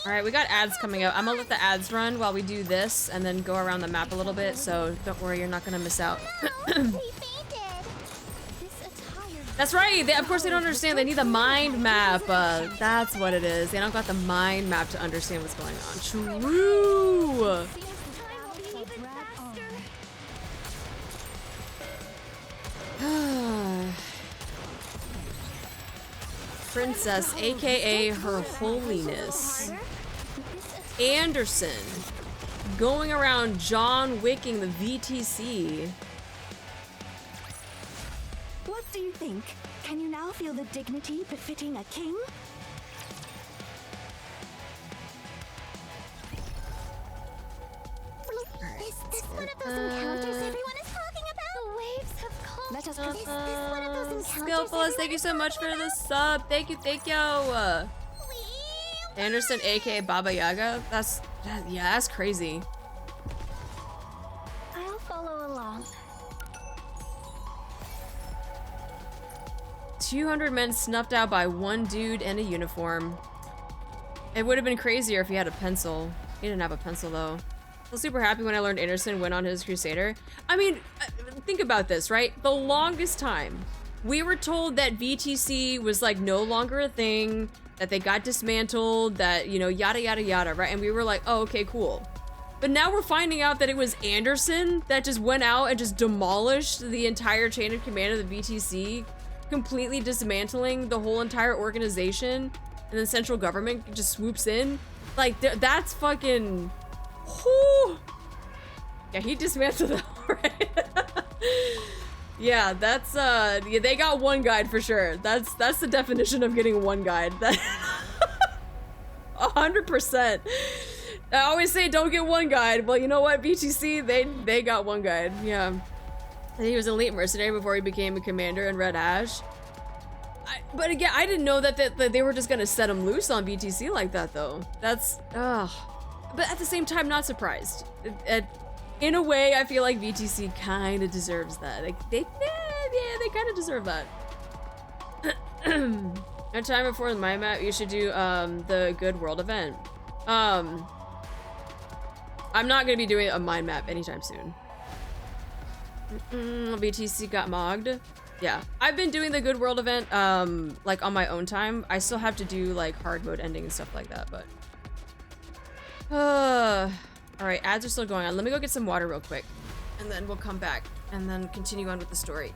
Alright, we got ads coming up. I'm gonna let the ads run while we do this and then go around the map a little bit, so don't worry, you're not gonna miss out. That's right! Of course they don't understand, they need the mind map. That's what it is. They don't got the mind map to understand what's going on. True! Princess, aka Her Holiness. Anderson. Going around John Wicking the VTC. What do you think? Can you now feel the dignity befitting a king? Is this one of those encounters everyone is talking about? The waves have calmed. Let us Is this one of those encounters Skillfulest, thank you so much for the sub. Thank you, thank you. Anderson, aka Baba Yaga. Yeah, that's crazy. I'll follow along. 200 men snuffed out by one dude in a uniform. It would have been crazier if he had a pencil. He didn't have a pencil though. I was super happy when I learned Anderson went on his Crusader. I mean, think about this, right? The longest time, we were told that VTC was like no longer a thing, that they got dismantled, that, you know, yada, yada, yada, right? And we were like, oh, okay, cool. But now we're finding out that it was Anderson that just went out and just demolished the entire chain of command of the VTC, completely dismantling the whole entire organization, and then central government just swoops in. Like, that's fucking... Whew. Yeah, he dismantled them, right? Yeah, that's yeah, they got one guide for sure. That's the definition of getting one guide. That 100%. I always say don't get one guide. Well, you know what? BTC, they got one guide. Yeah. He was an elite mercenary before he became a commander in Red Ash. But again, I didn't know that they were just gonna set him loose on BTC like that, though. That's, ugh. But at the same time, not surprised. In a way, I feel like BTC kind of deserves that. Like, yeah, they kind of deserve that. A time before the mind map, you should do the Good World event. I'm not gonna be doing a mind map anytime soon. BTC got mogged. Yeah, I've been doing the Good World event like on my own time. I still have to do like hard mode ending and stuff like that, but all right, ads are still going on. Let me go get some water real quick and then we'll come back and then continue on with the story.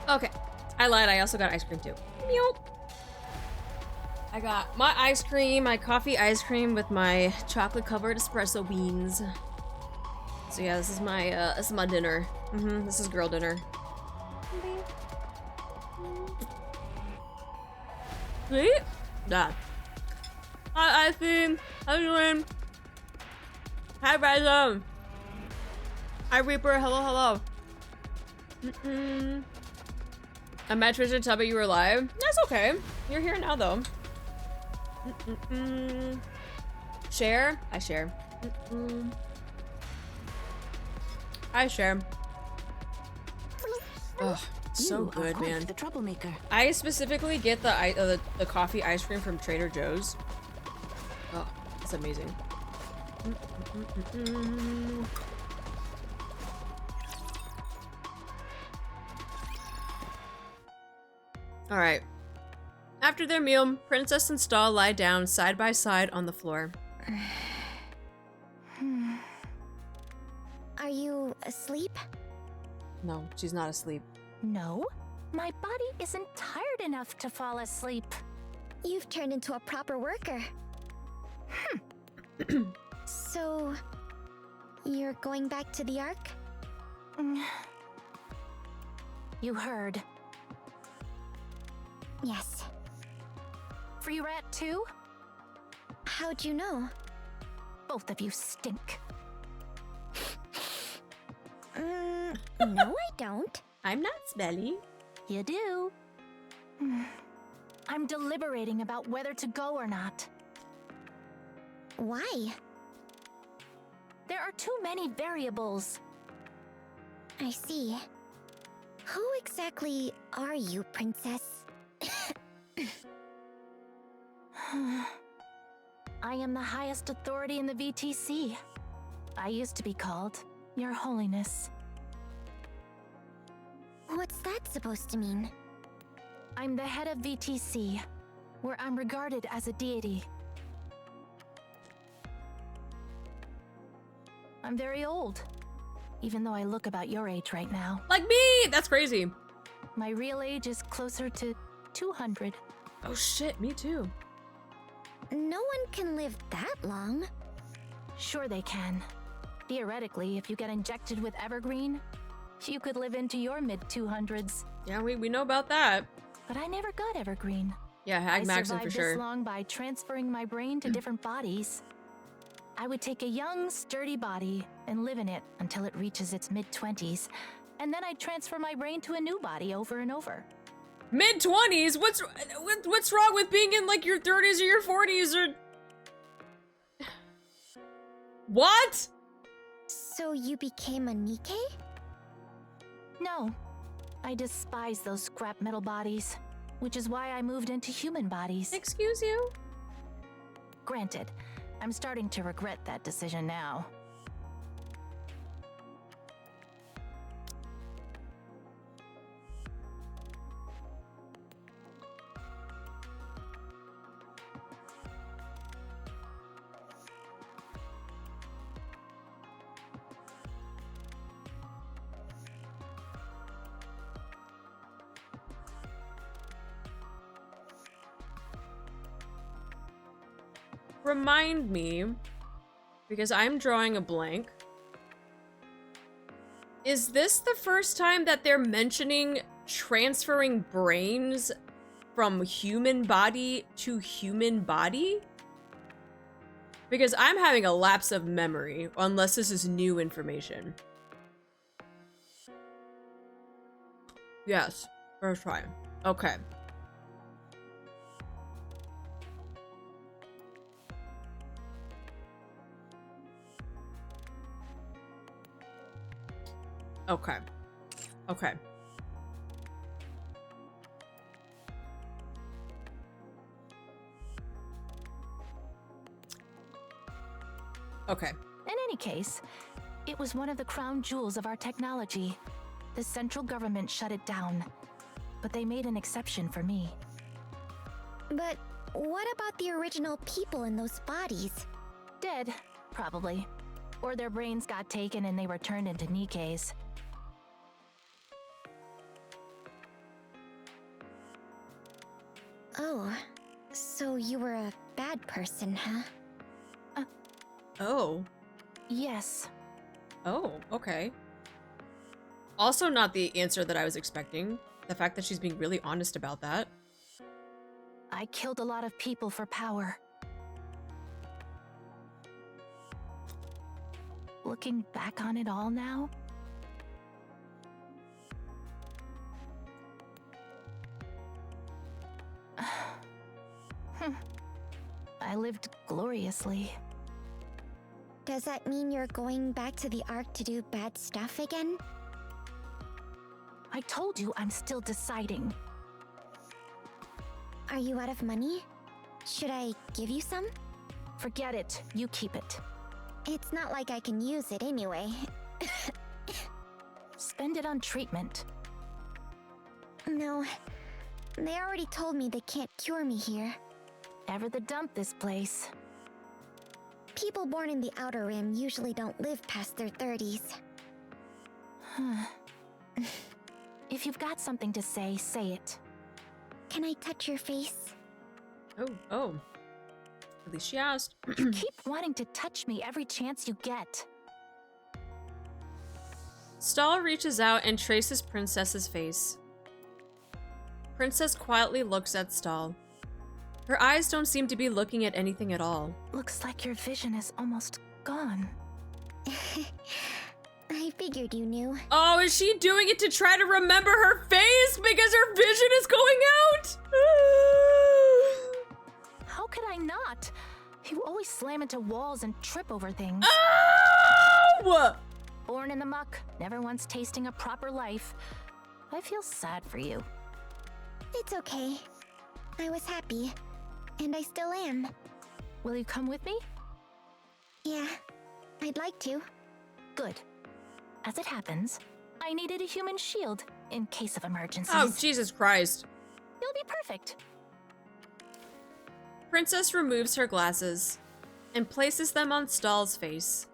Okay, I lied. I also got ice cream too. Meow. I got my ice cream, my coffee ice cream with my chocolate-covered espresso beans. So yeah, this is my dinner. This is girl dinner. Sweet? Yeah. Hi, ice cream. How you doing? Hi, Bryson. Hi, Reaper. Hello, hello. I met Trisha to tell me you were live. That's okay. You're here now, though. Share? I share. I share. Ugh. So You are good, quite man. the troublemaker. I specifically get the coffee ice cream from Trader Joe's. Oh, it's amazing. All right. After their meal, Princess and Stahl lie down side by side on the floor. Are you asleep? No, she's not asleep. No, my body isn't tired enough to fall asleep. You've turned into a proper worker. So, you're going back to the Ark? You heard. Yes. Free rat too? How'd you know? Both of you stink. No, I don't. I'm not smelly. You do. I'm deliberating about whether to go or not. Why? There are too many variables. I see. Who exactly are you, Princess? I am the highest authority in the VTC. I used to be called Your Holiness. What's that supposed to mean? I'm the head of VTC, where I'm regarded as a deity. I'm very old, even though I look about your age right now. Like me! That's crazy. My real age is closer to 200. Oh shit, me too. No one can live that long. Sure they can. Theoretically, if you get injected with Evergreen, you could live into your mid-200s. Yeah, we know about that. But I never got Evergreen. Yeah, Hag I Maxim for survived sure. this long by transferring my brain to different bodies. I would take a young, sturdy body and live in it until it reaches its mid-20s, and then I'd transfer my brain to a new body over and over. Mid-20s? What's wrong with being in like your 30s or your 40s or... What? So you became a Nikke? No, I despise those scrap metal bodies, which is why I moved into human bodies. Excuse you? Granted, I'm starting to regret that decision now. Remind me, because I'm drawing a blank. Is this the first time that they're mentioning transferring brains from human body to human body? Because I'm having a lapse of memory, unless this is new information. Yes, first time. Okay. Okay. Okay. Okay. In any case, it was one of the crown jewels of our technology. The central government shut it down, but they made an exception for me. But what about the original people in those bodies? Dead, probably. Or their brains got taken and they were turned into Nikkes. Oh, so you were a bad person, huh? Oh. Yes. Oh, okay. Also not the answer that I was expecting. The fact that she's being really honest about that. I killed a lot of people for power. Looking back on it all now, I lived gloriously. Does that mean you're going back to the Ark to do bad stuff again? I told you I'm still deciding. Are you out of money? Should I give you some? Forget it. You keep it. It's not like I can use it anyway. Spend it on treatment. No. They already told me they can't cure me here. Ever the dump this place. People born in the Outer Rim usually don't live past their 30s. If you've got something to say it. Can I touch your face? Oh. At least she asked. You keep wanting to touch me every chance you get. Stahl reaches out and traces Princess's face. Princess quietly looks at Stahl. Her eyes don't seem to be looking at anything at all. Looks like your vision is almost gone. I figured you knew. Oh, is she doing it to try to remember her face because her vision is going out? How could I not? You always slam into walls and trip over things. Oh! Born in the muck, never once tasting a proper life. I feel sad for you. It's okay. I was happy. And I still am. Will you come with me? Yeah, I'd like to. Good. As it happens, I needed a human shield in case of emergencies. Oh, Jesus Christ. You'll be perfect. Princess removes her glasses and places them on Stahl's face.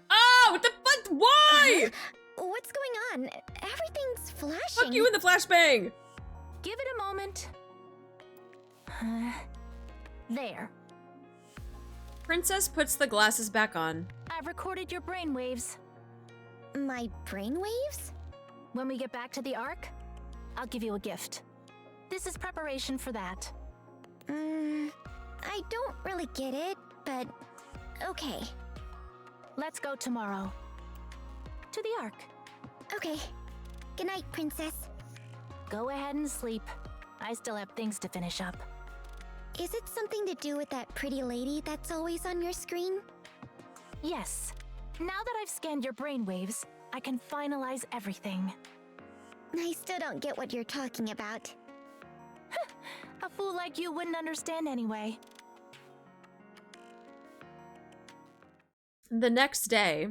Oh, what the fuck? Why? What's going on? Everything's flashing. Fuck you in the flashbang. Give it a moment. There. Princess puts the glasses back on. I've recorded your brainwaves. My brainwaves? When we get back to the Ark, I'll give you a gift. This is preparation for that. I don't really get it, but okay. Let's go tomorrow. To the Ark. Okay. Good night, Princess. Go ahead and sleep. I still have things to finish up. Is it something to do with that pretty lady that's always on your screen? Yes. Now that I've scanned your brainwaves, I can finalize everything. I still don't get what you're talking about. A fool like you wouldn't understand anyway. The next day.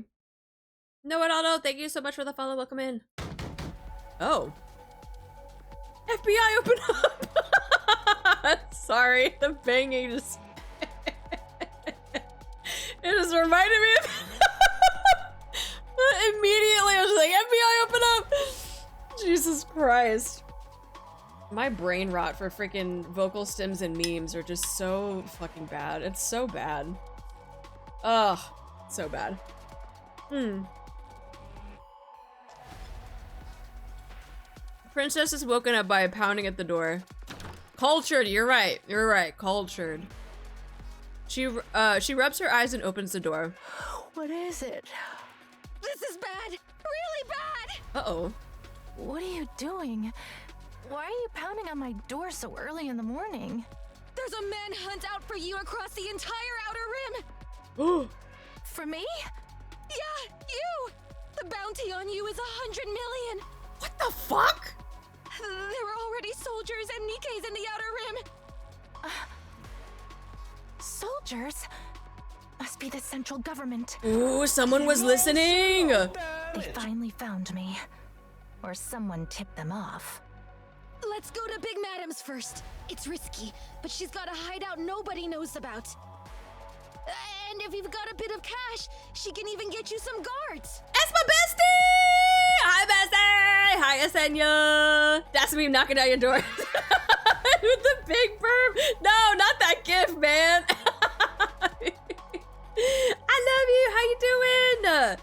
No, Adaldo, thank you so much for the follow. Welcome in. Oh. FBI, open up! Sorry, the banging just... It just reminded me of... Immediately, I was like, FBI, open up! Jesus Christ. My brain rot for freaking vocal stems and memes are just so fucking bad. It's so bad. Ugh, so bad. Princess is woken up by a pounding at the door. Cultured, you're right, cultured. She rubs her eyes and opens the door. What is it? This is bad! Really bad! Uh-oh. What are you doing? Why are you pounding on my door so early in the morning? There's a manhunt out for you across the entire Outer Rim! For me? Yeah, you! The bounty on you is 100 million! What the fuck? There are already soldiers and Nikkes in the Outer Rim! Soldiers? Must be the central government. Ooh, someone was listening! They finally found me. Or someone tipped them off. Let's go to Big Madam's first. It's risky, but she's got a hideout nobody knows about. And if you've got a bit of cash, she can even get you some guards. It's my bestie! Hi, bestie! Hi, Asenya! That's me knocking down your door. With the big burp. No, not that gift, man. I love you. How you doing?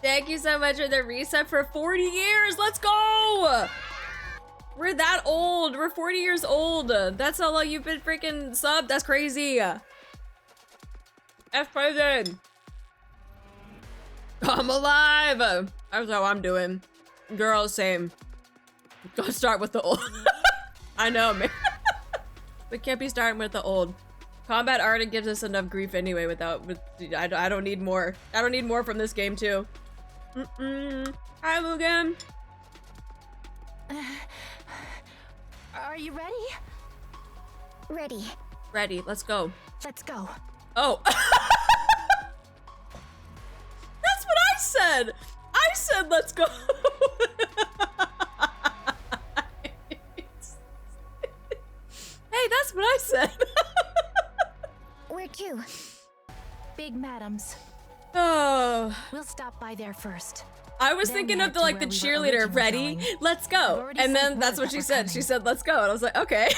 Thank you so much for the resub for 40 years. Let's go. We're that old. We're 40 years old. That's how long you've been freaking subbed. That's crazy. That's crazy. I'm alive. That's how I'm doing. Girl, same. Go start with the old. I know, man. We can't be starting with the old. Combat already gives us enough grief anyway without, I don't need more. I don't need more from this game too. Hi, Mugen. Are you ready? Ready. Ready, let's go. Let's go. Oh. That's what I said. I said let's go. Hey, that's what I said. Where to? Big Madams. Oh. We'll stop by there first. I was Then thinking head of the to like the where we were cheerleader. Ready? originally going. Let's I've go. already And sent then that's word what that she we're said. She coming. said let's go. And I was like, okay.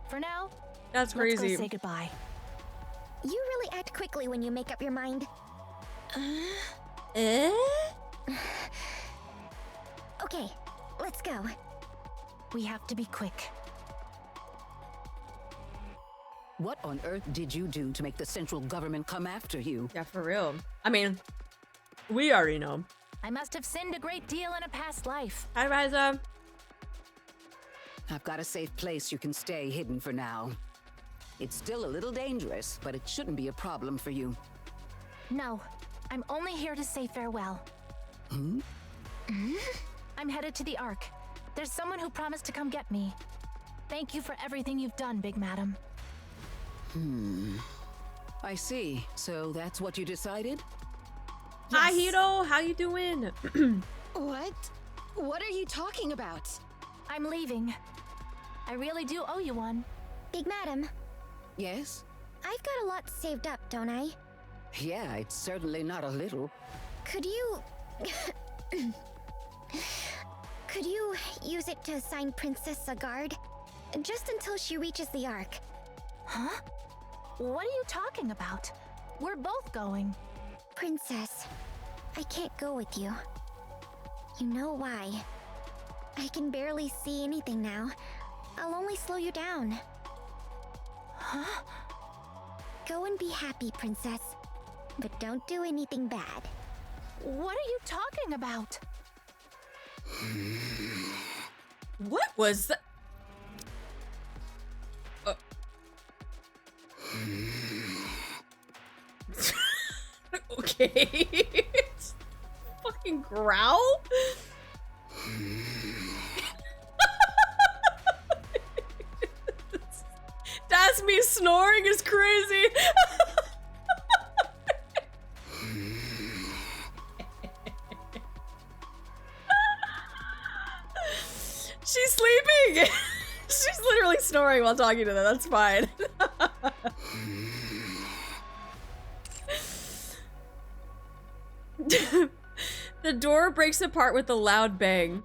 For now, That's let's crazy. go say goodbye. You really act quickly when you make up your mind. Eh? Okay, let's go. We have to be quick. What on earth did you do to make the central government come after you? Yeah, for real. I mean, we already know. I must have sinned a great deal in a past life. Hi, Riza. I've got a safe place you can stay hidden for now. It's still a little dangerous, but it shouldn't be a problem for you. No, I'm only here to say farewell. Hmm? I'm headed to the Ark. There's someone who promised to come get me. Thank you for everything you've done, Big Madam. I see. So that's what you decided? Hi, Hito. How you doing? What? What are you talking about? I'm leaving. I really do owe you one. Big Madam, Yes? I've got a lot saved up, don't I? Yeah, it's certainly not a little. Could you... Could you use it to assign Princess a guard? Just until she reaches the Ark. Huh? What are you talking about? We're both going. Princess, I can't go with you. You know why? I can barely see anything now. I'll only slow you down. Huh? Go and be happy, Princess. But don't do anything bad. What are you talking about? What was that? Okay. Fucking growl? That's me snoring is crazy. She's sleeping. She's literally snoring while talking to them. That's fine. The door breaks apart with a loud bang.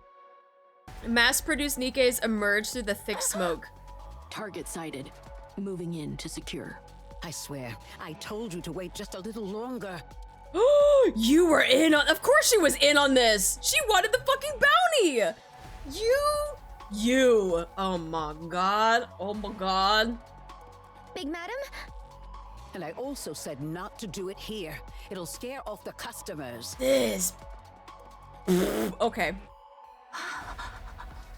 Mass-produced Nikkes emerge through the thick smoke. Target sighted. Moving in to secure. I swear, I told you to wait just a little longer. You were in on— Of course she was in on this! She wanted the fucking bounty! You! Oh my god. Oh my god. Big Madam? And I also said not to do it here. It'll scare off the customers. This. Okay.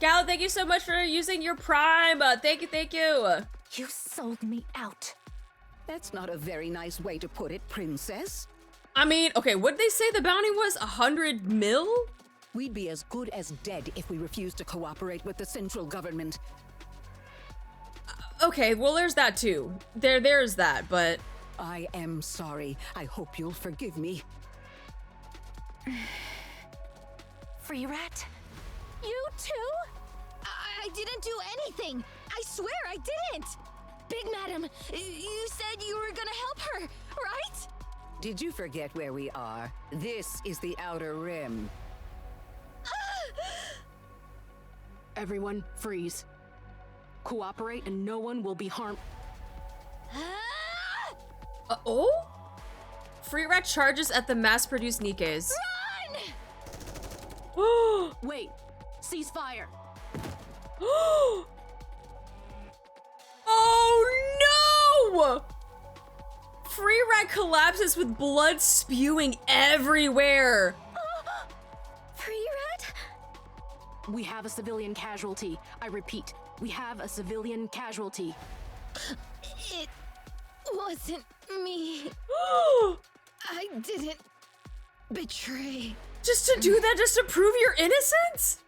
Gal, thank you so much for using your Prime. Thank you, thank you. You sold me out. That's not a very nice way to put it, Princess. I mean, okay, what did they say the bounty was? 100 mil? We'd be as good as dead if we refused to cooperate with the central government. Okay, well, there's that too. There's that, but I am sorry. I hope you'll forgive me. Free Rat? You too? I didn't do anything. I swear I didn't. Big Madam, you said you were gonna help her, right? Did you forget where we are? This is the Outer Rim. Everyone, freeze. Cooperate and no one will be harmed. oh? Free Rat charges at the mass-produced Nikkes. Run! Wait, cease fire. Oh no! Free Rat collapses with blood spewing everywhere. Free Rat? We have a civilian casualty. I repeat, we have a civilian casualty. It wasn't me. I didn't betray. Just to do that, just to prove your innocence?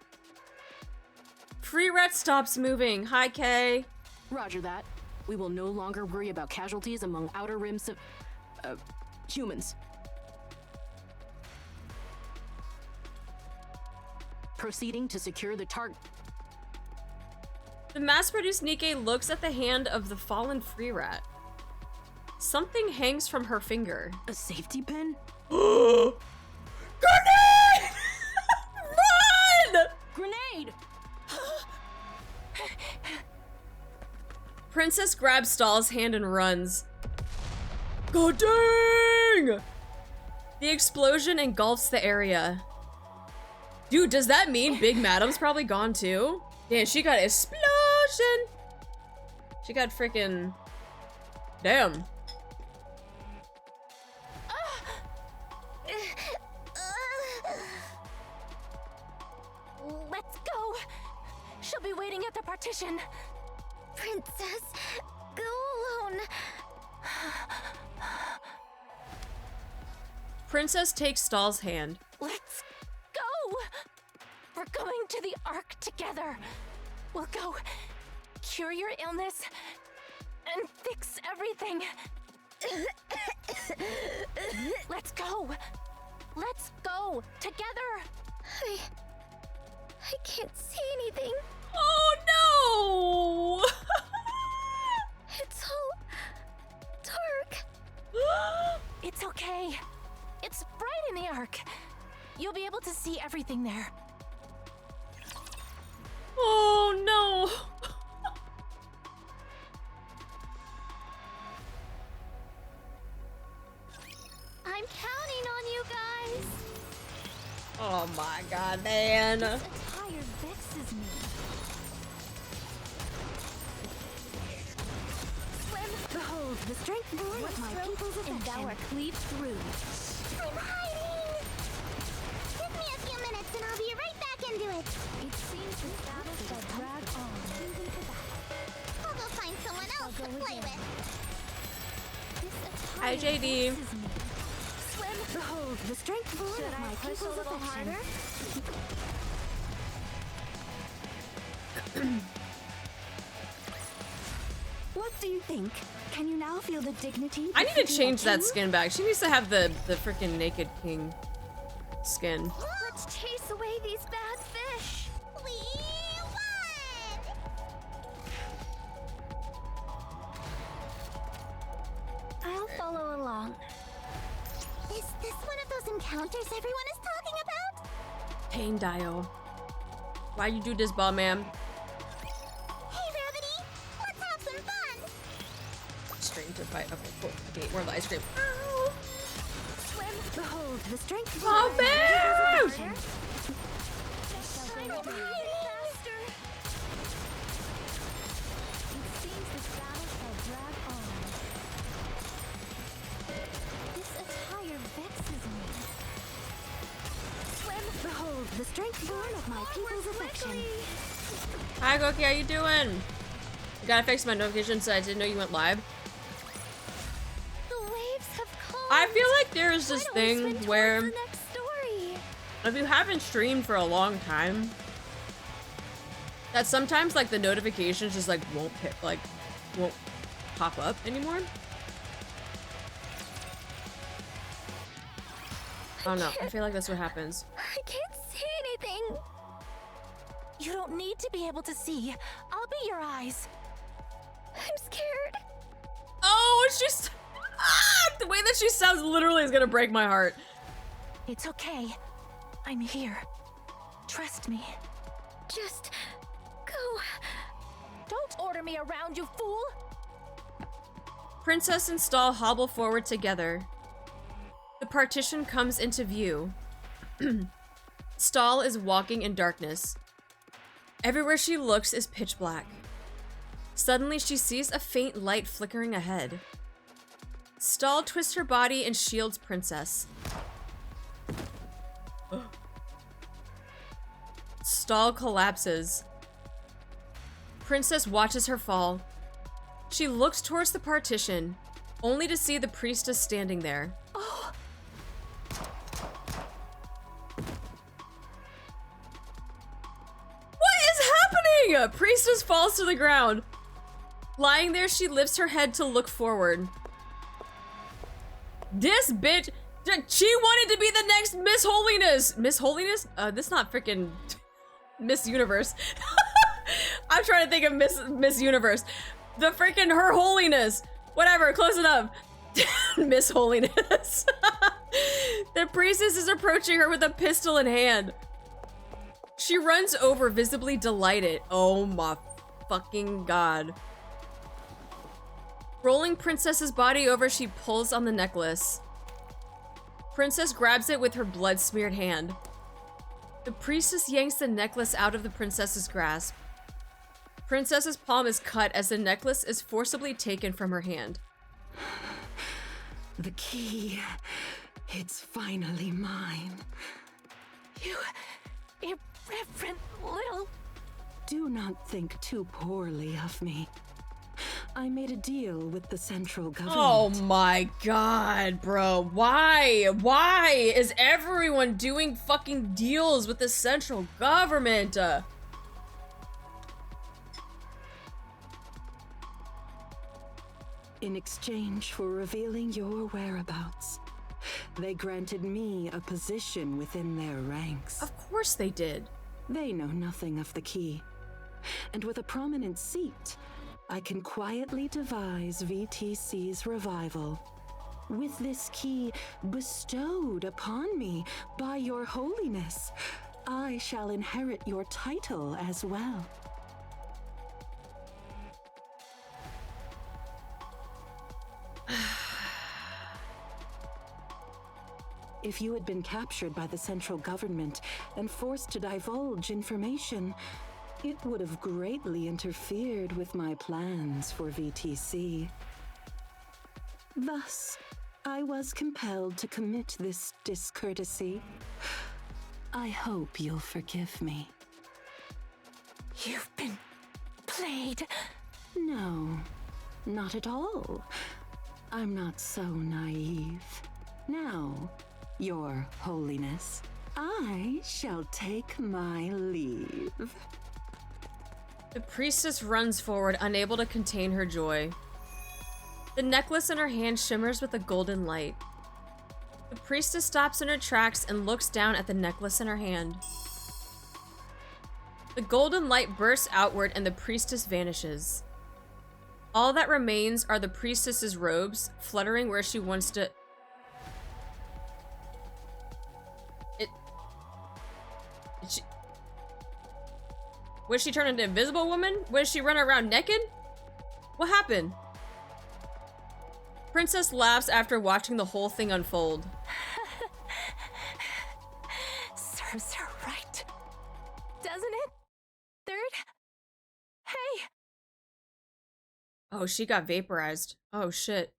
Free rat stops moving. Hi, Kay. Roger that. We will no longer worry about casualties among Outer Rim humans. Proceeding to secure the target. The mass-produced Nikke looks at the hand of the fallen free rat. Something hangs from her finger. A safety pin? Grenade! Run! Grenade! Princess grabs Stahl's hand and runs. God dang! The explosion engulfs the area. Dude, does that mean Big Madam's probably gone too? Damn, she got explosion! She got freaking... Damn. Let's go. She'll be waiting at the partition. Princess, go alone. Princess takes Stahl's hand. Let's go. We're going to the Ark together. We'll go cure your illness and fix everything. Let's go. Let's go together. I can't see anything. Oh no! It's all dark. It's okay. It's bright in the Ark. You'll be able to see everything there. Oh no! I'm counting on you guys. Oh my god, man. This attire vexes me. Swim, behold the strength born of my people's affection. And thou art cleaved through. I'm hiding! Give me a few minutes and I'll be right back into it. It seems the battles that drag on. I'll go find someone else to play with. This attire Hi, JD. vexes me. Swim, behold the strength born of my people's affection. What do you think? Can you now feel the dignity? I need to befitting a change that king? skin back. She needs to have the freaking Naked King skin. Let's chase away these bad fish. We won! I'll follow along. Is this one of those encounters everyone is talking about? Pain Dio. Why you do this, ball man? Hey, Rabbity! Let's have some fun! Stream to fight. Okay, cool. Okay, more live stream. Swim, behold the strength. Oh, man! I'm faster. It seems this battle shall drag on. This attire vexes me. Swim, behold the strength born of my people's affection. Hi, Goki. How you doing? You gotta fix my notifications so I didn't know you went live. The waves have calmed. I feel like there is this Why don't we thing swim where towards the next story? if you haven't streamed for a long time, that sometimes like the notifications just like won't pop up anymore. I don't know. I feel like that's what happens. I can't see anything. You don't need to be able to see. I'll be your eyes. I'm scared. Oh, it's just the way that she sounds literally is gonna break my heart. It's okay. I'm here. Trust me. Just go. Don't order me around, you fool! Princess and Stahl hobble forward together. The partition comes into view. Stahl is walking in darkness. Everywhere she looks is pitch black. Suddenly, she sees a faint light flickering ahead. Stahl twists her body and shields Princess. Stahl collapses. Princess watches her fall. She looks towards the partition, only to see the priestess standing there. Priestess falls to the ground. Lying there, she lifts her head to look forward. This bitch, she wanted to be the next Miss Holiness. Miss Holiness? This is not freaking Miss Universe. I'm trying to think of Miss Universe. The freaking Her Holiness. Whatever, close enough. Miss Holiness. The priestess is approaching her with a pistol in hand. She runs over, visibly delighted. Oh my fucking god. Rolling Princess's body over, she pulls on the necklace. Princess grabs it with her blood-smeared hand. The priestess yanks the necklace out of the princess's grasp. Princess's palm is cut as the necklace is forcibly taken from her hand. The key. It's finally mine. You irreverent little... Do not think too poorly of me. I made a deal with the central government. Oh my god, bro. Why? Why is everyone doing fucking deals with the central government? In exchange for revealing your whereabouts, they granted me a position within their ranks. Of course they did. They know nothing of the key. And with a prominent seat, I can quietly devise VTC's revival. With this key bestowed upon me by your holiness, I shall inherit your title as well. If you had been captured by the central government and forced to divulge information, it would have greatly interfered with my plans for VTC. Thus, I was compelled to commit this discourtesy. I hope you'll forgive me. You've been played. No, not at all. I'm not so naive. Now, Your Holiness, I shall take my leave. The priestess runs forward, unable to contain her joy. The necklace in her hand shimmers with a golden light. The priestess stops in her tracks and looks down at the necklace in her hand. The golden light bursts outward and the priestess vanishes. All that remains are the priestess's robes, fluttering where she wants to... Was she turned into Invisible Woman? Was she running around naked? What happened? Princess laughs after watching the whole thing unfold. Serves her right. Doesn't it? Third? Hey! Oh, she got vaporized. Oh, shit.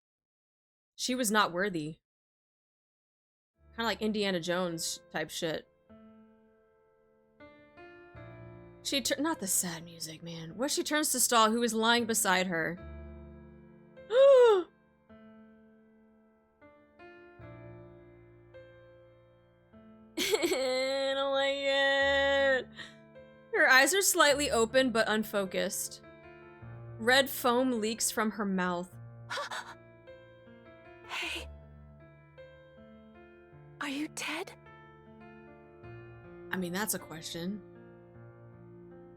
She was not worthy. Kind of like Indiana Jones type shit. Not the sad music, man. What she turns to Stahl, who is lying beside her. I don't like it. Her eyes are slightly open but unfocused. Red foam leaks from her mouth. Hey. Are you dead? I mean, that's a question.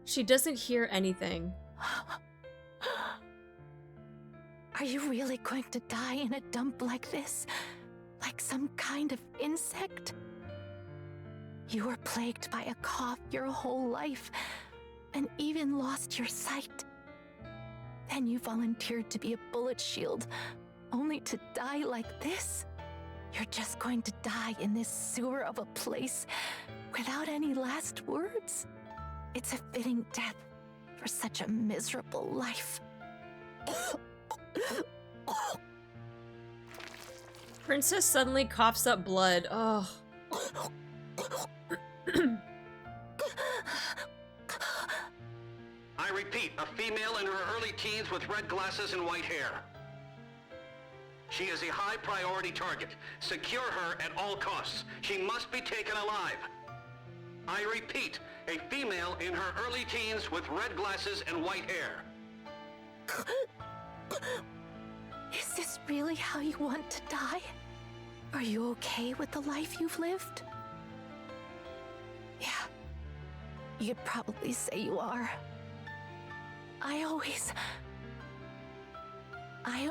She doesn't hear anything. Are you really going to die in a dump like this? Like some kind of insect? You were plagued by a cough your whole life, and even lost your sight. Then you volunteered to be a bullet shield, only to die like this? You're just going to die in this sewer of a place without any last words? It's a fitting death for such a miserable life. Princess suddenly coughs up blood. Oh. I repeat, a female in her early teens with red glasses and white hair. She is a high priority target. Secure her at all costs. She must be taken alive. I repeat, a female in her early teens with red glasses and white hair. Is this really how you want to die? Are you okay with the life you've lived? Yeah. You'd probably say you are. I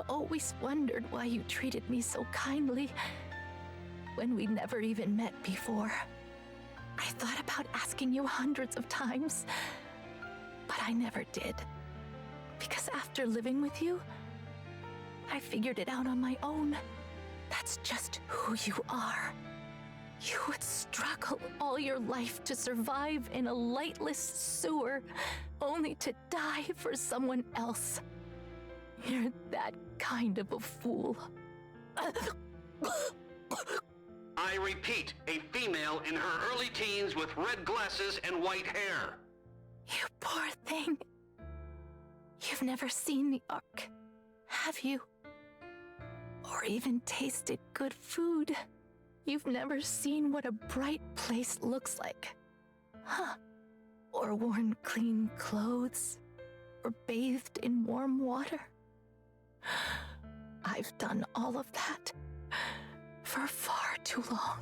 always wondered why you treated me so kindly when we never even met before. I thought about asking you hundreds of times, but I never did. Because after living with you, I figured it out on my own. That's just who you are. You would struggle all your life to survive in a lightless sewer, only to die for someone else. You're that kind of a fool. I repeat, a female in her early teens with red glasses and white hair. You poor thing. You've never seen the Ark, have you? Or even tasted good food. You've never seen what a bright place looks like. Huh? Or worn clean clothes. Or bathed in warm water. I've done all of that for far too long.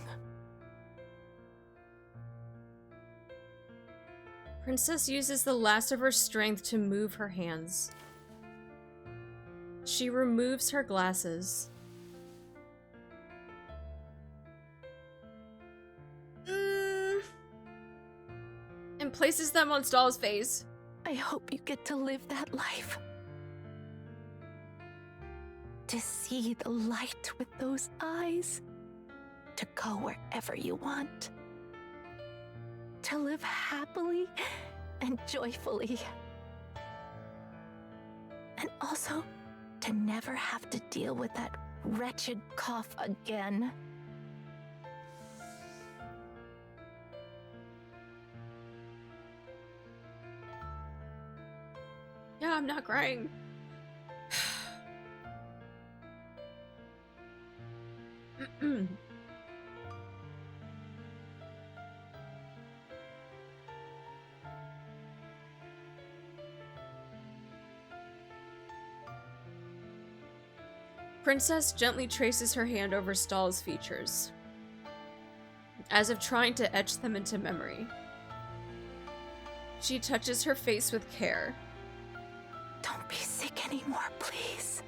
Princess uses the last of her strength to move her hands. She removes her glasses. And places them on Stahl's face. I hope you get to live that life. To see the light with those eyes. To go wherever you want. To live happily and joyfully. And also, to never have to deal with that wretched cough again. Yeah, I'm not crying. Princess gently traces her hand over Stahl's features, as if trying to etch them into memory. She touches her face with care. Don't be sick anymore, please.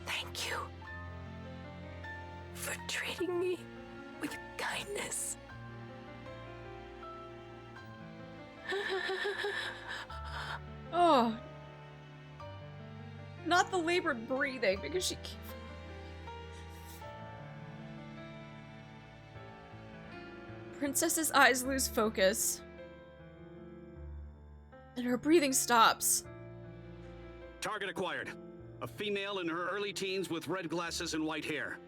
Thank you for treating me with kindness. Oh. Not the labored breathing, because she can't. Princess's eyes lose focus. And her breathing stops. Target acquired. A female in her early teens with red glasses and white hair.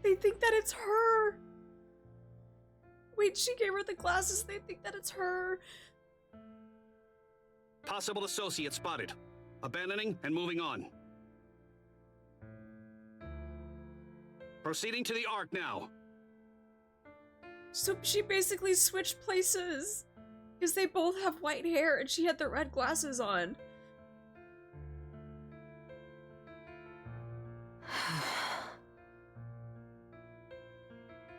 They think that it's her. Wait, she gave her the glasses. They think that it's her. Possible associate spotted. Abandoning and moving on. Proceeding to the Ark now. So she basically switched places. Because they both have white hair and she had the red glasses on.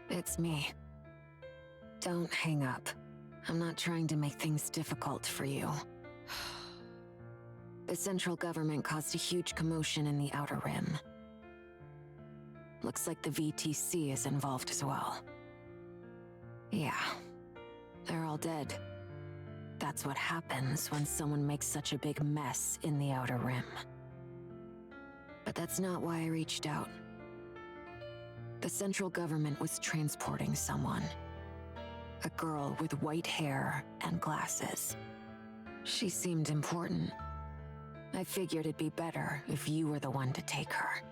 It's me. Don't hang up. I'm not trying to make things difficult for you. The central government caused a huge commotion in the Outer Rim. Looks like the VTC is involved as well. Yeah, they're all dead. That's what happens when someone makes such a big mess in the Outer Rim. But that's not why I reached out. The central government was transporting someone. A girl with white hair and glasses. She seemed important. I figured it'd be better if you were the one to take her.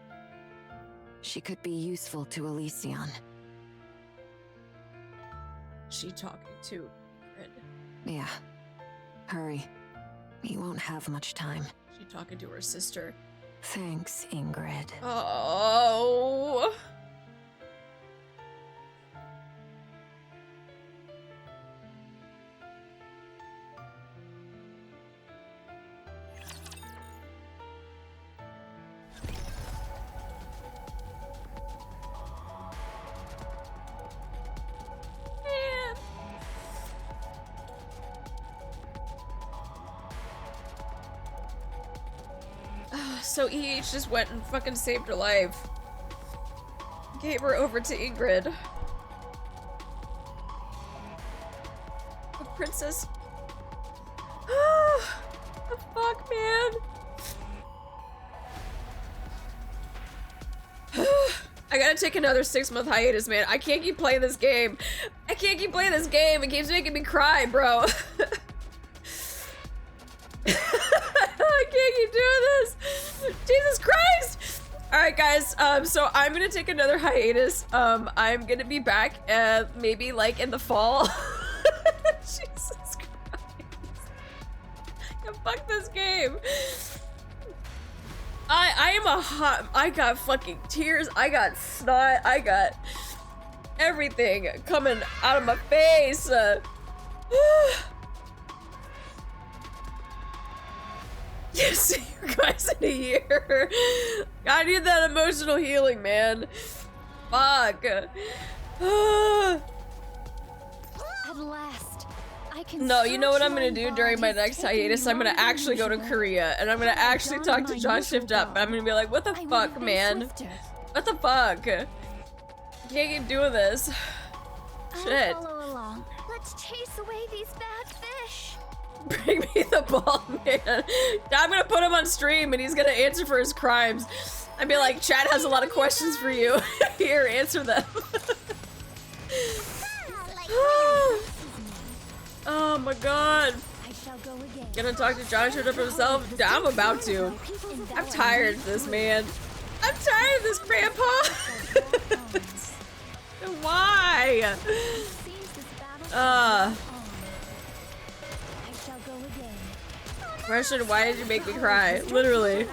She could be useful to Elysion. She talking to Ingrid. Yeah. Hurry. We won't have much time. She's talking to her sister. Thanks, Ingrid. Oh. So EH just went and fucking saved her life. Gave her over to Ingrid. The princess. The fuck, man. I gotta take another 6-month hiatus, man. I can't keep playing this game. I can't keep playing this game. It keeps making me cry, bro. I can't keep doing this. Jesus Christ! Alright guys, so I'm gonna take another hiatus. I'm gonna be back maybe like in the fall. Jesus Christ. Fuck this game. I got fucking tears, I got snot, I got everything coming out of my face. Yeah, see you guys in a year. I need that emotional healing, man. Fuck. At last, I can. No, you know what I'm gonna do during my next hiatus? I'm gonna actually go to Korea and I'm gonna actually talk to John Shift Up. And I'm gonna be like, what the fuck, man? What the fuck? Can't keep doing this. Shit. Follow along. Let's chase away these bad fish. Bring me the ball, man. I'm gonna put him on stream and he's gonna answer for his crimes. I'd be like, Chad has a lot of questions for you. Here, answer them. Oh my god. Gonna talk to John Shift Up himself? I'm about to. I'm tired of this, man. I'm tired of this, grandpa. Why? Question, why did you make me cry? Literally.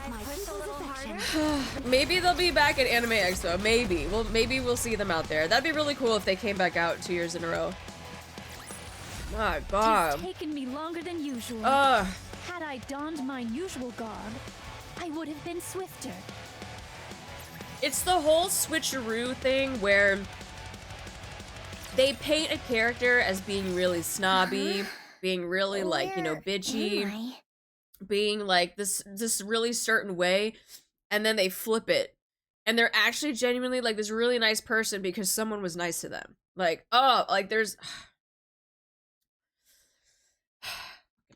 Maybe they'll be back at Anime Expo. Maybe. Maybe we'll see them out there. That'd be really cool if they came back out 2 years in a row. My god. It's taken me longer than usual. Had I donned my usual garb, I would have been swifter. It's the whole switcheroo thing where they paint a character as being really snobby, being really like, you know, bitchy, being like this really certain way, and then they flip it. And they're actually genuinely like this really nice person because someone was nice to them. Like, oh, like there's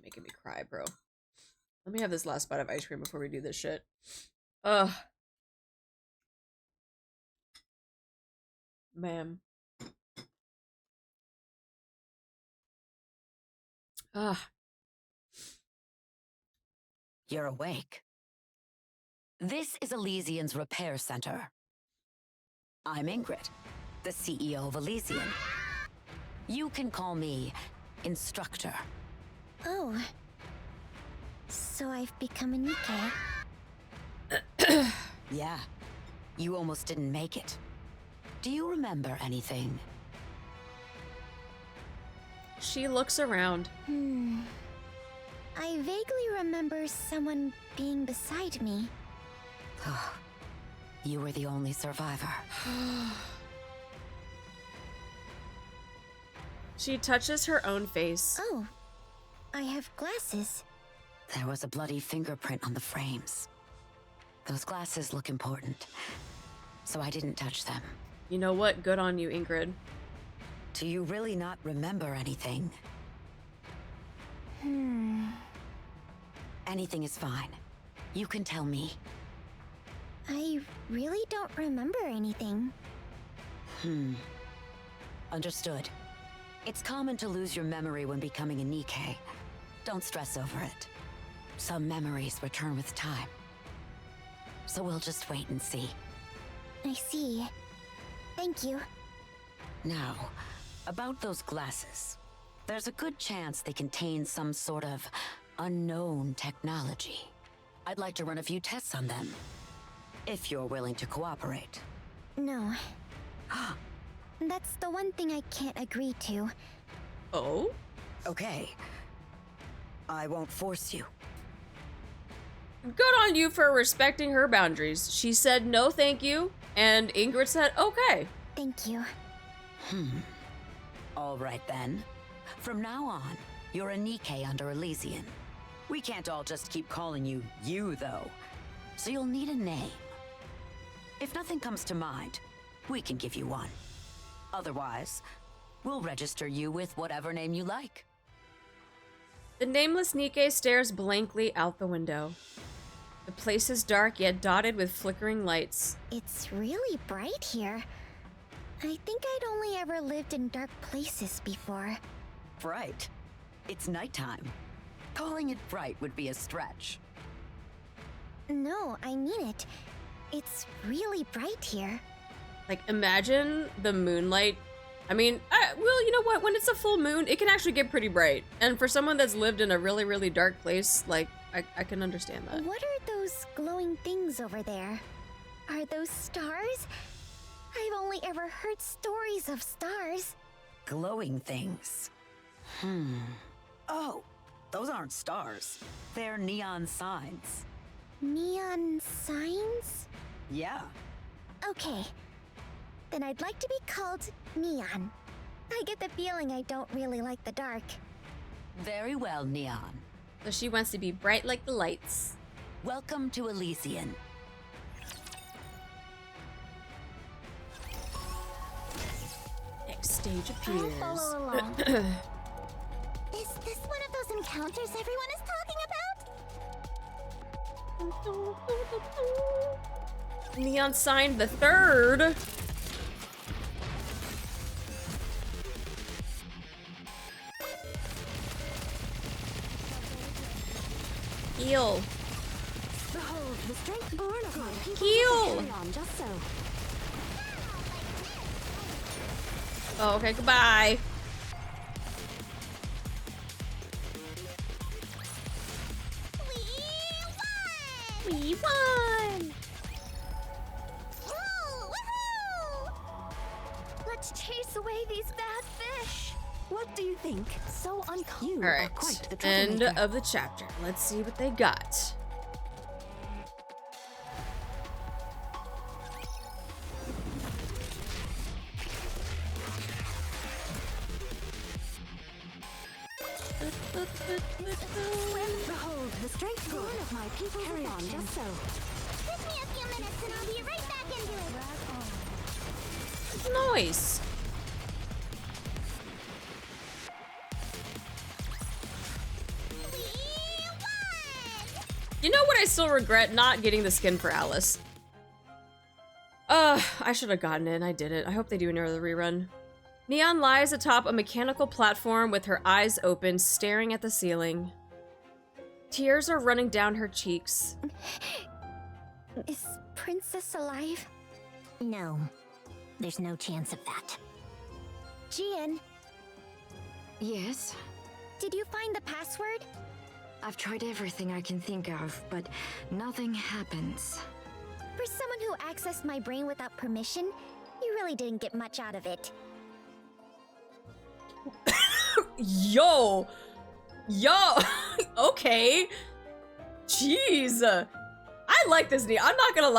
making me cry, bro. Let me have this last bite of ice cream before we do this shit. Man. You're awake. This is Elysian's repair center. I'm Ingrid, the CEO of Elysian. You can call me Instructor. Oh. So I've become a Nikke. Yeah, you almost didn't make it. Do you remember anything? She looks around. I vaguely remember someone being beside me. You were the only survivor. She touches her own face. Oh, I have glasses. There was a bloody fingerprint on the frames. Those glasses look important, so I didn't touch them. You know what? Good on you, Ingrid. Do you really not remember anything? Anything is fine. You can tell me. I really don't remember anything. Understood. It's common to lose your memory when becoming a Nikke. Don't stress over it. Some memories return with time. So we'll just wait and see. I see. Thank you. Now, about those glasses. There's a good chance they contain some sort of unknown technology. I'd like to run a few tests on them, if you're willing to cooperate. No. That's the one thing I can't agree to. Oh? Okay. I won't force you. Good on you for respecting her boundaries. She said no thank you, and Ingrid said okay. Thank you. All right then. From now on, you're a Nikke under Elysian. We can't all just keep calling you you, though. So you'll need a name. If nothing comes to mind, we can give you one. Otherwise, we'll register you with whatever name you like. The nameless Nikke stares blankly out the window. The place is dark yet dotted with flickering lights. It's really bright here. I think I'd only ever lived in dark places before. Bright? It's nighttime. Calling it bright would be a stretch. No, I mean it. It's really bright here. Like, imagine the moonlight. I mean, well, you know what? When it's a full moon, it can actually get pretty bright. And for someone that's lived in a really, really dark place, like, I can understand that. What are those glowing things over there? Are those stars? I've only ever heard stories of stars. Glowing things. Oh, those aren't stars. They're neon signs. Neon signs? Yeah. Okay. Then I'd like to be called Neon. I get the feeling I don't really like the dark. Very well, Neon. So she wants to be bright like the lights. Welcome to Elysian. Next stage appears. I'll follow along. Is this one of those encounters everyone is talking about? Neon sign the third. Heal. Behold, the strength born of my people. Heal. Carry on, just so. Oh, okay, goodbye. We won! Woo! Woohoo! Let's chase away these bad fish. What do you think? So uncommon. All right, Quite the end troublemaker. of the chapter. Let's see what they got. Behold, the strength born of my people. Carry on, just so. Give me a few minutes and I'll be right back into it. Nice. You know what? I still regret not getting the skin for Alice. I should have gotten it and I didn't. I hope they do another rerun. Neon lies atop a mechanical platform with her eyes open, staring at the ceiling. Tears are running down her cheeks. Is Princess alive? No, there's no chance of that. Jien, Yes? did you find the password? I've tried everything I can think of, but nothing happens. For someone who accessed my brain without permission, you really didn't get much out of it. Yo! Okay. Jeez. I like this Neon. I'm not gonna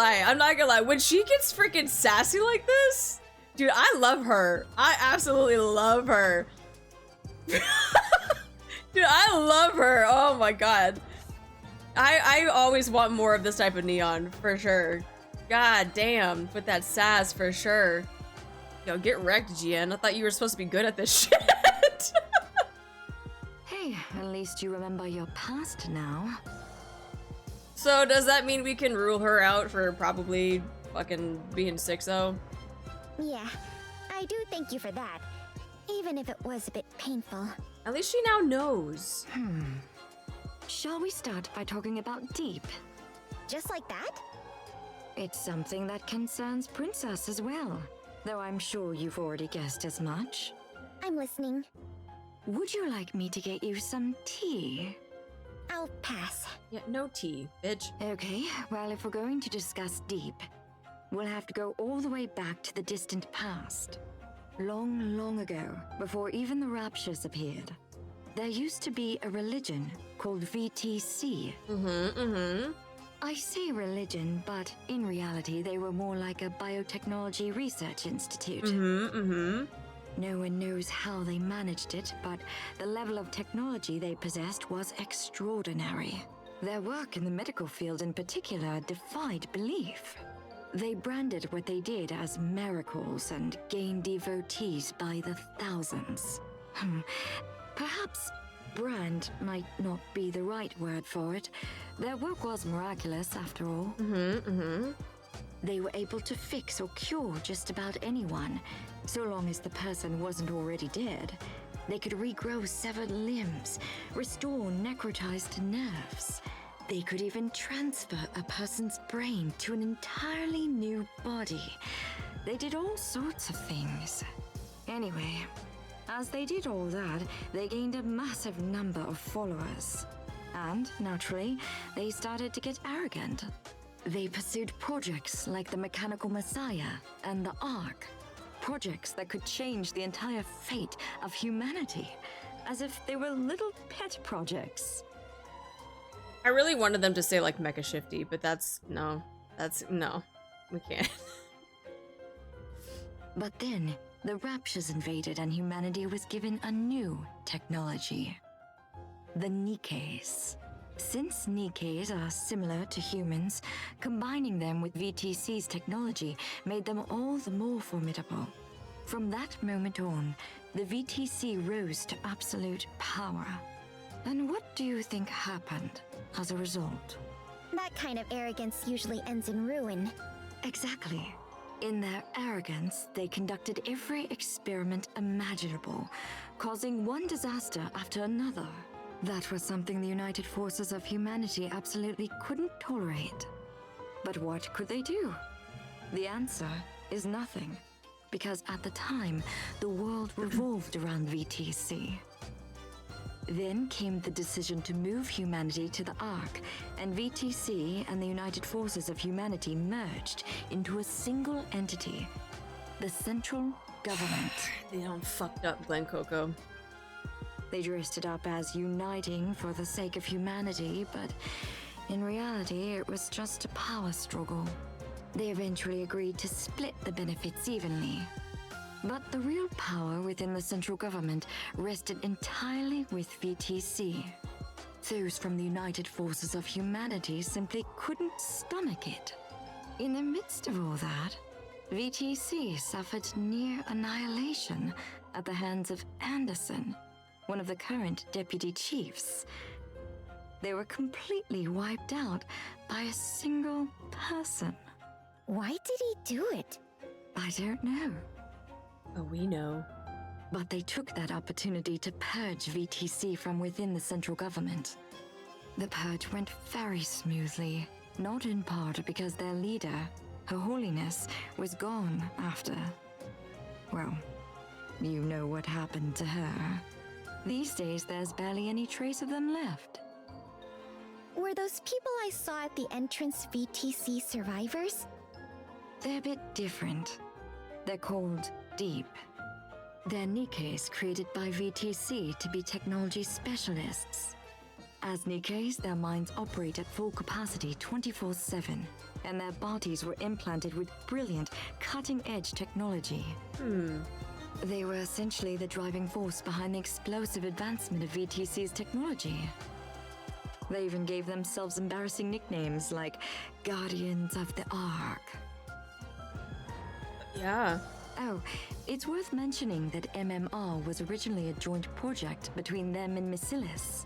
lie. When she gets freaking sassy like this, dude, I love her. I absolutely love her. Dude, I love her. Oh my god. I always want more of this type of Neon, for sure. God damn, with that sass, for sure. Yo, get wrecked, Jien. I thought you were supposed to be good at this shit. Hey, at least you remember your past now. So does that mean we can rule her out for probably fucking being 6-0? Yeah, I do thank you for that, even if it was a bit painful. At least she now knows. Shall we start by talking about Deep? Just like that? It's something that concerns Princess as well, though I'm sure you've already guessed as much. I'm listening. Would you like me to get you some tea? I'll pass. Yeah, no tea, bitch. Okay, well, if we're going to discuss Deep, we'll have to go all the way back to the distant past. Long, long ago, before even the Raptures appeared, there used to be a religion called VTC. I say religion, but in reality, they were more like a biotechnology research institute. No one knows how they managed it, but the level of technology they possessed was extraordinary. Their work in the medical field in particular defied belief. They branded what they did as miracles and gained devotees by the thousands. Perhaps brand might not be the right word for it. Their work was miraculous, after all. They were able to fix or cure just about anyone, so long as the person wasn't already dead. They could regrow severed limbs, restore necrotized nerves. They could even transfer a person's brain to an entirely new body. They did all sorts of things. Anyway, as they did all that, they gained a massive number of followers. And, naturally, they started to get arrogant. They pursued projects like the Mechanical Messiah and the Ark. Projects that could change the entire fate of humanity, as if they were little pet projects. I really wanted them to say like Mecha Shifty, but no, we can't. But then, the Raptures invaded and humanity was given a new technology. The Nikkes. Since Nikkes are similar to humans, combining them with VTC's technology made them all the more formidable. From that moment on, the VTC rose to absolute power. And what do you think happened as a result? That kind of arrogance usually ends in ruin. Exactly. In their arrogance, they conducted every experiment imaginable, causing one disaster after another. That was something the United Forces of Humanity absolutely couldn't tolerate. But what could they do? The answer is nothing, because at the time, the world revolved around VTC. Then came the decision to move humanity to the Ark, and VTC and the United Forces of Humanity merged into a single entity, the Central Government. They don't fucked up Glen Coco. They dressed it up as uniting for the sake of humanity, but in reality, it was just a power struggle. They eventually agreed to split the benefits evenly. But the real power within the central government rested entirely with VTC. Those from the United Forces of Humanity simply couldn't stomach it. In the midst of all that, VTC suffered near annihilation at the hands of Anderson, one of the current deputy chiefs. They were completely wiped out by a single person. Why did he do it? I don't know. Oh, we know. But they took that opportunity to purge VTC from within the central government. The purge went very smoothly, not in part because their leader, Her Holiness, was gone after. Well, you know what happened to her. These days, there's barely any trace of them left. Were those people I saw at the entrance VTC survivors? They're a bit different. They're called Deep. They're Nikkes created by VTC to be technology specialists. As Nikkes, their minds operate at full capacity 24/7, and their bodies were implanted with brilliant, cutting-edge technology. They were essentially the driving force behind the explosive advancement of VTC's technology. They even gave themselves embarrassing nicknames like Guardians of the Ark. Yeah. Oh, it's worth mentioning that MMR was originally a joint project between them and Missilis.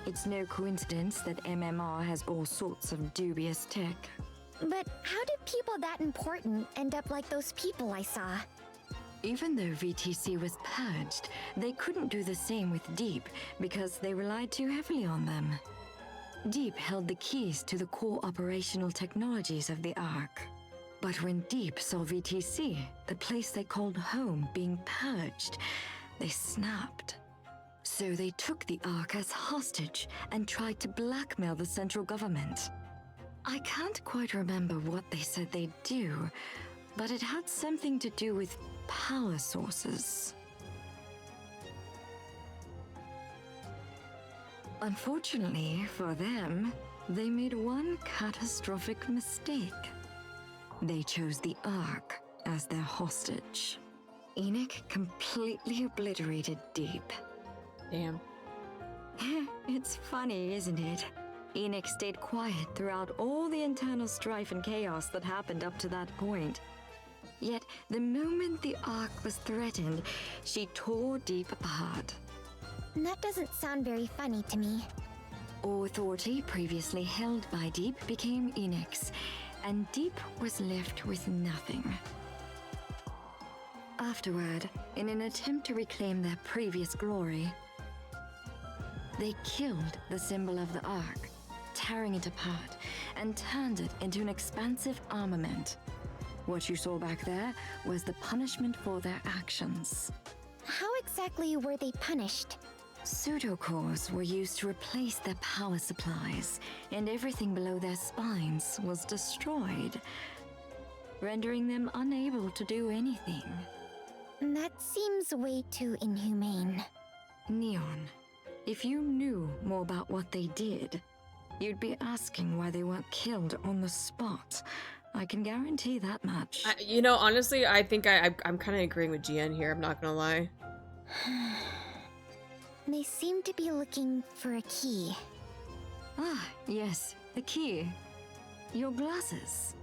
It's no coincidence that MMR has all sorts of dubious tech. But how did people that important end up like those people I saw? Even though VTC was purged, they couldn't do the same with Deep because they relied too heavily on them. Deep held the keys to the core operational technologies of the Ark. But when Deep saw VTC, the place they called home, being purged, they snapped. So they took the Ark as hostage and tried to blackmail the central government. I can't quite remember what they said they'd do, but it had something to do with power sources. Unfortunately for them, they made one catastrophic mistake. They chose the Ark as their hostage. Enoch completely obliterated Deep. Damn. It's funny, isn't it? Enoch stayed quiet throughout all the internal strife and chaos that happened up to that point. Yet, the moment the Ark was threatened, she tore Deep apart. That doesn't sound very funny to me. All authority previously held by Deep became Enoch's, and Deep was left with nothing. Afterward, in an attempt to reclaim their previous glory, they killed the symbol of the Ark, tearing it apart, and turned it into an expansive armament. What you saw back there was the punishment for their actions. How exactly were they punished? Pseudocores were used to replace their power supplies, and everything below their spines was destroyed, rendering them unable to do anything. That seems way too inhumane. Neon, if you knew more about what they did, you'd be asking why they weren't killed on the spot. I can guarantee that much. You know, honestly, I think I'm kind of agreeing with Jien here. I'm not gonna lie. They seem to be looking for a key. Ah, yes, the key. Your glasses.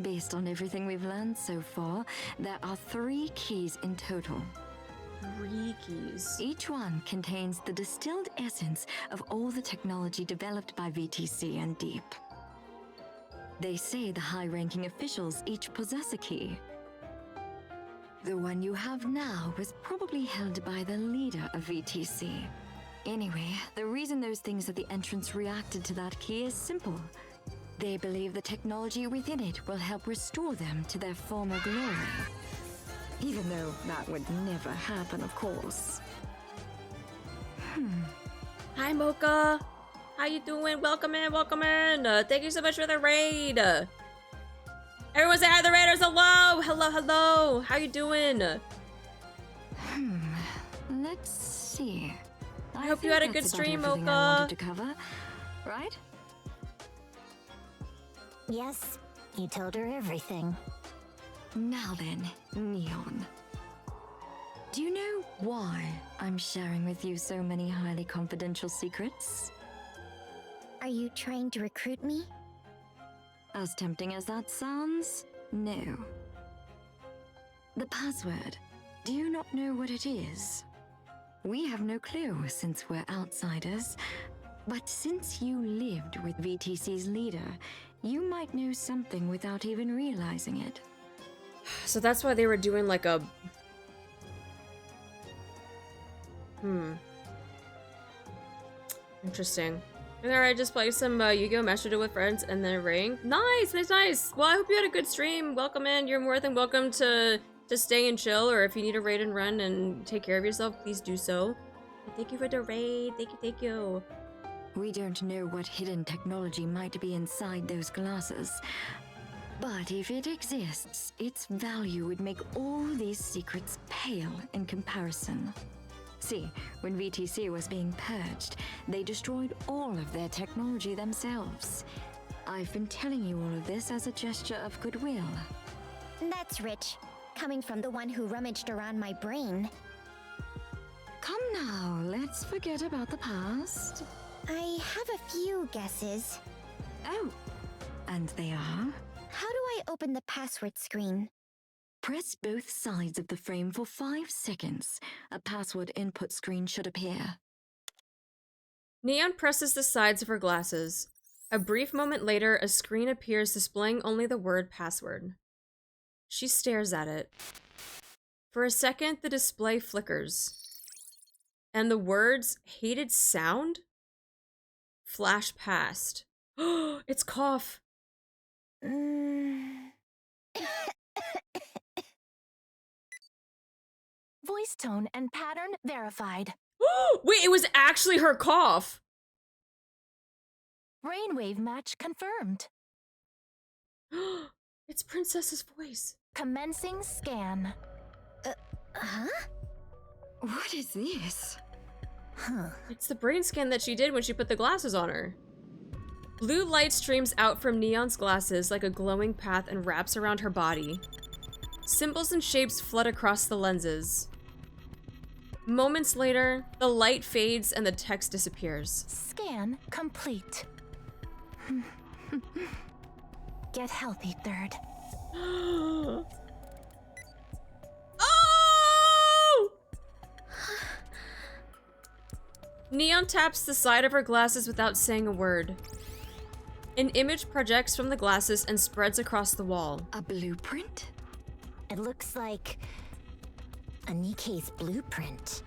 Based on everything we've learned so far, there are 3 keys in total. 3 keys. Each one contains the distilled essence of all the technology developed by VTC and Deep. They say the high-ranking officials each possess a key. The one you have now was probably held by the leader of VTC. Anyway, the reason those things at the entrance reacted to that key is simple. They believe the technology within it will help restore them to their former glory. Even though that would never happen, of course. Hi, Mocha. How you doing? Welcome in, welcome in. Thank you so much for the raid. Everyone say hi to the raiders. Hello, hello, hello. How you doing? Let's see. I hope you had a good stream, Mocha. I wanted to cover, right? Yes, you told her everything. Now then, Neon. Do you know why I'm sharing with you so many highly confidential secrets? Are you trying to recruit me? As tempting as that sounds, no. The password. Do you not know what it is? We have no clue since we're outsiders, but since you lived with VTC's leader, you might know something without even realizing it. So that's why they were doing like a... Interesting. And alright, just play some Yu-Gi-Oh! Master Duel with friends and then ring. Nice, nice, nice! Well, I hope you had a good stream. Welcome in. You're more than welcome to stay and chill, or if you need a raid and run and take care of yourself, please do so. And thank you for the raid. Thank you, thank you. We don't know what hidden technology might be inside those glasses. But if it exists, its value would make all these secrets pale in comparison. See, when VTC was being purged, they destroyed all of their technology themselves. I've been telling you all of this as a gesture of goodwill. That's rich, coming from the one who rummaged around my brain. Come now, let's forget about the past. I have a few guesses. Oh, and they are? How do I open the password screen? Press both sides of the frame for 5 seconds. A password input screen should appear. Neon presses the sides of her glasses. A brief moment later, a screen appears displaying only the word password. She stares at it. For a second, the display flickers. And the words, hated sound, flash past. It's cough. Voice tone and pattern verified. Wait, it was actually her cough. Brainwave match confirmed. It's Princess's voice. Commencing scan. Huh? What is this? Huh. It's the brain scan that she did when she put the glasses on her. Blue light streams out from Neon's glasses like a glowing path and wraps around her body. Symbols and shapes flood across the lenses. Moments later, the light fades and the text disappears. Scan complete. Get healthy, Third. Oh! Neon taps the side of her glasses without saying a word. An image projects from the glasses and spreads across the wall. A blueprint? It looks like a Nikke's blueprint.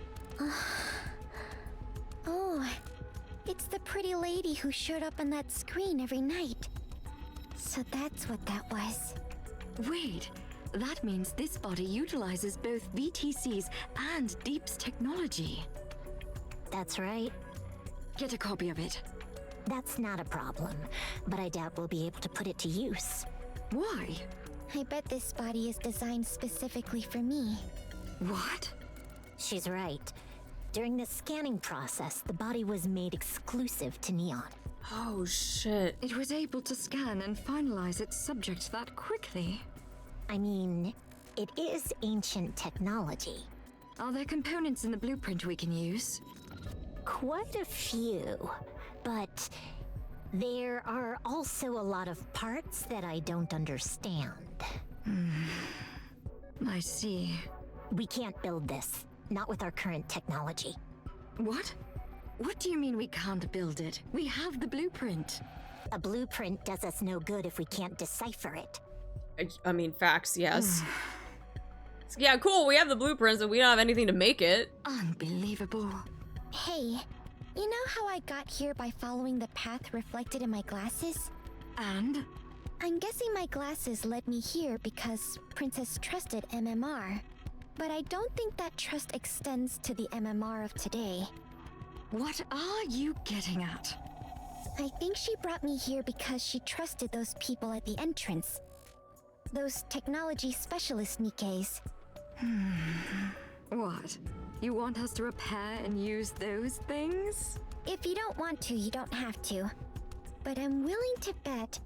Oh, it's the pretty lady who showed up on that screen every night. So that's what that was. Wait, that means this body utilizes both VTC's and Deep's technology. That's right. Get a copy of it. That's not a problem, but I doubt we'll be able to put it to use. Why? I bet this body is designed specifically for me. What? She's right. During the scanning process, the body was made exclusive to Neon. Oh, shit. It was able to scan and finalize its subject that quickly. I mean, it is ancient technology. Are there components in the blueprint we can use? Quite a few, but there are also a lot of parts that I don't understand. I see. We can't build this, not with our current technology. What? What do you mean we can't build it? We have the blueprint. A blueprint does us no good if we can't decipher it. I mean, facts, yes. Yeah, cool, we have the blueprints and we don't have anything to make it. Unbelievable. Hey, you know how I got here by following the path reflected in my glasses? And? I'm guessing my glasses led me here because Princess trusted MMR. But I don't think that trust extends to the MMR of today. What are you getting at? I think she brought me here because she trusted those people at the entrance. Those technology specialist Nikkes. What? You want us to repair and use those things? If you don't want to, you don't have to. But I'm willing to bet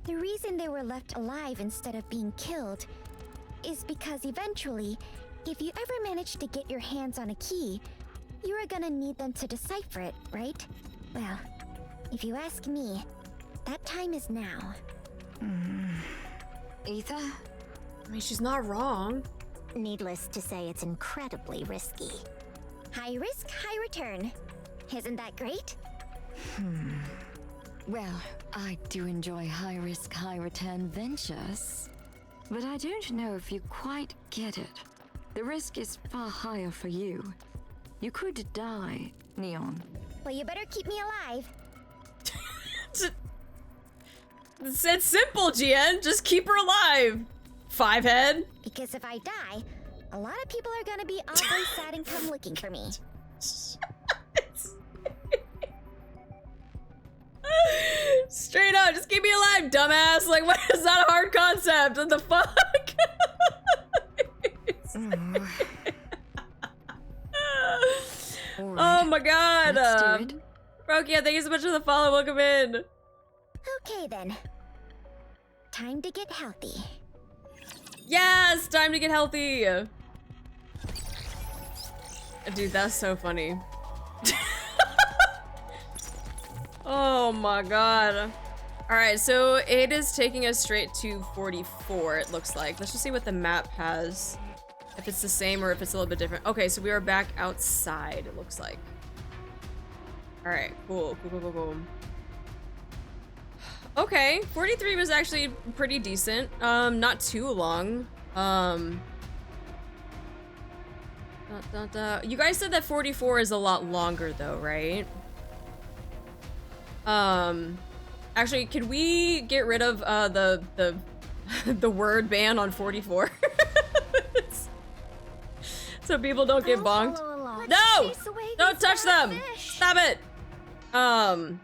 the reason they were left alive instead of being killed is because eventually, if you ever manage to get your hands on a key, you are gonna need them to decipher it, right? Well, if you ask me, that time is now. Ether? I mean, she's not wrong. Needless to say, it's incredibly risky. High risk, high return. Isn't that great? Well, I do enjoy high-risk, high-return ventures. But I don't know if you quite get it. The risk is far higher for you. You could die, Neon. Well, you better keep me alive. It's simple, Jien. Just keep her alive. Fivehead. Because if I die, a lot of people are gonna be awfully sad and come looking for me. Straight up, just keep me alive, dumbass. Like, what is that a hard concept? What the fuck? Oh my god. Rokia, thank you so much for the follow. Welcome in. Okay then. Time to get healthy. Yes, time to get healthy. Dude, that's so funny. Oh my god. Alright, so it is taking us straight to 44, it looks like. Let's just see what the map has. If it's the same or if it's a little bit different. Okay, so we are back outside, it looks like. Alright, cool. Okay, 43 was actually pretty decent. Not too long. You guys said that 44 is a lot longer though, right? Actually, could we get rid of the word ban on 44? So people don't get bonked. No! Don't touch them! Stop it! The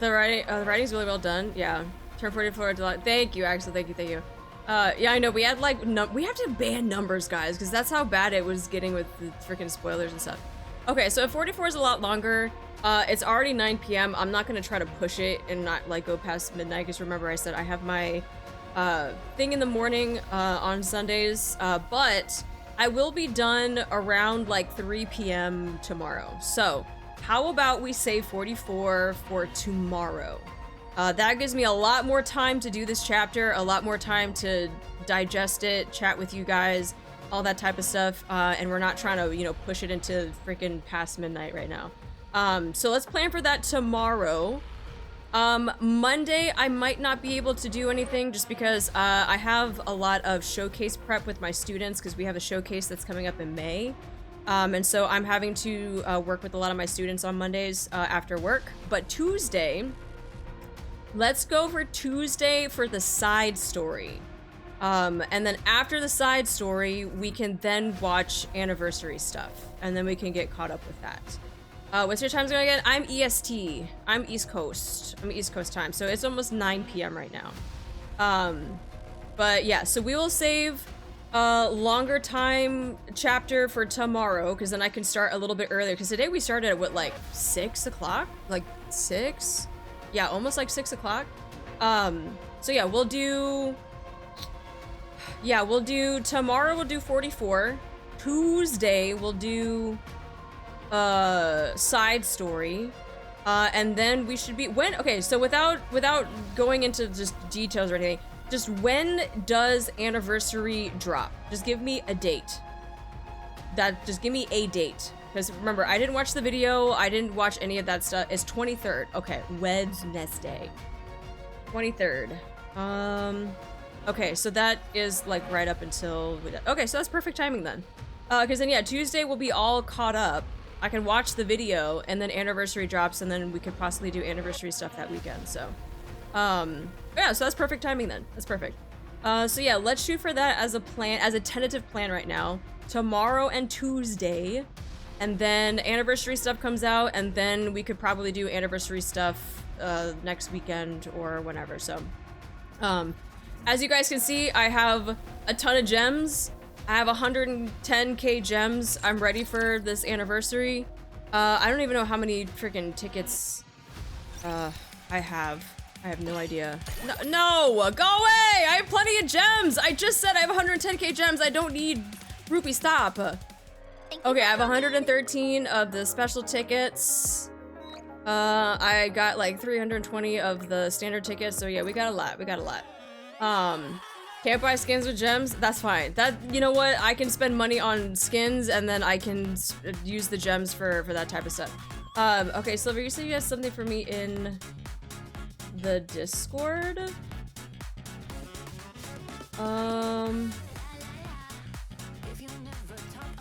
writing's really well done. Yeah. Turn 44 to thank you, Axel. Thank you. Yeah, I know. We had like we have to ban numbers, guys, because that's how bad it was getting with the freaking spoilers and stuff. Okay, so 44 is a lot longer. It's already 9 p.m. I'm not gonna try to push it and not like go past midnight, because remember I said I have my thing in the morning on Sundays, but I will be done around like 3 p.m. tomorrow. So how about we say 44 for tomorrow? That gives me a lot more time to do this chapter, a lot more time to digest it, chat with you guys, all that type of stuff, and we're not trying to, you know, push it into freaking past midnight right now. So let's plan for that tomorrow. Monday, I might not be able to do anything just because I have a lot of showcase prep with my students because we have a showcase that's coming up in May. And so I'm having to work with a lot of my students on Mondays after work. But Tuesday, let's go for Tuesday for the side story. And then after the side story, we can then watch anniversary stuff. And then we can get caught up with that. What's your time zone again? I'm EST. I'm East Coast. I'm East Coast time. So it's almost 9 p.m. right now. But yeah, so we will save a longer time chapter for tomorrow, because then I can start a little bit earlier. Because today we started at what, like 6 o'clock? Like 6? Yeah, almost like 6 o'clock. So yeah, we'll do tomorrow we'll do 44. Tuesday we'll do side story, and then we should be okay, so without going into just details or anything, just when does anniversary drop? Just give me a date. Just give me a date, because remember, I didn't watch the video, I didn't watch any of that stuff. It's 23rd. Okay, Wednesday 23rd. Okay, so that is like right up until okay, so that's perfect timing then, because then yeah, Tuesday will be all caught up. I can watch the video, and then anniversary drops, and then we could possibly do anniversary stuff that weekend. So, yeah, so that's perfect timing then. That's perfect. So yeah, let's shoot for that as a plan, as a tentative plan right now. Tomorrow and Tuesday, and then anniversary stuff comes out, and then we could probably do anniversary stuff next weekend or whenever. So, as you guys can see, I have a ton of gems. I have 110k gems. I'm ready for this anniversary. I don't even know how many freaking tickets I have. I have no idea. No, go away! I have plenty of gems! I just said I have 110k gems. I don't need rupee, stop. Okay, I have 113 of the special tickets. I got like 320 of the standard tickets. So yeah, we got a lot. Can't buy skins with gems? That's fine. You know what? I can spend money on skins, and then I can use the gems for that type of stuff. Okay, Silver, you said you have something for me in the Discord?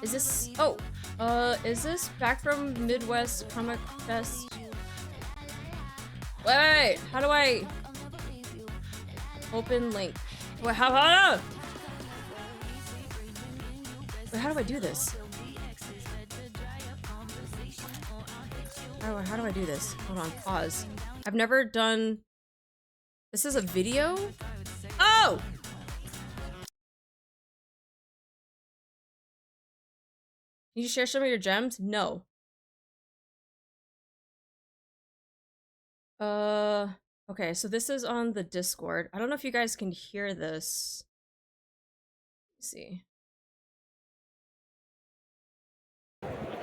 Is this... Oh! Is this back from Midwest Comic Fest? Wait! How do I... Open link. Wait, how do I do this? How do I do this? Hold on, pause. I've never done... This is a video? Oh! Can you share some of your gems? No. Okay, so this is on the Discord. I don't know if you guys can hear this. Let's see.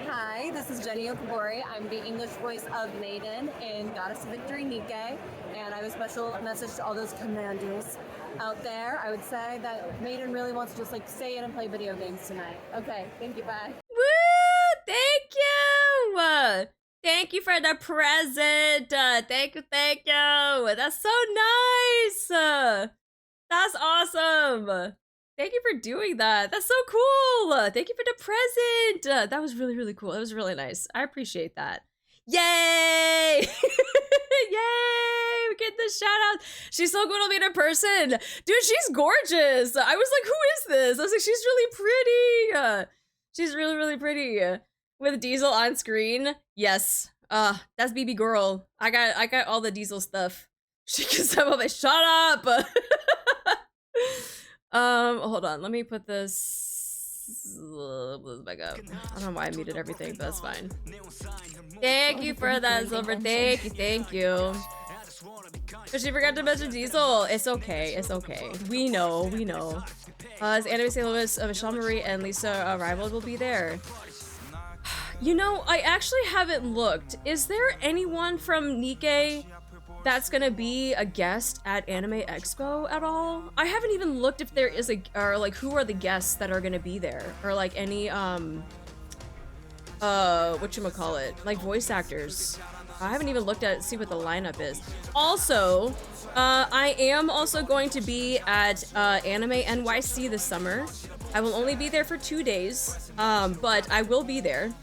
Hi, this is Jenny Okabori. I'm the English voice of Maiden in Goddess of Victory NIKKE, and I have a special message to all those commandos out there. I would say that Maiden really wants to just like stay in and play video games tonight. Okay, thank you, bye. Woo! Thank you! Thank you for the present. Thank you. That's so nice. That's awesome. Thank you for doing that. That's so cool. Thank you for the present. That was really, really cool. It was really nice. I appreciate that. Yay! Yay! We get the shout out. She's so good to meet in person. Dude, she's gorgeous. I was like, who is this? I was like, she's really pretty. She's really, really pretty. With Diesel on screen? Yes. That's BB girl. I got all the Diesel stuff. She can some of it. Shut up! Hold on. Let me put this back up. I don't know why I muted everything, but that's fine. Thank you for that, Silver. Thank you. But she forgot to mention Diesel. It's okay. It's okay. We know. As Anime St. Louis, Michelle Marie and Lisa Rival will be there. You know, I actually haven't looked. Is there anyone from Nikke that's gonna be a guest at Anime Expo at all? I haven't even looked if there is or like who are the guests that are gonna be there, or like any whatchamacallit, like voice actors. I haven't even looked at see what the lineup is. Also, I am also going to be at Anime NYC this summer. I will only be there for 2 days, but I will be there.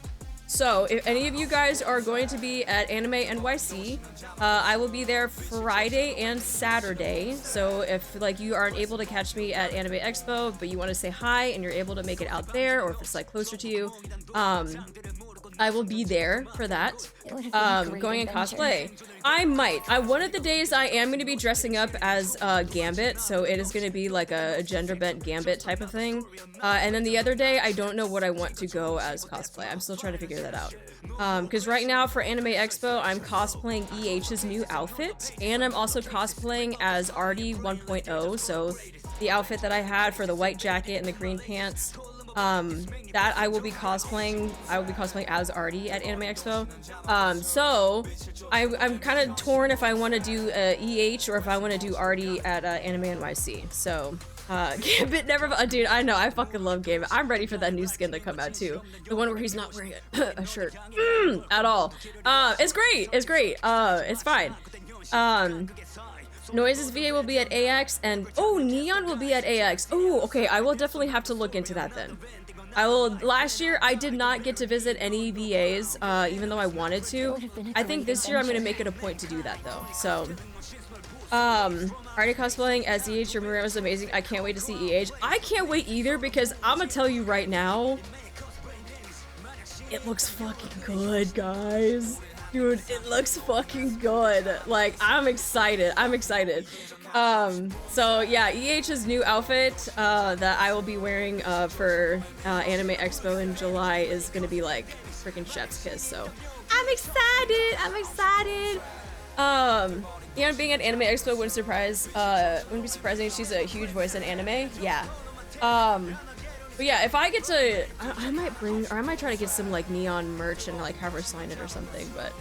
So, if any of you guys are going to be at Anime NYC, I will be there Friday and Saturday. So, if like you aren't able to catch me at Anime Expo, but you want to say hi and you're able to make it out there, or if it's like closer to you, I will be there for that. Going in cosplay. I might. One of the days I am going to be dressing up as Gambit, so it is going to be like a gender bent Gambit type of thing. And then the other day, I don't know what I want to go as cosplay. I'm still trying to figure that out. Because right now for Anime Expo, I'm cosplaying EH's new outfit, and I'm also cosplaying as Artie 1.0, so the outfit that I had for the white jacket and the green pants. That I will be cosplaying as Artie at Anime Expo. So I'm kind of torn if I want to do EH or if I want to do Artie at Anime NYC. So Gambit never, dude, I know, I fucking love Gambit. I'm ready for that new skin to come out too. The one where he's not wearing a shirt at all. It's great. It's fine. Noises VA will be at AX, and oh, Neon will be at AX. Oh, okay, I will definitely have to look into that then. Last year, I did not get to visit any VAs, even though I wanted to. I think this year I'm gonna make it a point to do that though, so. Already cosplaying as EH, your Maria was amazing. I can't wait to see EH. I can't wait either, because I'm gonna tell you right now, it looks fucking good, guys. Dude, it looks fucking good. Like, I'm excited. So yeah, EH's new outfit that I will be wearing for Anime Expo in July is gonna be like freaking chef's kiss. So I'm excited. Yeah, being at Anime Expo wouldn't be surprising. She's a huge voice in anime. Yeah. But yeah, if I get to, I might bring, or I might try to get some like Neon merch and like have her sign it or something. But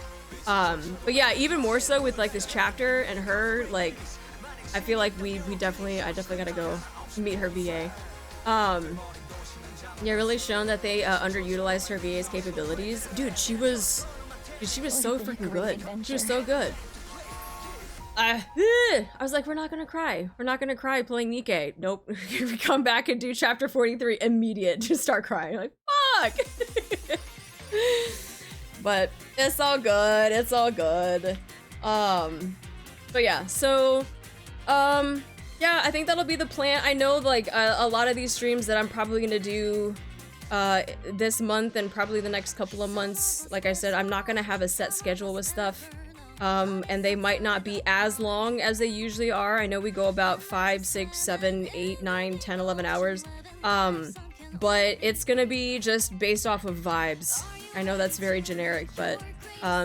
yeah, even more so with like this chapter and her, like, I feel like I definitely gotta go meet her VA. Yeah, really shown that they underutilized her VA's capabilities. Dude, she was so freaking good. She was so good. I was like, we're not gonna cry playing Nikke. Nope. We come back and do chapter 43 immediate, just start crying. Like, fuck. But it's all good. But yeah, so yeah, I think that'll be the plan. I know like a lot of these streams that I'm probably gonna do this month and probably the next couple of months, like I said, I'm not gonna have a set schedule with stuff. And they might not be as long as they usually are. I know we go about 5, 6, 7, 8, 9, 10, 11 hours. But it's gonna be just based off of vibes. I know that's very generic, but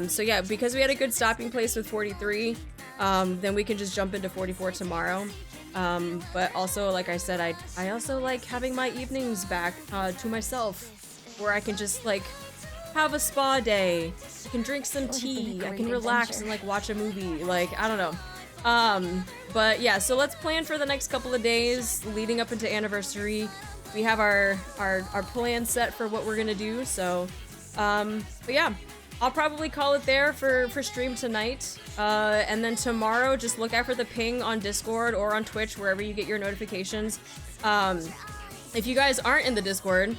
so yeah, because we had a good stopping place with 43, then we can just jump into 44 tomorrow. But also, like I said, I also like having my evenings back to myself, where I can just like have a spa day, I can drink some tea, I can relax and like watch a movie, like, I don't know. But yeah, so let's plan for the next couple of days leading up into anniversary. We have our plan set for what we're gonna do, so but yeah, I'll probably call it there for stream tonight, and then tomorrow just look out for the ping on Discord or on Twitch, wherever you get your notifications. If you guys aren't in the Discord,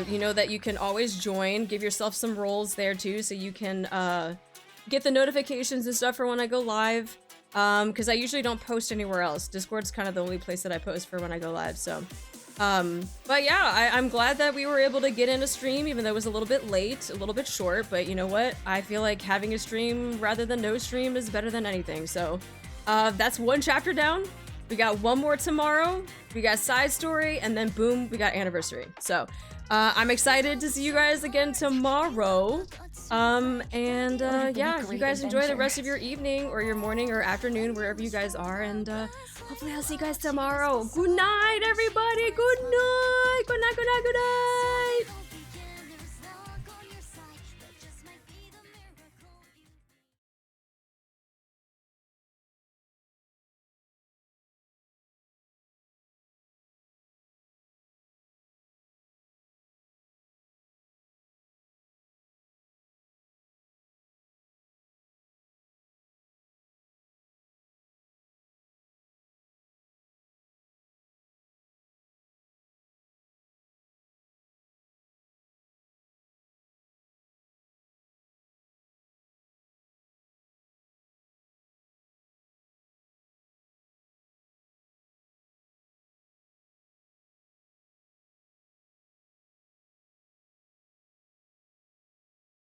you know that you can always join, give yourself some roles there too, so you can get the notifications and stuff for when I go live, because I usually don't post anywhere else. Discord's kind of the only place that I post for when I go live, so But yeah, I'm glad that we were able to get in a stream, even though it was a little bit late, a little bit short, but you know what? I feel like having a stream rather than no stream is better than anything. So that's one chapter down. We got one more tomorrow. We got side story, and then boom, we got anniversary. So I'm excited to see you guys again tomorrow. Yeah, you guys enjoy the rest of your evening or your morning or afternoon, wherever you guys are, and hopefully I'll see you guys tomorrow. Good night, everybody. Good night. Good night. Good night. Good night.